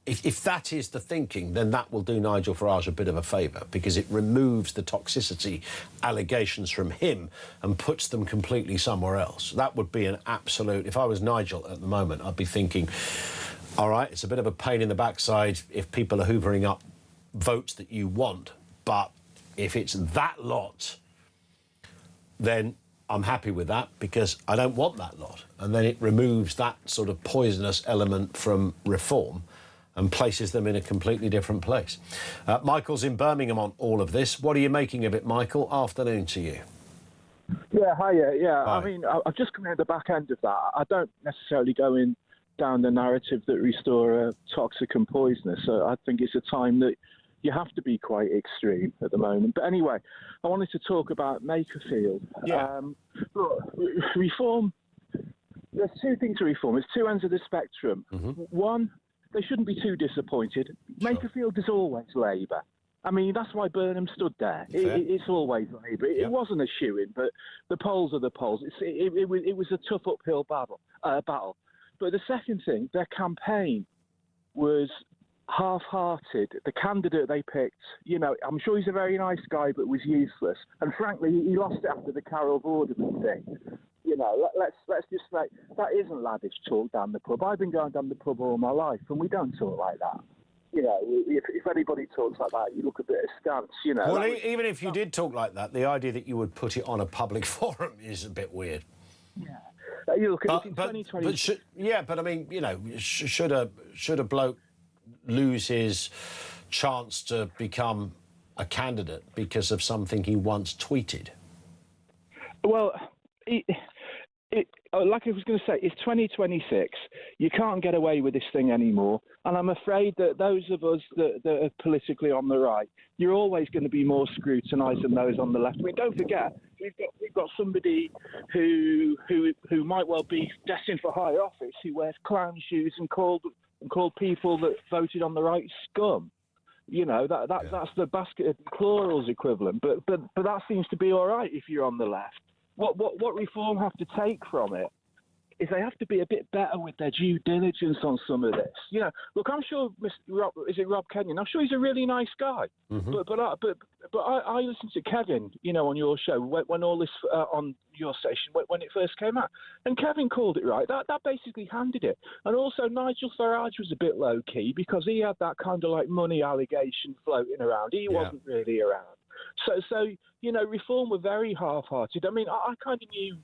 If that is the thinking, then that will do Nigel Farage a bit of a favour, because it removes the toxicity allegations from him and puts them completely somewhere else. That would be an absolute... If I was Nigel at the moment, I'd be thinking, all right, it's a bit of a pain in the backside if people are hoovering up votes that you want, but if it's that lot, then I'm happy with that, because I don't want that lot. And then it removes that sort of poisonous element from reform and places them in a completely different place. Michael's in Birmingham on all of this. What are you making of it, Michael? Afternoon to you. Yeah, hiya. Yeah, Hi. I mean, I've just come in at the back end of that. I don't necessarily go in down the narrative that Restore are toxic and poisonous. So I think it's a time that you have to be quite extreme at the moment. But anyway, I wanted to talk about Makerfield. Yeah. Look, reform, there's two things to reform. There's two ends of the spectrum. One, they shouldn't be too disappointed. Makerfield is always Labour. I mean, that's why Burnham stood there. It's always Labour. It wasn't a shoo-in, but the polls are the polls. It was a tough uphill battle. But the second thing, their campaign was half-hearted. The candidate they picked, you know, I'm sure he's a very nice guy, but was useless. And frankly, he lost it after the Carol Vorderman thing. You know, let's just say that isn't laddish talk down the pub. I've been going down the pub all my life, and we don't talk like that. You know, if anybody talks like that, you look a bit askance, you know. Well, even if you did talk like that, the idea that you would put it on a public forum is a bit weird. Yeah. You look at 2020. But I mean, you know, should a bloke lose his chance to become a candidate because of something he once tweeted? Well, like I was going to say, it's 2026. You can't get away with this thing anymore. And I'm afraid that those of us that are politically on the right, you're always going to be more scrutinised than those on the left. I mean, don't forget, we've got somebody who might well be destined for high office, who wears clown shoes and called people that voted on the right scum. You know, that's the basket of plurals equivalent. But that seems to be all right if you're on the left. What reform have to take from it is they have to be a bit better with their due diligence on some of this. You know, look, I'm sure Rob Kenyon? I'm sure he's a really nice guy. But I listened to Kevin, you know, on your show when all this on your station when it first came out, and Kevin called it right. That basically handed it. And also Nigel Farage was a bit low key because he had that kind of like money allegation floating around. He wasn't really around. So you know, reform were very half-hearted. I mean, I kind of knew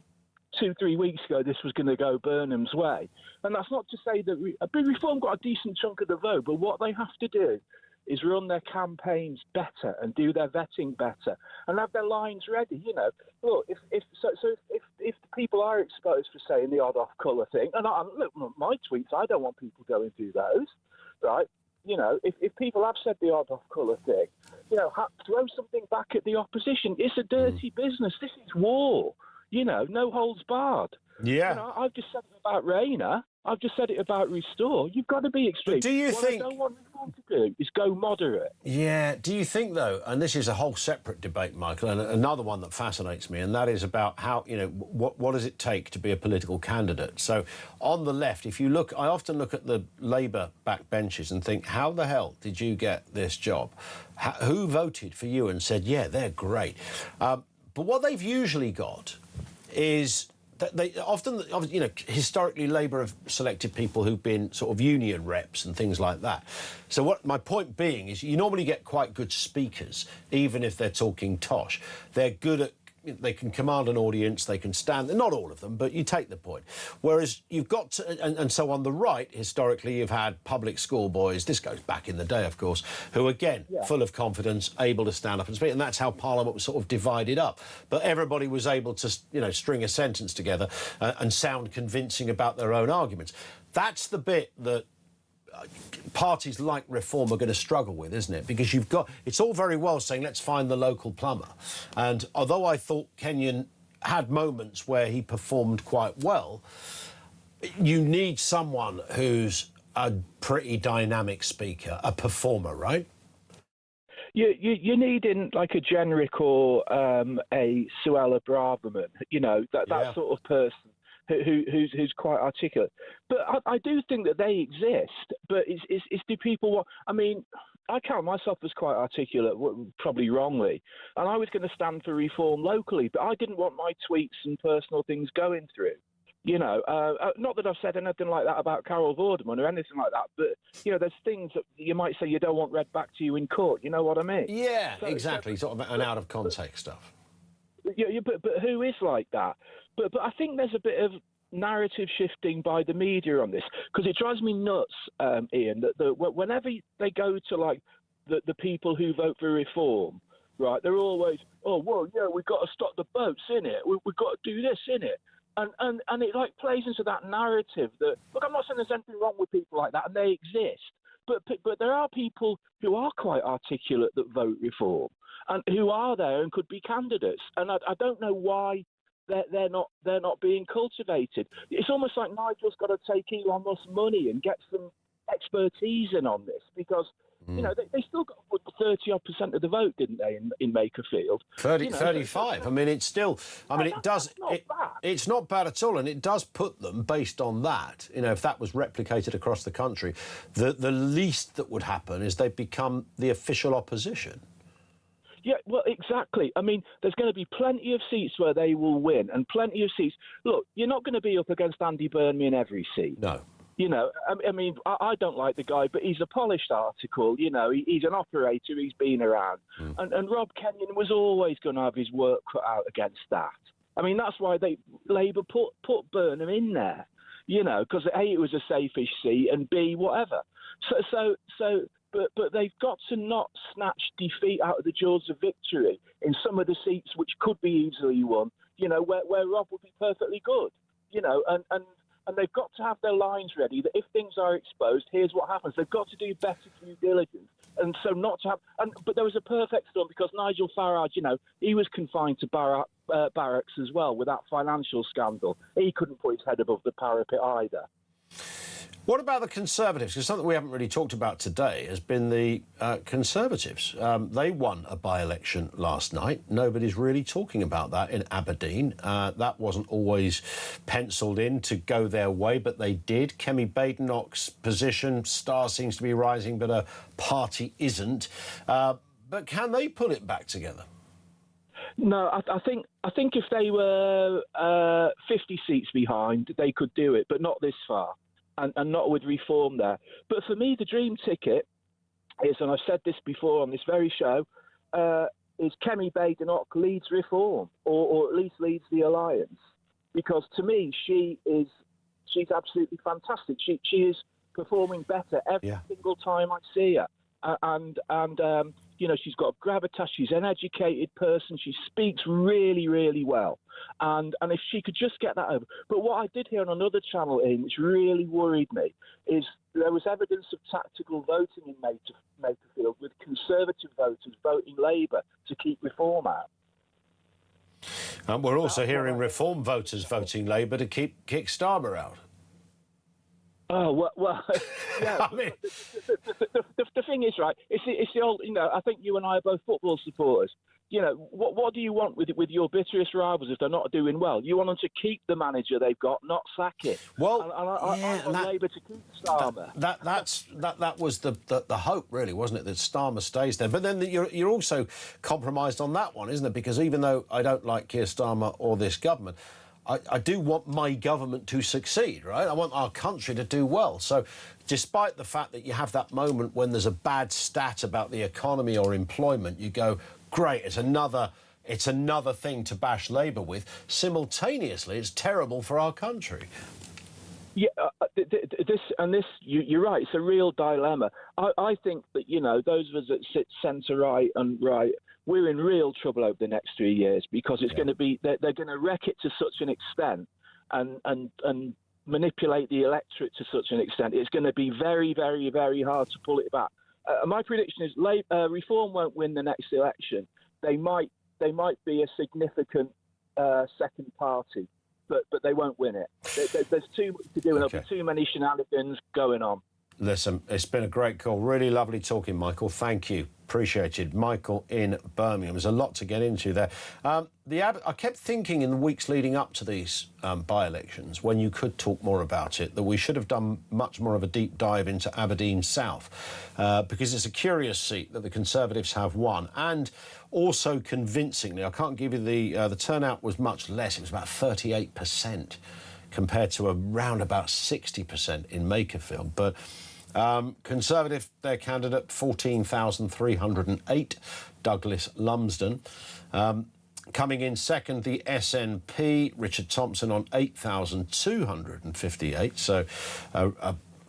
2-3 weeks ago this was going to go Burnham's way. And that's not to say that reform got a decent chunk of the vote, but what they have to do is run their campaigns better and do their vetting better and have their lines ready. You know, look, if people are exposed for saying the odd off-colour thing, and look, my tweets, I don't want people going through those, right? You know, if people have said the odd off-colour thing, you know, throw something back at the opposition. It's a dirty business. This is war. You know, no holds barred. Yeah. You know, I've just said it about Rayner. I've just said it about Restore. You've got to be extreme. But do you think... What I don't want reform to do is go moderate. Yeah. Do you think, though, and this is a whole separate debate, Michael, and another one that fascinates me, and that is about how, you know, what does it take to be a political candidate? So on the left, if you look, I often look at the Labour backbenches and think, how the hell did you get this job? Who voted for you and said, yeah, they're great? But what they've usually got is... They often, you know, historically Labour have selected people who've been sort of union reps and things like that. So what my point being is you normally get quite good speakers, even if they're talking tosh. They're good at, they can command an audience, they can stand, not all of them, but you take the point. Whereas you've got to, and so on the right, historically, you've had public school boys, this goes back in the day, of course, who, again, full of confidence, able to stand up and speak, and that's how Parliament was sort of divided up. But everybody was able to, you know, string a sentence together and sound convincing about their own arguments. That's the bit that parties like Reform are going to struggle with, isn't it? Because you've got... It's all very well saying, let's find the local plumber. And although I thought Kenyon had moments where he performed quite well, you need someone who's a pretty dynamic speaker, a performer, right? You're needing like a Generic or a Suella Braverman, that sort of person who's quite articulate. But I do think that they exist. But it's do people want? I mean, I count myself as quite articulate, probably wrongly, and I was going to stand for reform locally, but I didn't want my tweets and personal things going through. Not that I've said anything like that about Carol Vorderman or anything like that, but, there's things that you might say you don't want read back to you in court. You know what I mean? Yeah, exactly. Sort of an out-of-context stuff. Yeah, but who is like that? But I think there's a bit of narrative shifting by the media on this, because it drives me nuts, Ian, that whenever they go to, like, the people who vote for reform, right, they're always, oh, well, yeah, we've got to stop the boats, innit? We've got to do this, innit? And it like plays into that narrative that, look, I'm not saying there's anything wrong with people like that, and they exist, but there are people who are quite articulate that vote reform and who are there and could be candidates, and I don't know why they're not being cultivated. It's almost like Nigel's got to take Elon Musk's money and get some expertise in on this, because they still got 30-odd% of the vote, didn't they, in Makerfield? 35. I mean, it's still. I mean, it's not bad at all, and it does put them, based on that. If that was replicated across the country, the least that would happen is they become the official opposition. Yeah, well, exactly. I mean, there's going to be plenty of seats where they will win, and plenty of seats. Look, you're not going to be up against Andy Burnham in every seat. No. I mean, I don't like the guy, but he's a polished article. He's an operator. He's been around. And Rob Kenyon was always going to have his work cut out against that. I mean, that's why Labour put Burnham in there, because A, it was a safe-ish seat, and B, whatever. But they've got to not snatch defeat out of the jaws of victory in some of the seats which could be easily won, where Rob would be perfectly good, and they've got to have their lines ready that if things are exposed, here's what happens. They've got to do better due diligence. And so not to have... But there was a perfect storm, because Nigel Farage, he was confined to barracks as well with that financial scandal. He couldn't put his head above the parapet either. What about the Conservatives? Because something we haven't really talked about today has been the Conservatives. They won a by-election last night. Nobody's really talking about that in Aberdeen. That wasn't always penciled in to go their way, but they did. Kemi Badenoch's position, star seems to be rising, but her party isn't. But can they pull it back together? No, I think if they were 50 seats behind, they could do it, but not this far. And not with reform there. But for me, the dream ticket is, and I've said this before on this very show, is Kemi Badenoch leads reform, or at least leads the alliance. Because to me, she's absolutely fantastic. She is performing better every single time I see her. She's got gravitas. She's an educated person. She speaks really, really well. And if she could just get that over. But what I did hear on another channel, Ian, which really worried me, is there was evidence of tactical voting in Makerfield, with Conservative voters voting Labour to keep reform out. And we're also hearing reform voters voting Labour to kick Starmer out. Oh, well, yeah. I mean... the thing is, right, it's the old, I think you and I are both football supporters. What do you want with your bitterest rivals if they're not doing well? You want them to keep the manager they've got, not sack it. Well, I want Labour to keep Starmer. That was the hope, really, wasn't it, that Starmer stays there? But then you're also compromised on that one, isn't it? Because even though I don't like Keir Starmer or this government, I do want my government to succeed, right? I want our country to do well. So despite the fact that you have that moment when there's a bad stat about the economy or employment, you go, great, it's another thing to bash Labour with. Simultaneously, it's terrible for our country. Yeah, you're right, it's a real dilemma. I think that, those of us that sit centre-right and right, we're in real trouble over the next 3 years, because it's going to be, they're going to wreck it to such an extent and manipulate the electorate to such an extent. It's going to be very, very, very hard to pull it back. My prediction is Reform won't win the next election. They might be a significant second party, but they won't win it. There's too much to do, and there'll be too many shenanigans going on. Listen, it's been a great call. Really lovely talking, Michael. Thank you. Appreciated. Michael in Birmingham. There's a lot to get into there. I kept thinking in the weeks leading up to these by-elections, when you could talk more about it, that we should have done much more of a deep dive into Aberdeen South, because it's a curious seat that the Conservatives have won, and also convincingly. I can't give you the turnout was much less. It was about 38% compared to around about 60% in Makerfield, but Conservative, their candidate, 14,308, Douglas Lumsden. Coming in second, the SNP, Richard Thompson on 8,258, so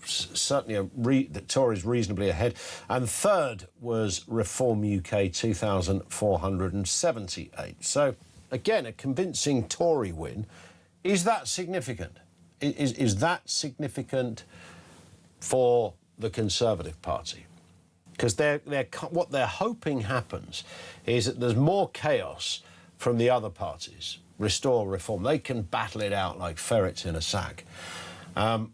certainly the Tories reasonably ahead. And third was Reform UK, 2,478. So, again, a convincing Tory win. Is that significant? Is that significant for the Conservative Party? Because what they're hoping happens is that there's more chaos from the other parties. Restore, Reform. They can battle it out like ferrets in a sack. And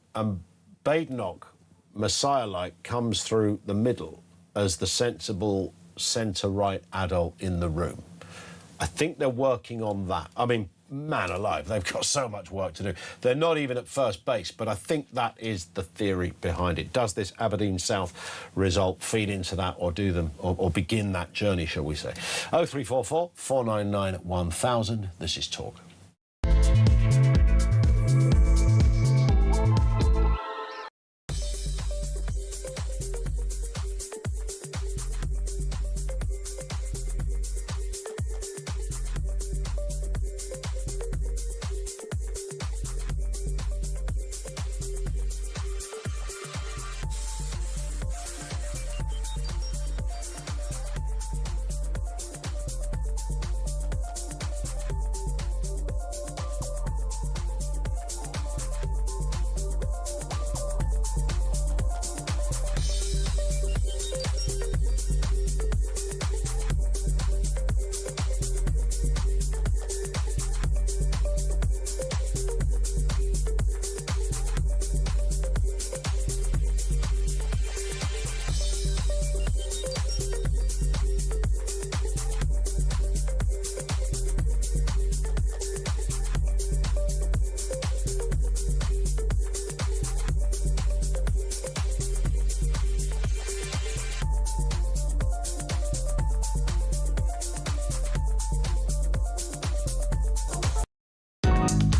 Badenoch, Messiah-like, comes through the middle as the sensible centre-right adult in the room. I think they're working on that. I mean, man alive, they've got so much work to do. They're not even at first base, but I think that is the theory behind it. Does this Aberdeen South result feed into that, or do them, or begin that journey, shall we say? 0344 499 1000. This is Talk.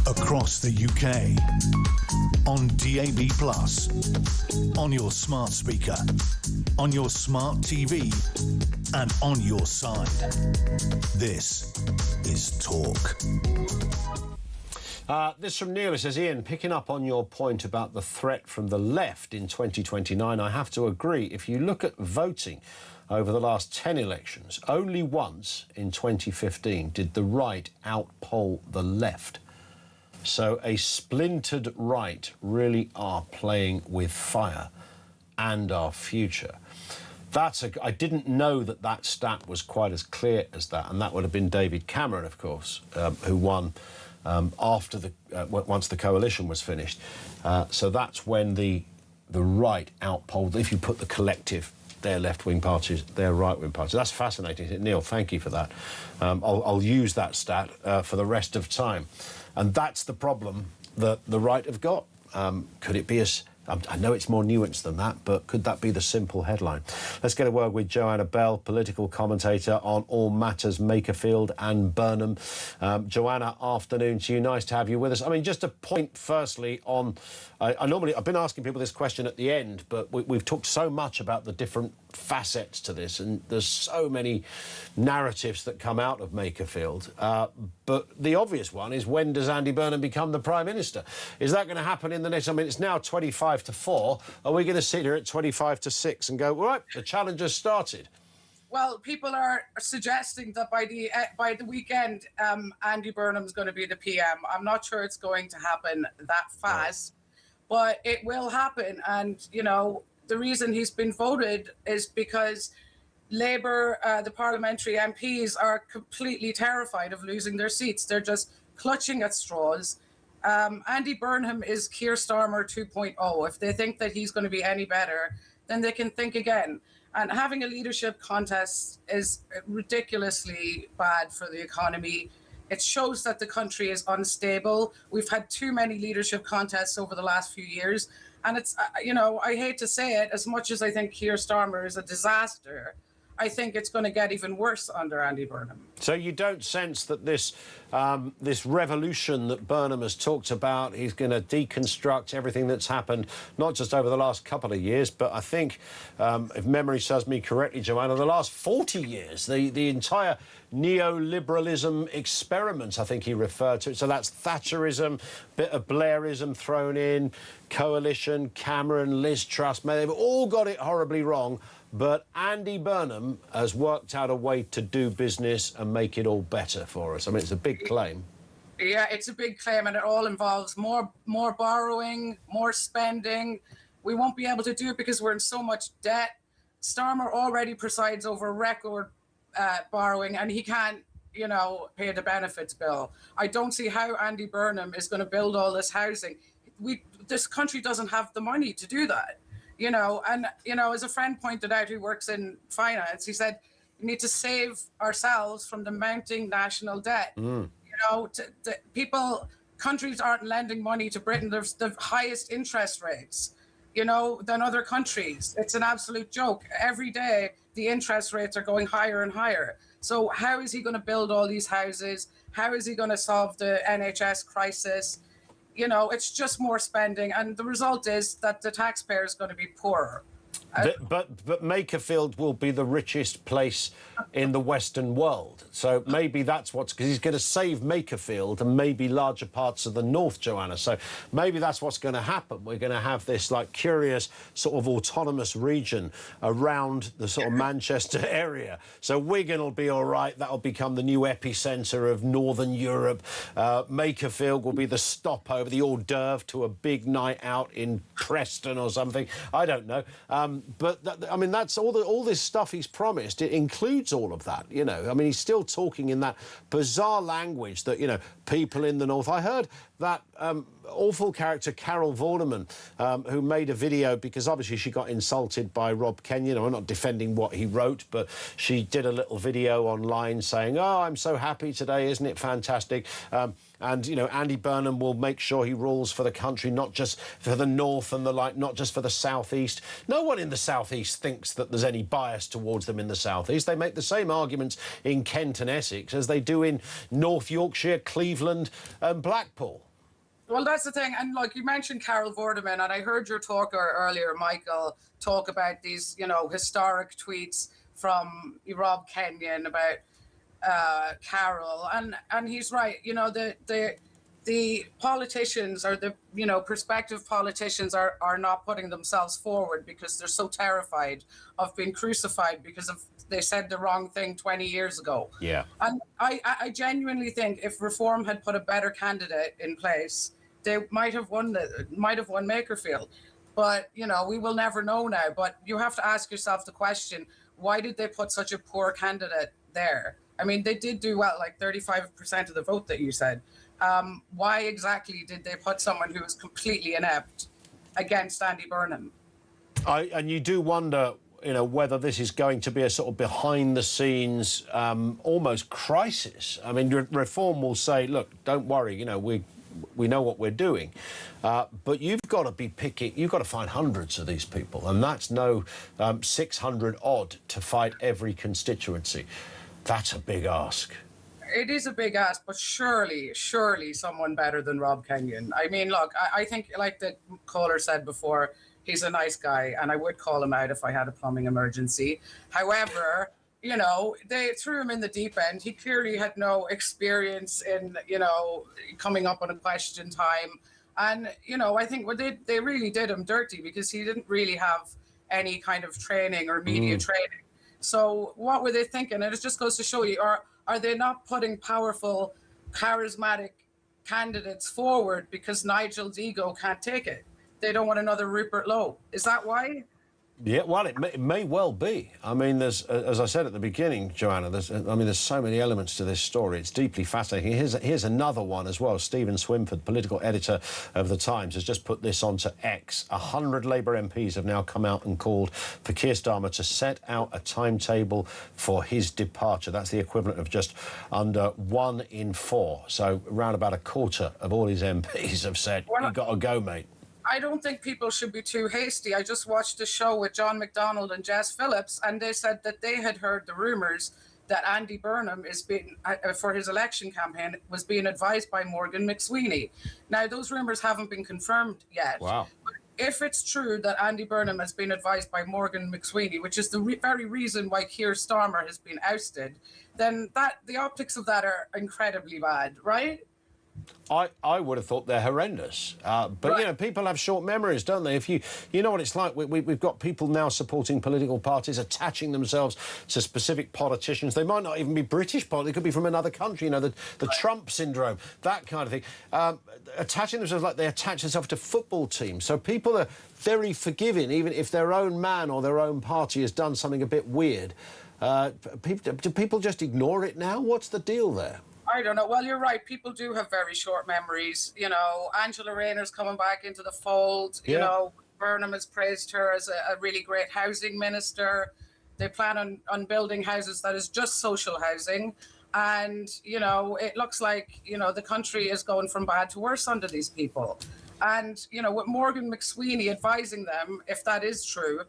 Across the UK, on DAB+, on your smart speaker, on your smart TV, and on your side. This is Talk. This from Neil. It says, Ian, picking up on your point about the threat from the left in 2029, I have to agree. If you look at voting over the last 10 elections, only once in 2015 did the right outpoll the left. So a splintered right really are playing with fire and our future. I didn't know that stat was quite as clear as that, and that would have been David Cameron, of course, who won after once the coalition was finished. So that's when the right outpolled. If you put the collective, their left-wing parties, their right-wing parties. That's fascinating, Neil. Thank you for that. I'll use that stat for the rest of time. And that's the problem that the right have got. Could it be I know it's more nuanced than that, but could that be the simple headline? Let's get a word with Joanna Bell, political commentator on all matters Makerfield and Burnham. Joanna, afternoon to you. Nice to have you with us. I mean, just a point firstly on... I've been asking people this question at the end, but we've talked so much about the different facets to this, and there's so many narratives that come out of Makerfield. But the obvious one is, when does Andy Burnham become the Prime Minister? Is that going to happen in the next... I mean, it's now 25 to 4. Are we going to sit here at 25 to 6 and go, all right, the challenge has started? Well, people are suggesting that by the weekend, Andy Burnham's going to be the PM. I'm not sure it's going to happen that fast, but it will happen. And, you know, the reason he's been voted is because Labour, the parliamentary MPs, are completely terrified of losing their seats. They're just clutching at straws. Andy Burnham is Keir Starmer 2.0. If they think that he's going to be any better, then they can think again. And having a leadership contest is ridiculously bad for the economy. It shows that the country is unstable. We've had too many leadership contests over the last few years. And it's, I hate to say it, as much as I think Keir Starmer is a disaster, I think it's going to get even worse under Andy Burnham. So you don't sense that this revolution that Burnham has talked about, he's going to deconstruct everything that's happened, not just over the last couple of years, but I think, if memory serves me correctly, Joanna, the last 40 years, the entire neoliberalism experiment, I think he referred to it. So that's Thatcherism, bit of Blairism thrown in, coalition, Cameron, Liz Truss, they've all got it horribly wrong. But Andy Burnham has worked out a way to do business and make it all better for us. I mean, it's a big claim. Yeah, it's a big claim, and it all involves more borrowing, more spending. We won't be able to do it because we're in so much debt. Starmer already presides over record borrowing, and he can't, pay the benefits bill. I don't see how Andy Burnham is going to build all this housing. This country doesn't have the money to do that. As a friend pointed out who works in finance, he said, you need to save ourselves from the mounting national debt. Countries aren't lending money to Britain. There's the highest interest rates, than other countries. It's an absolute joke. Every day, the interest rates are going higher and higher. So how is he going to build all these houses? How is he going to solve the NHS crisis? It's just more spending, and the result is that the taxpayer is going to be poorer. But Makerfield will be the richest place in the Western world. So maybe that's because he's going to save Makerfield and maybe larger parts of the north, Joanna. So maybe that's what's going to happen. We're going to have this curious sort of autonomous region around the sort of Manchester area. So Wigan will be all right. That'll become the new epicentre of Northern Europe. Makerfield will be the stopover, the hors d'oeuvre to a big night out in Preston or something. I don't know. But that's all this stuff he's promised. It includes all of that, he's still talking in that bizarre language that, people in the north. I heard that awful character, Carol Vorderman, who made a video because obviously she got insulted by Rob Kenyon. I'm not defending what he wrote, but she did a little video online saying, oh, I'm so happy today, isn't it fantastic? And, Andy Burnham will make sure he rules for the country, not just for the north and not just for the southeast. No one in the southeast thinks that there's any bias towards them in the southeast. They make the same arguments in Kent and Essex as they do in North Yorkshire, Cleveland and Blackpool. Well, that's the thing. And you mentioned Carol Vorderman, and I heard your talker earlier, Michael, talk about these, historic tweets from Rob Kenyon about Carol, and he's right. The politicians or the prospective politicians are not putting themselves forward because they're so terrified of being crucified because they said the wrong thing 20 years ago. Yeah. And I genuinely think if Reform had put a better candidate in place, they might have won Makerfield. But we will never know now. But you have to ask yourself the question: why did they put such a poor candidate there? I mean, they did do well, 35% of the vote that you said. Why exactly did they put someone who was completely inept against Andy Burnham? And you do wonder, whether this is going to be a sort of behind-the-scenes, almost crisis. I mean, Reform will say, look, don't worry, we know what we're doing. But you've got to be picking, you've got to find hundreds of these people, and that's no 600 odd to fight every constituency. That's a big ask. It is a big ask, but surely someone better than Rob Kenyon. I mean, look, I think, like the caller said before, he's a nice guy, and I would call him out if I had a plumbing emergency. However, they threw him in the deep end. He clearly had no experience in, coming up on a question time. And, I think they really did him dirty because he didn't really have any kind of training or media training. So what were they thinking? And it just goes to show you, are they not putting powerful, charismatic candidates forward because Nigel's ego can't take it? They don't want another Rupert Lowe. Is that why? Yeah, well, it may well be. I mean, there's, as I said at the beginning, Joanna, there's so many elements to this story. It's deeply fascinating. Here's another one as well. Stephen Swinford, political editor of The Times, has just put this onto X. 100 Labour MPs have now come out and called for Keir Starmer to set out a timetable for his departure. That's the equivalent of just under 1 in 4. So around about a quarter of all his MPs have said, you've got to go, mate. I don't think people should be too hasty. I just watched a show with John McDonnell and Jess Phillips, and they said that they had heard the rumours that Andy Burnham is being, for his election campaign, was being advised by Morgan McSweeney. Now, those rumours haven't been confirmed yet. Wow. But if it's true that Andy Burnham has been advised by Morgan McSweeney, which is the very reason why Keir Starmer has been ousted, then the optics of that are incredibly bad, right? I would have thought they're horrendous. But, right. You know, people have short memories, don't they? If you know what it's like. We've got people now supporting political parties, attaching themselves to specific politicians. They might not even be British politicians. They could be from another country, you know, the Trump syndrome, that kind of thing. Attaching themselves like they attach themselves to football teams. So people are very forgiving, even if their own man or their own party has done something a bit weird. Do people just ignore it now? What's the deal there? I don't know. Well, you're right. People do have very short memories. You know, Angela Rayner's coming back into the fold. Yeah. You know, Burnham has praised her as a really great housing minister. They plan on building houses that is just social housing. And, you know, it looks like, you know, the country is going from bad to worse under these people. And, you know, with Morgan McSweeney advising them, if that is true,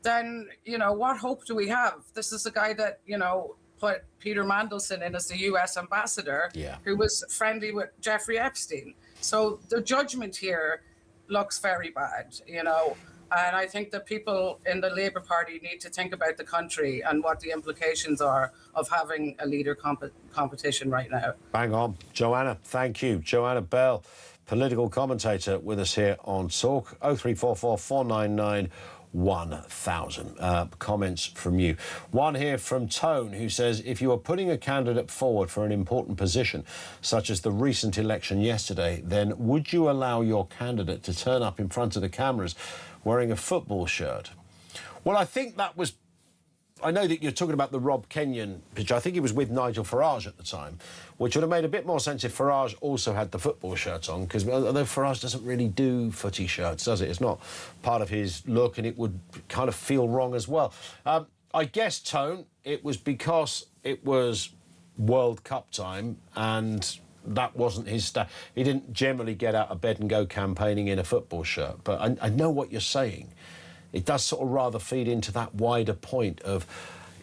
then, you know, what hope do we have? This is a guy that, you know, put Peter Mandelson in as the U.S. ambassador, who was friendly with Jeffrey Epstein. So the judgment here looks very bad, you know. And I think that people in the Labour Party need to think about the country and what the implications are of having a leader competition right now. Bang on. Joanna, thank you. Joanna Bell, political commentator with us here on Talk. 0344 499 1000. Comments from you. One here from Tone, who says, if you are putting a candidate forward for an important position, such as the recent election yesterday, then would you allow your candidate to turn up in front of the cameras wearing a football shirt? Well, I think that was... I know that you're talking about the Rob Kenyon picture. I think he was with Nigel Farage at the time, which would have made a bit more sense if Farage also had the football shirt on, because although Farage doesn't really do footy shirts, does it? It's not part of his look, and it would kind of feel wrong as well. I guess, Tone, it was because it was World Cup time and that wasn't his style. He didn't generally get out of bed and go campaigning in a football shirt. But I know what you're saying. It does sort of rather feed into that wider point of,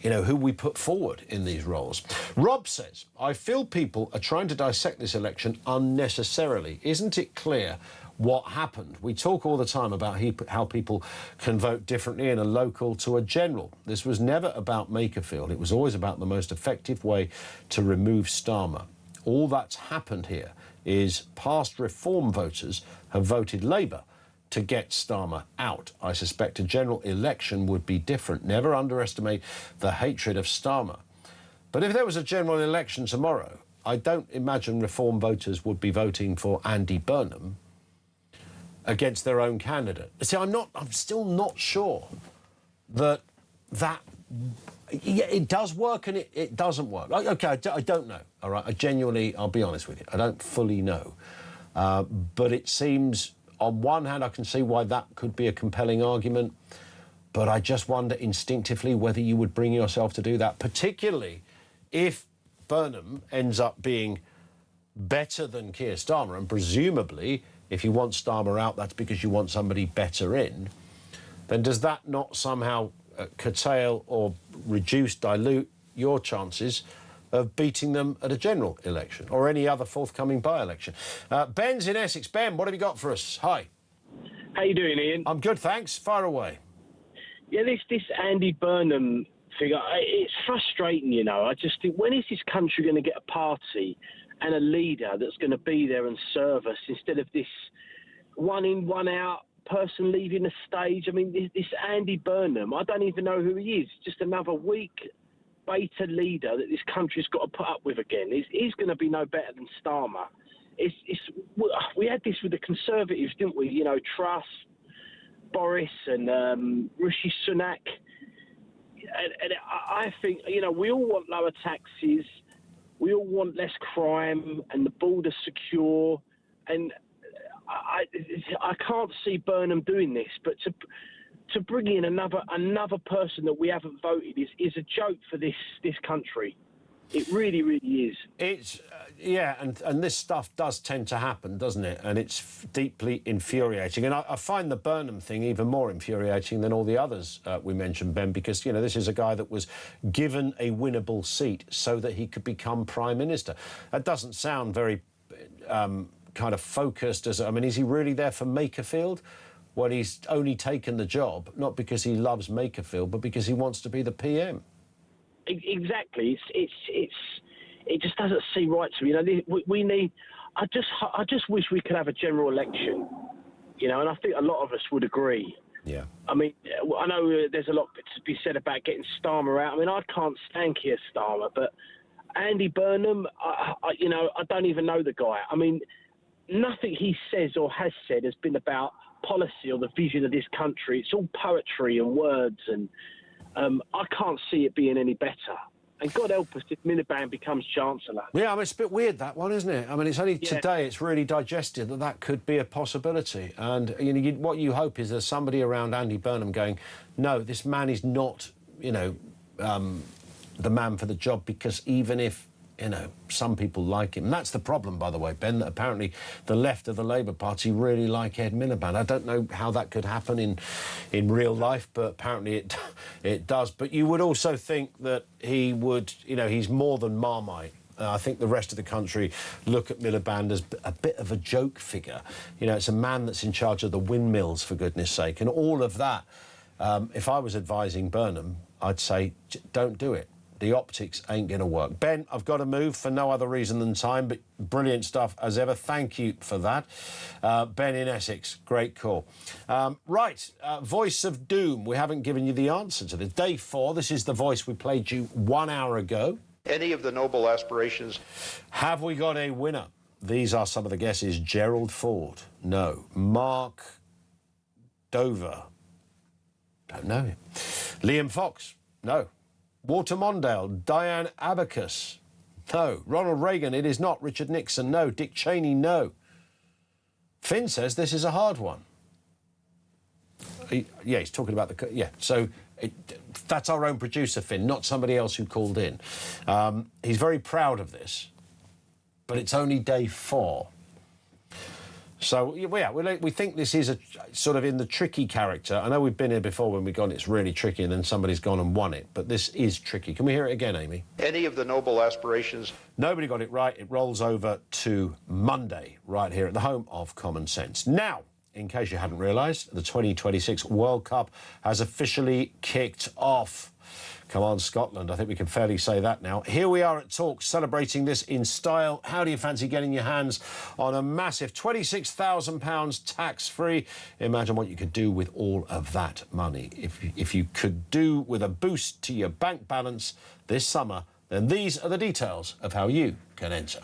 you know, who we put forward in these roles. Rob says, I feel people are trying to dissect this election unnecessarily. Isn't it clear what happened? We talk all the time about how people can vote differently in a local to a general. This was never about Makerfield. It was always about the most effective way to remove Starmer. All that's happened here is past reform voters have voted Labour to get Starmer out. I suspect a general election would be different. Never underestimate the hatred of Starmer. But if there was a general election tomorrow, I don't imagine reform voters would be voting for Andy Burnham against their own candidate. See, I'm still not sure that it does work and it doesn't work. OK, I don't know, all right? I'll be honest with you, I don't fully know. But it seems... On one hand, I can see why that could be a compelling argument, but I just wonder instinctively whether you would bring yourself to do that, particularly if Burnham ends up being better than Keir Starmer, and presumably, if you want Starmer out, that's because you want somebody better in, then does that not somehow curtail or dilute your chances of beating them at a general election or any other forthcoming by-election? Ben's in Essex. Ben, what have you got for us? Hi. How you doing, Ian? I'm good, thanks. Fire away. Yeah, this Andy Burnham figure, it's frustrating, you know. I just think, when is this country going to get a party and a leader that's going to be there and serve us instead of this one in, one out person leaving the stage? I mean, this Andy Burnham, I don't even know who he is. Just another weak beta leader that this country's got to put up with again. He's going to be no better than Starmer. We had this with the Conservatives, didn't we? You know, Truss, Boris and Rishi Sunak. And I think, you know, we all want lower taxes. We all want less crime and the border secure. And I can't see Burnham doing this, but to bring in another person that we haven't voted is a joke for this country. It really, really is. It's and this stuff does tend to happen, doesn't it? And it's deeply infuriating. And I find the Burnham thing even more infuriating than all the others we mentioned, Ben, because, you know, this is a guy that was given a winnable seat so that he could become Prime Minister. That doesn't sound very kind of focused. I mean, is he really there for Makerfield? Well, he's only taken the job, not because he loves Makerfield, but because he wants to be the PM. Exactly. It just doesn't seem right to me. You know, we need. I just wish we could have a general election. You know, and I think a lot of us would agree. Yeah. I mean, I know there's a lot to be said about getting Starmer out. I mean, I can't stand Keir Starmer, but Andy Burnham, I don't even know the guy. I mean, nothing he says or has said has been about policy or the vision of this country. It's all poetry and words, and I can't see it being any better. And God help us if Miliband becomes Chancellor. Yeah, I mean, it's a bit weird, that one, isn't it? I mean, it's only today it's really digested that could be a possibility. And, you know, what you hope is there's somebody around Andy Burnham going, no, this man is not, you know, the man for the job, because even if, you know, some people like him. And that's the problem, by the way, Ben, that apparently the left of the Labour Party really like Ed Miliband. I don't know how that could happen in real life, but apparently it does. But you would also think that he would, you know, he's more than Marmite. I think the rest of the country look at Miliband as a bit of a joke figure. You know, it's a man that's in charge of the windmills, for goodness sake. And all of that, if I was advising Burnham, I'd say, don't do it. The optics ain't going to work. Ben, I've got to move for no other reason than time, but brilliant stuff as ever. Thank you for that. Ben in Essex, great call. Right, Voice of Doom. We haven't given you the answer to this. Day 4, this is the voice we played you 1 hour ago. Any of the noble aspirations. Have we got a winner? These are some of the guesses. Gerald Ford, no. Mark Dover, don't know him. Liam Fox, no. Walter Mondale, Diane Abacus, no. Ronald Reagan, it is not. Richard Nixon, no. Dick Cheney, no. Finn says this is a hard one. Yeah, he's talking about the... Yeah, so that's our own producer, Finn, not somebody else who called in. He's very proud of this, but it's only day 4. So, yeah, we think this is a sort of in the tricky character. I know we've been here before when we've gone, it's really tricky, and then somebody's gone and won it. But this is tricky. Can we hear it again, Amy? Any of the noble aspirations. Nobody got it right. It rolls over to Monday, right here at the home of Common Sense. Now, in case you hadn't realised, the 2026 World Cup has officially kicked off. Come on, Scotland. I think we can fairly say that now. Here we are at Talk, celebrating this in style. How do you fancy getting your hands on a massive £26,000 tax-free? Imagine what you could do with all of that money. If you could do with a boost to your bank balance this summer, then these are the details of how you can enter.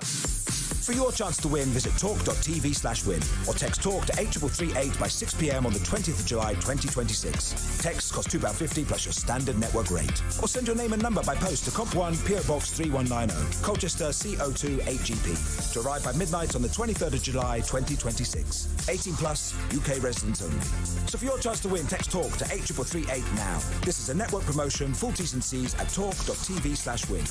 For your chance to win, visit talk.tv/win or text TALK to 8338 by 6 p.m. on the 20th of July 2026. Texts cost £2.50 plus your standard network rate. Or send your name and number by post to Comp 1, PO Box 3190, Colchester CO2 8GP. To arrive by midnight on the 23rd of July 2026. 18 plus, UK residents only. So for your chance to win, text TALK to 8338 now. This is a network promotion. Full T's and C's at talk.tv/win.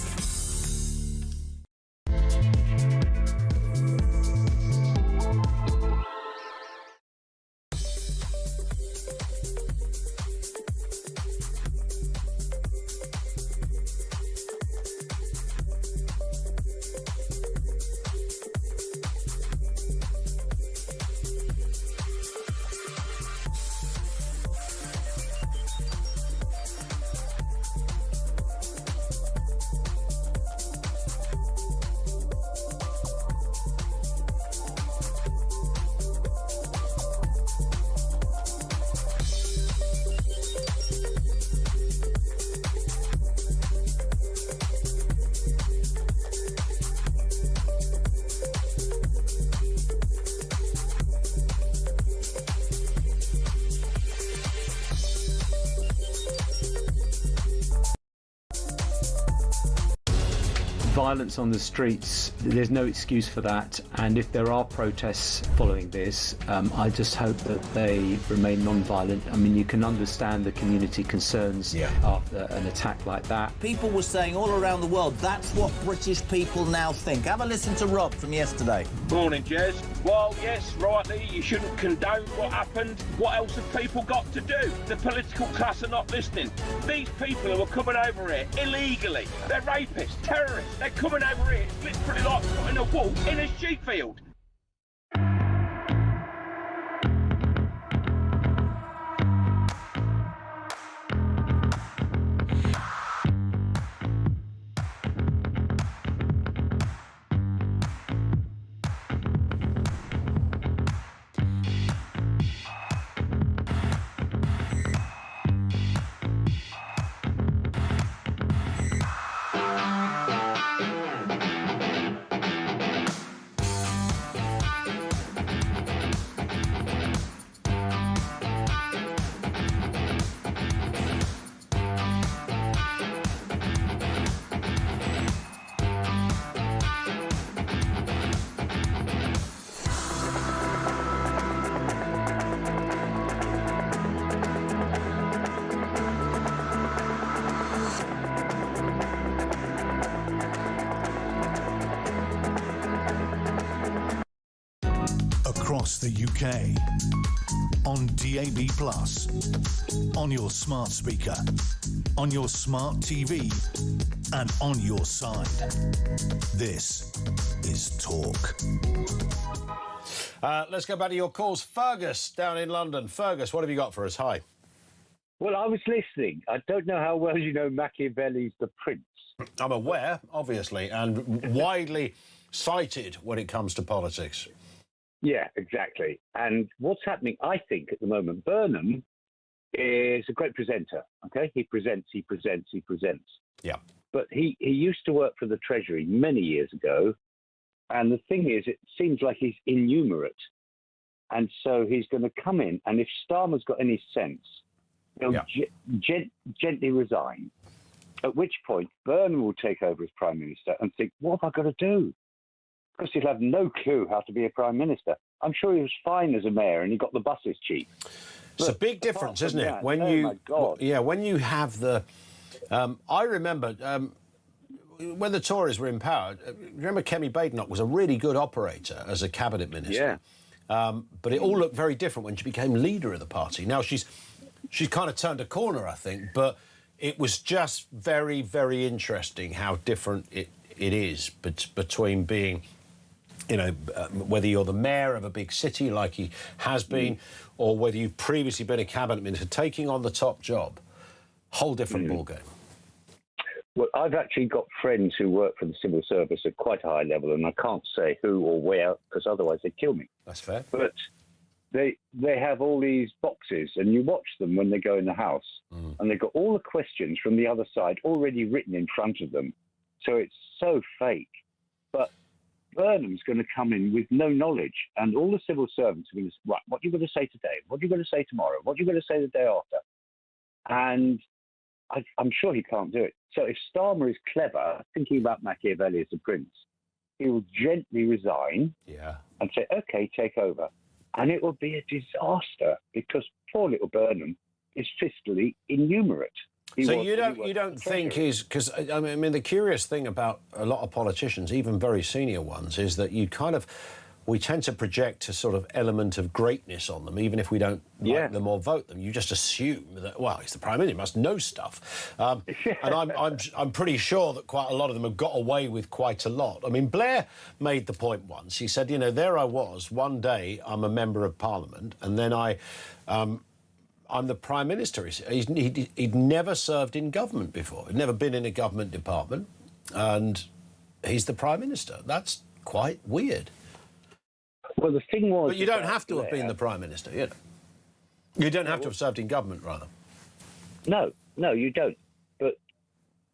violence on the streets, there's no excuse for that. And if there are protests following this, I just hope that they remain non-violent. I mean, you can understand the community concerns after an attack like that. People were saying all around the world, that's what British people now think. Have a listen to Rob from yesterday. Morning, Jez. Well, yes, rightly, you shouldn't condone what happened. What else have people got to do? The political class are not listening. These people who are coming over here illegally, they're rapists, terrorists. They're coming over here. It's literally like putting a wolf in a sheep field. Across the UK, on DAB+, on your smart speaker, on your smart TV, and on your side. This is Talk. Let's go back to your calls. Fergus, down in London. Fergus, what have you got for us? Hi. Well, I was listening. I don't know how well you know Machiavelli's The Prince. I'm aware, obviously, and widely cited when it comes to politics. Yeah, exactly. And what's happening, I think, at the moment, Burnham is a great presenter, okay? He presents. Yeah. But he used to work for the Treasury many years ago, and the thing is, it seems like he's innumerate. And so he's going to come in, and if Starmer's got any sense, he'll gently resign, at which point Burnham will take over as Prime Minister and think, what have I got to do? Because he'll have no clue how to be a Prime Minister. I'm sure he was fine as a mayor and he got the buses cheap. It's a big difference, isn't it? When when you have the... I remember when the Tories were in power, remember Kemi Badenoch was a really good operator as a cabinet minister. Yeah. But it all looked very different when she became leader of the party. Now she's kind of turned a corner, I think, but it was just very, very interesting how different it is between being... whether you're the mayor of a big city like he has been, or whether you've previously been a cabinet minister, taking on the top job, whole different ballgame. Well, I've actually got friends who work for the civil service at quite a high level, and I can't say who or where, because otherwise they'd kill me. That's fair. But they have all these boxes, and you watch them when they go in the house, and they've got all the questions from the other side already written in front of them. So it's so fake. But Burnham's going to come in with no knowledge, and all the civil servants are going to say, right, what are you going to say today? What are you going to say tomorrow? What are you going to say the day after? And I'm sure he can't do it. So if Starmer is clever, thinking about Machiavelli as a prince, he will gently resign and say, OK, take over. And it will be a disaster because poor little Burnham is fiscally innumerate. So you don't think he's... Because, I mean, the curious thing about a lot of politicians, even very senior ones, is that we tend to project a sort of element of greatness on them, even if we don't like them or vote them. You just assume that, well, he's the Prime Minister, he must know stuff. And I'm pretty sure that quite a lot of them have got away with quite a lot. I mean, Blair made the point once. He said, there I was, one day I'm a member of Parliament, and then I'm the Prime Minister. He'd never served in government before. He'd never been in a government department, and he's the Prime Minister. That's quite weird. Well, the thing was... But you don't have to have been the Prime Minister, You don't have to have served in government, rather. No, you don't. But...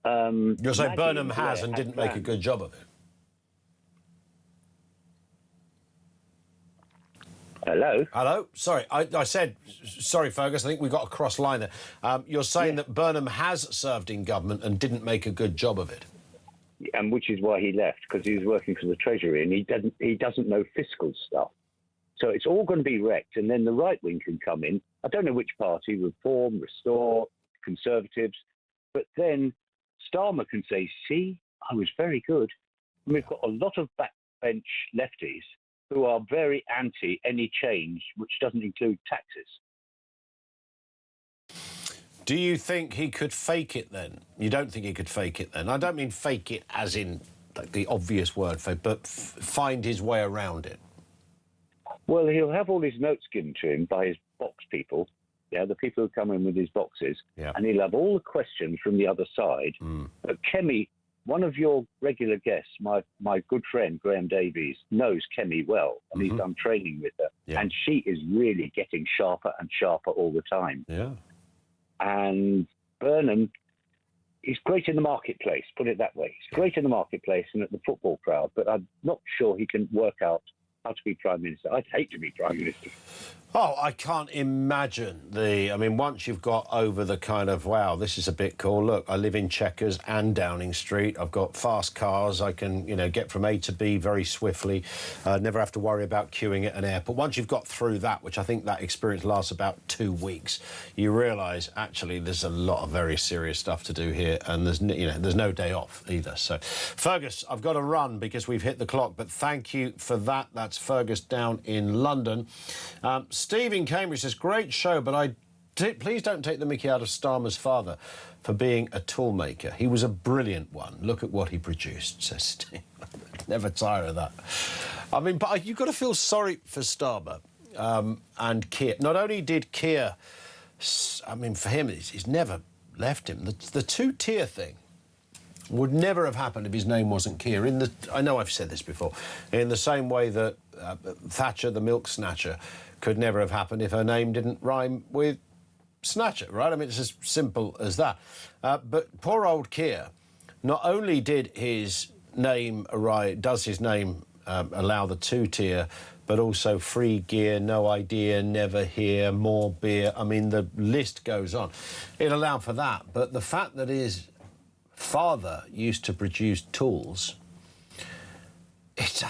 You're saying Burnham has and didn't make a good job of it? Hello? Sorry, I said... Sorry, Fergus, I think we got a cross line there. You're saying that Burnham has served in government and didn't make a good job of it? and which is why he left, because he was working for the Treasury, and he doesn't know fiscal stuff. So it's all going to be wrecked, and then the right wing can come in. I don't know which party, Reform, Restore, Conservatives, but then Starmer can say, see, I was very good. And we've got a lot of backbench lefties who are very anti any change which doesn't include taxes. Do you think he could fake it then? You don't think he could fake it then? I don't mean fake it as in like the obvious word fake, but find his way around it. Well, he'll have all his notes given to him by his box people, the people who come in with his boxes, and he'll have all the questions from the other side. But Kemi, one of your regular guests, my good friend Graham Davies, knows Kemi well, and he's done training with her, and she is really getting sharper and sharper all the time. Yeah. And Burnham is great in the marketplace, put it that way. He's great in the marketplace and at the football crowd, but I'm not sure he can work out how to be Prime Minister. I'd hate to be Prime Minister. Oh, I can't imagine I mean, once you've got over the kind of, wow, this is a bit cool. Look, I live in Chequers and Downing Street. I've got fast cars. I can, get from A to B very swiftly. Never have to worry about queuing at an airport. Once you've got through that, which I think that experience lasts about 2 weeks, you realise, actually, there's a lot of very serious stuff to do here, and there's no day off either. So, Fergus, I've got to run because we've hit the clock, but thank you for that. That's Fergus down in London. Steve in Cambridge says, great show, but please don't take the mickey out of Starmer's father for being a tool maker. He was a brilliant one. Look at what he produced, says Steve. Never tire of that. I mean, but you've got to feel sorry for Starmer and Keir. Not only did Keir, I mean, for him, he's never left him. The two-tier thing would never have happened if his name wasn't Keir. I know I've said this before. In the same way that Thatcher, the milk snatcher, could never have happened if her name didn't rhyme with snatcher, right? I mean, it's as simple as that. But poor old Keir, not only did his name does his name allow the two-tier, but also free gear, no idea, never hear, more beer. I mean, the list goes on. It allowed for that. But the fact that his father used to produce tools, it's